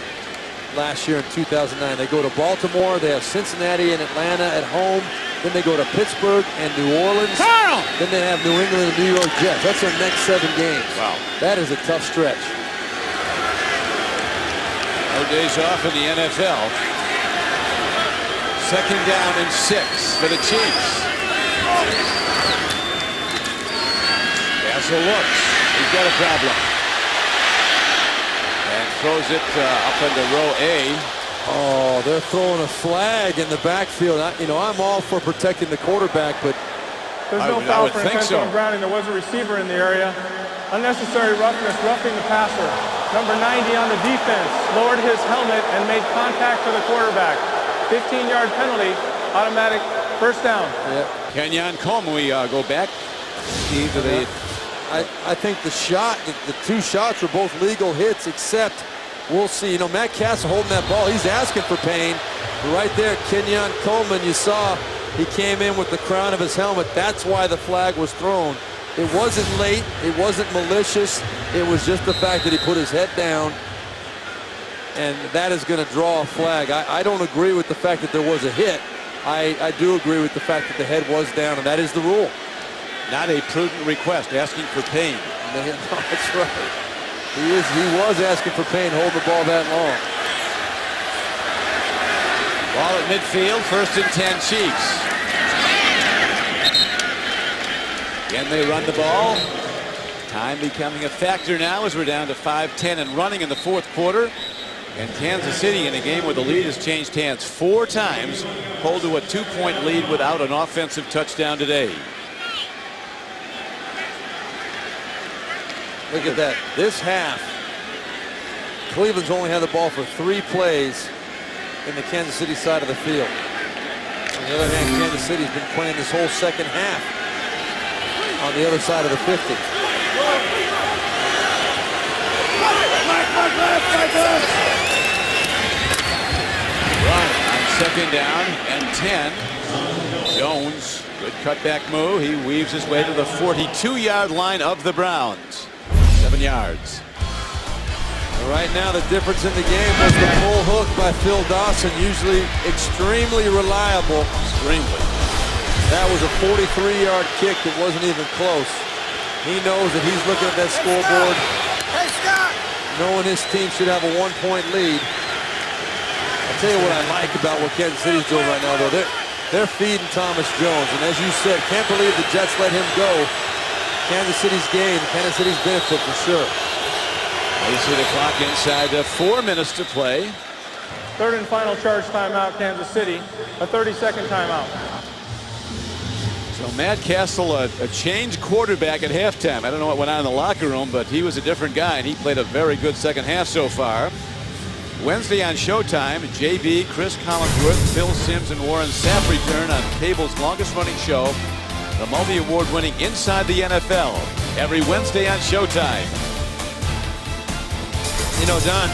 last year in 2009. They go to Baltimore, they have Cincinnati and Atlanta at home, then they go to Pittsburgh and New Orleans, then they have New England and New York Jets. That's their next 7 games. Wow. That is a tough stretch. No days off in the NFL. 2nd down and 6 for the Chiefs. Castle looks. He's got a problem. And throws it up into row A. Oh, they're throwing a flag in the backfield. I'm all for protecting the quarterback, but There's no foul for intentional grounding. There was a receiver in the area. Unnecessary roughness, roughing the passer. Number 90 on the defense lowered his helmet and made contact to the quarterback. 15-yard penalty, automatic first down. Yeah. Kenyon Coleman, we go back. To the I think the two shots were both legal hits, except we'll see. Matt Castle holding that ball. He's asking for pain. Right there, Kenyon Coleman, you saw he came in with the crown of his helmet. That's why the flag was thrown. It wasn't late. It wasn't malicious. It was just the fact that he put his head down, and that is going to draw a flag. I don't agree with the fact that there was a hit. I do agree with the fact that the head was down, and that is the rule. Not a prudent request, asking for pain. No, that's right. He was asking for pain, holding the ball that long. Ball at midfield, 1st and 10 Chiefs. Again, they run the ball. Time becoming a factor now as we're down to 5:10 and running in the 4th quarter. And Kansas City, in a game where the lead has changed hands 4 times, hold to a 2-point lead without an offensive touchdown today. Look at that. This half, Cleveland's only had the ball for 3 plays in the Kansas City side of the field. On the other hand, Kansas City's been playing this whole second half on the other side of the 50. Run on 2nd down and 10. Jones, good cutback move. He weaves his way to the 42-yard line of the Browns. 7 yards. Right now, the difference in the game was the pull hook by Phil Dawson, usually extremely reliable. Extremely. That was a 43-yard kick that wasn't even close. He knows that he's looking at that scoreboard, knowing his team should have a 1-point lead. I'll tell you what I like about what Kansas City's doing right now, though. They're feeding Thomas Jones, and as you said, can't believe the Jets let him go. Kansas City's gain, Kansas City's benefit for sure. You see the clock inside 4 minutes to play. 3rd and final charge timeout, Kansas City. A 30-second timeout. So Matt Castle, a changed quarterback at halftime. I don't know what went on in the locker room, but he was a different guy, and he played a very good second half so far. Wednesday on Showtime, JB, Chris Collinsworth, Phil Simms, and Warren Sapp return on cable's longest-running show, the multi-award-winning Inside the NFL, every Wednesday on Showtime. Don,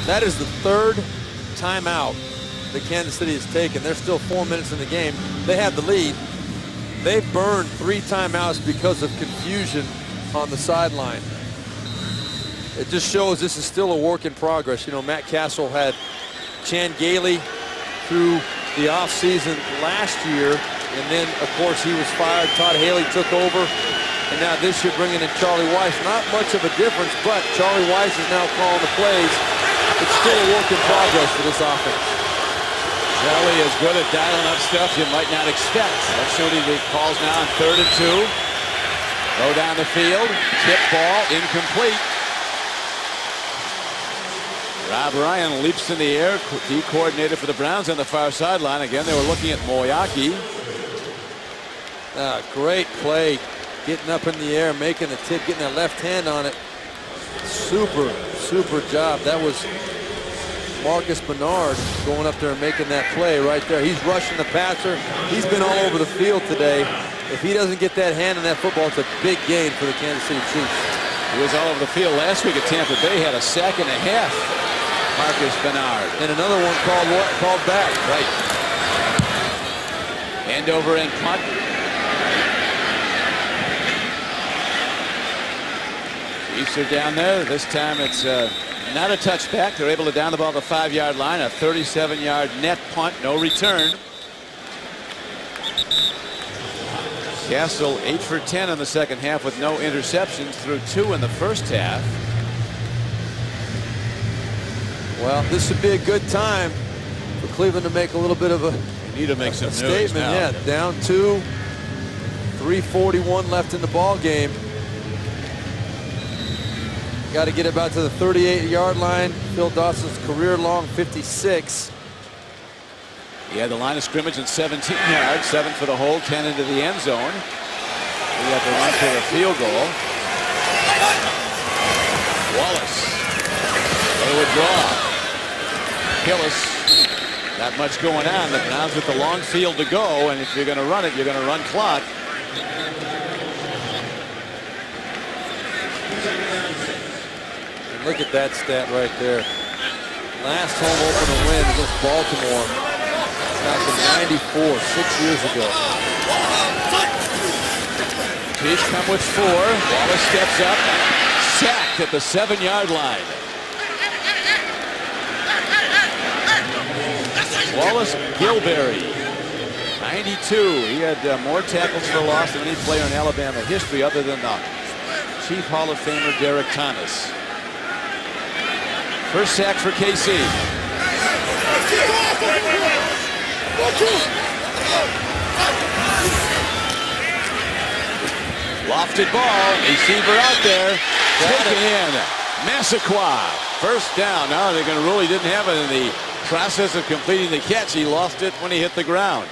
that is the 3rd timeout that Kansas City has taken. They're still 4 minutes in the game. They have the lead. They've burned 3 timeouts because of confusion on the sideline. It just shows this is still a work in progress. Matt Castle had Chan Gailey through the offseason last year, and then, of course, he was fired. Todd Haley took over, and now this year bringing in Charlie Weiss. Not much of a difference, but Charlie Weiss is now calling the plays. It's still a work in progress for this offense. Charlie is good at dialing up stuff you might not expect. That's what he calls now on 3rd and 2. Go down the field, tip ball, incomplete. Rob Ryan leaps in the air, D-coordinator for the Browns on the far sideline. Again, they were looking at Moyaki. Great play, getting up in the air, making the tip, getting that left hand on it. Super job. That was Marcus Bernard going up there and making that play right there. He's rushing the passer. He's been all over the field today. If he doesn't get that hand on that football, it's a big gain for the Kansas City Chiefs. He was all over the field last week at Tampa Bay, had a sack and a half. Marcus Bernard. And another one called back. Right. End over and punt. Chiefs are down there. This time it's not a touchback. They're able to down the ball at the 5-yard line. A 37-yard net punt. No return. Castle 8 for 10 in the second half with no interceptions through 2 in the first half. Well, this would be a good time for Cleveland to make a little bit of a need to make some statement. Now. Yeah, down 2, 3:41 left in the ball game. Got to get about to the 38-yard line. Phil Dawson's career-long 56. He had the line of scrimmage in 17 yards, 7 for the hole, 10 into the end zone. We got the run for a field goal. Wallace. They would draw. Hillis. Not much going on. The Browns with the long field to go, and if you're going to run it, you're going to run clock. And look at that stat right there. Last home opener win against Baltimore back in '94, 6 years ago. Chiefs come with 4. Wallace steps up. Sacked at the 7-yard line. Wallace Gilberry, 92. He had more tackles for loss than any player in Alabama history other than the Chief Hall of Famer Derek Thomas. First sack for KC. Lofted ball, receiver out there, taken in. Massaquoi, first down. Now they're going to really didn't have it in the process of completing the catch. He lost it when he hit the ground.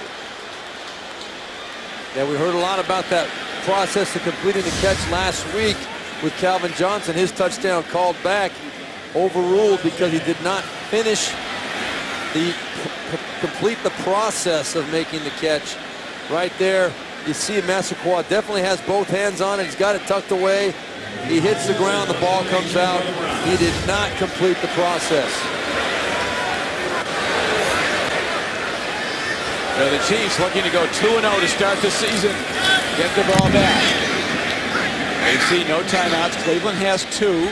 Yeah, we heard a lot about that process of completing the catch last week with Calvin Johnson. His touchdown called back, overruled because he did not finish complete the process of making the catch. Right there, you see Massaquoi definitely has both hands on it. He's got it tucked away. He hits the ground, the ball comes out. He did not complete the process. So the Chiefs looking to go 2-0 to start the season. Get the ball back. They see no timeouts. Cleveland has 2.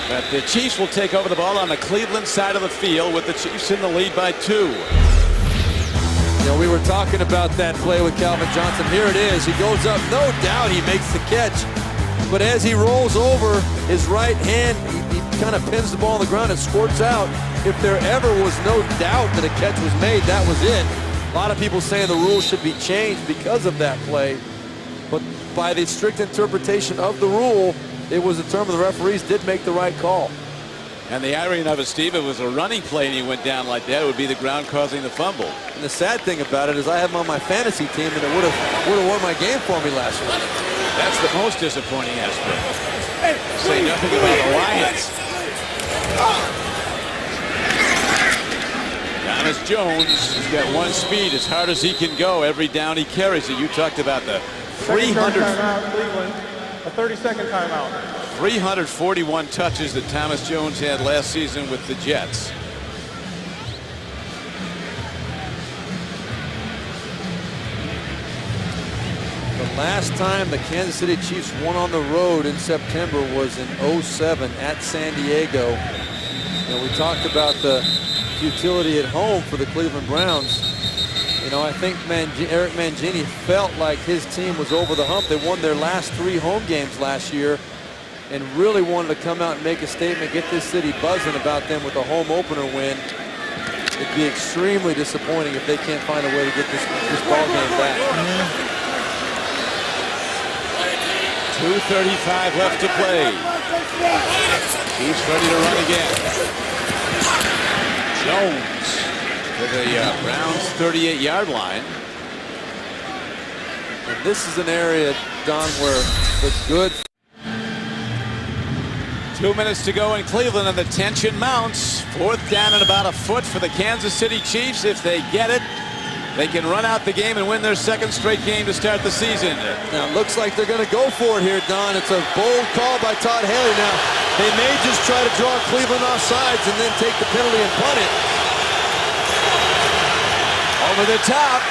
But the Chiefs will take over the ball on the Cleveland side of the field with the Chiefs in the lead by 2. You know, we were talking about that play with Calvin Johnson. Here it is. He goes up. No doubt he makes the catch. But as he rolls over, his right hand, he kind of pins the ball on the ground and squirts out. If there ever was no doubt that a catch was made, that was it. A lot of people saying the rules should be changed because of that play. But by the strict interpretation of the rule, it was determined the referees did make the right call. And the irony of it, Steve, it was a running play and he went down like that. It would be the ground causing the fumble. And the sad thing about it is I have him on my fantasy team and it would have won my game for me last week. That's the most disappointing aspect. Say nothing about the Lions. Thomas Jones has got one speed as hard as he can go. Every down he carries it. You talked about the 300 timeout, Cleveland. A 30-second timeout. 341 touches that Thomas Jones had last season with the Jets. The last time the Kansas City Chiefs won on the road in September was in '07 at San Diego. And we talked about the futility at home for the Cleveland Browns. You know, I think Eric Mangini felt like his team was over the hump. They won their last 3 home games last year and really wanted to come out and make a statement, get this city buzzing about them with a home opener win. It'd be extremely disappointing if they can't find a way to get this ball game back. 2:35 left to play. He's ready to run again. Jones to the Browns 38-yard line. And this is an area, Don, where the good... 2 minutes to go in Cleveland and the tension mounts. 4th down and about a foot for the Kansas City Chiefs. If they get it, they can run out the game and win their 2nd straight game to start the season. Now, it looks like they're going to go for it here, Don. It's a bold call by Todd Haley. Now, they may just try to draw Cleveland off sides and then take the penalty and punt it. Over the top.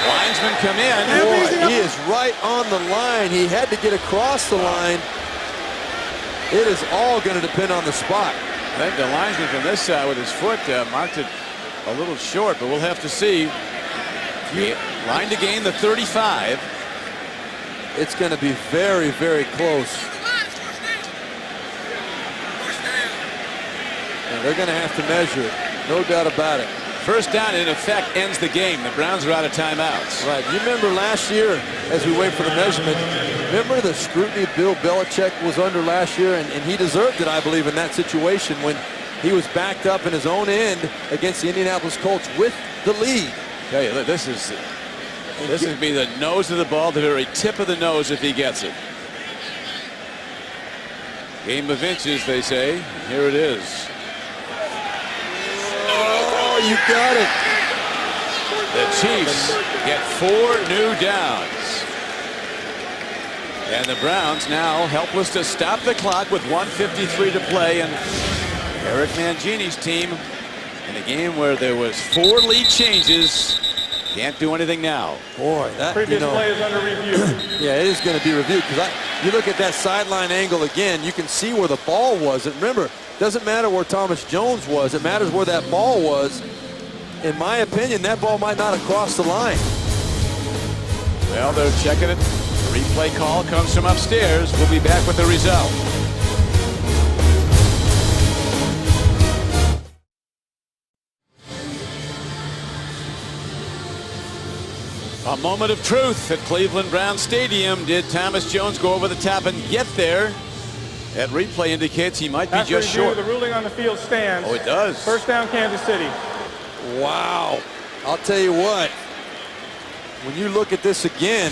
Linesmen come in. Boy, he is right on the line. He had to get across the line. It is all going to depend on the spot. I think the linesman from this side with his foot marked it a little short, but we'll have to see. Line to gain the 35. It's going to be very, very close. And they're going to have to measure it. No doubt about it. First down, in effect, ends the game. The Browns are out of timeouts. Right. You remember last year, as we wait for the measurement, remember the scrutiny Bill Belichick was under last year, and he deserved it, I believe, in that situation when he was backed up in his own end against the Indianapolis Colts with the lead. Tell you, this would be the nose of the ball, the very tip of the nose if he gets it. Game of inches, they say. Here it is. Oh, you got it. The Chiefs get 4 new downs. And the Browns now helpless to stop the clock with 1:53 to play. And Eric Mangini's team, in a game where there was 4 lead changes, can't do anything now. Boy, that Previous play is under review. Yeah, it is going to be reviewed because you look at that sideline angle again, you can see where the ball was. And remember, it doesn't matter where Thomas Jones was. It matters where that ball was. In my opinion, that ball might not have crossed the line. Well, they're checking it. The replay call comes from upstairs. We'll be back with the result. A moment of truth at Cleveland Brown Stadium. Did Thomas Jones go over the top and get there? That replay indicates he might be After just review, short. the ruling on the field stands. Oh, it does. First down, Kansas City. Wow. I'll tell you what. When you look at this again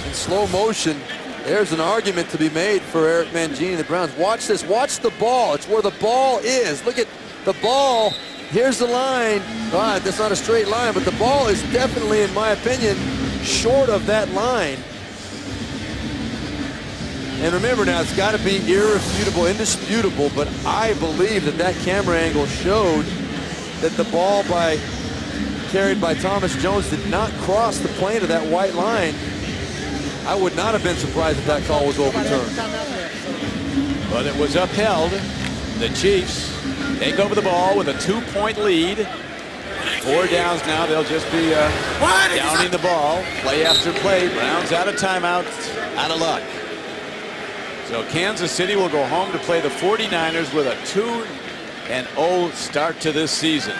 in slow motion, there's an argument to be made for Eric Mangini and the Browns. Watch this. Watch the ball. It's where the ball is. Look at the ball. Here's the line. All right, that's not a straight line, but the ball is definitely, in my opinion, short of that line. And remember now, it's got to be irrefutable, indisputable, but I believe that that camera angle showed that the ball carried by Thomas Jones did not cross the plane of that white line. I would not have been surprised if that call was overturned. But it was upheld. The Chiefs take over the ball with a 2-point lead. 4 downs now. They'll just be downing the ball. Play after play. Browns out of timeouts. Out of luck. So Kansas City will go home to play the 49ers with a 2-0 start to this season.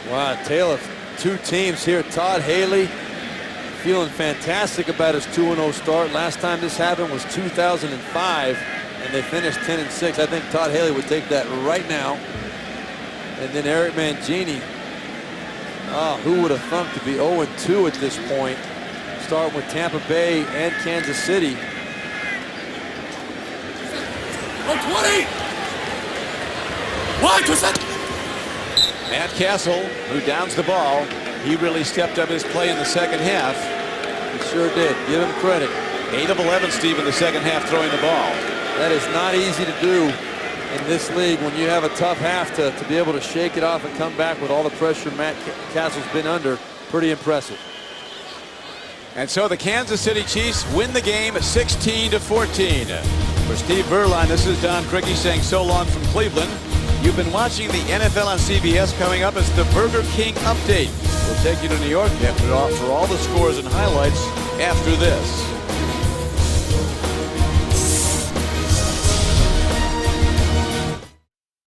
Wow, tale of 2 teams here. Todd Haley feeling fantastic about his 2-0 start. Last time this happened was 2005, and they finished 10-6. I think Todd Haley would take that right now. And then Eric Mangini, who would have thunk to be 0-2 at this point, starting with Tampa Bay and Kansas City. 120! Wide to set! Matt Castle, who downs the ball, he really stepped up his play in the second half. He sure did. Give him credit. 8 of 11, Steve, in the second half throwing the ball. That is not easy to do in this league when you have a tough half to be able to shake it off and come back with all the pressure Matt Castle's been under. Pretty impressive. And so the Kansas City Chiefs win the game 16-14. For Steve Berline, this is Don Criqui saying so long from Cleveland. You've been watching the NFL on CBS. Coming up is the Burger King Update. We'll take you to New York for all the scores and highlights after this.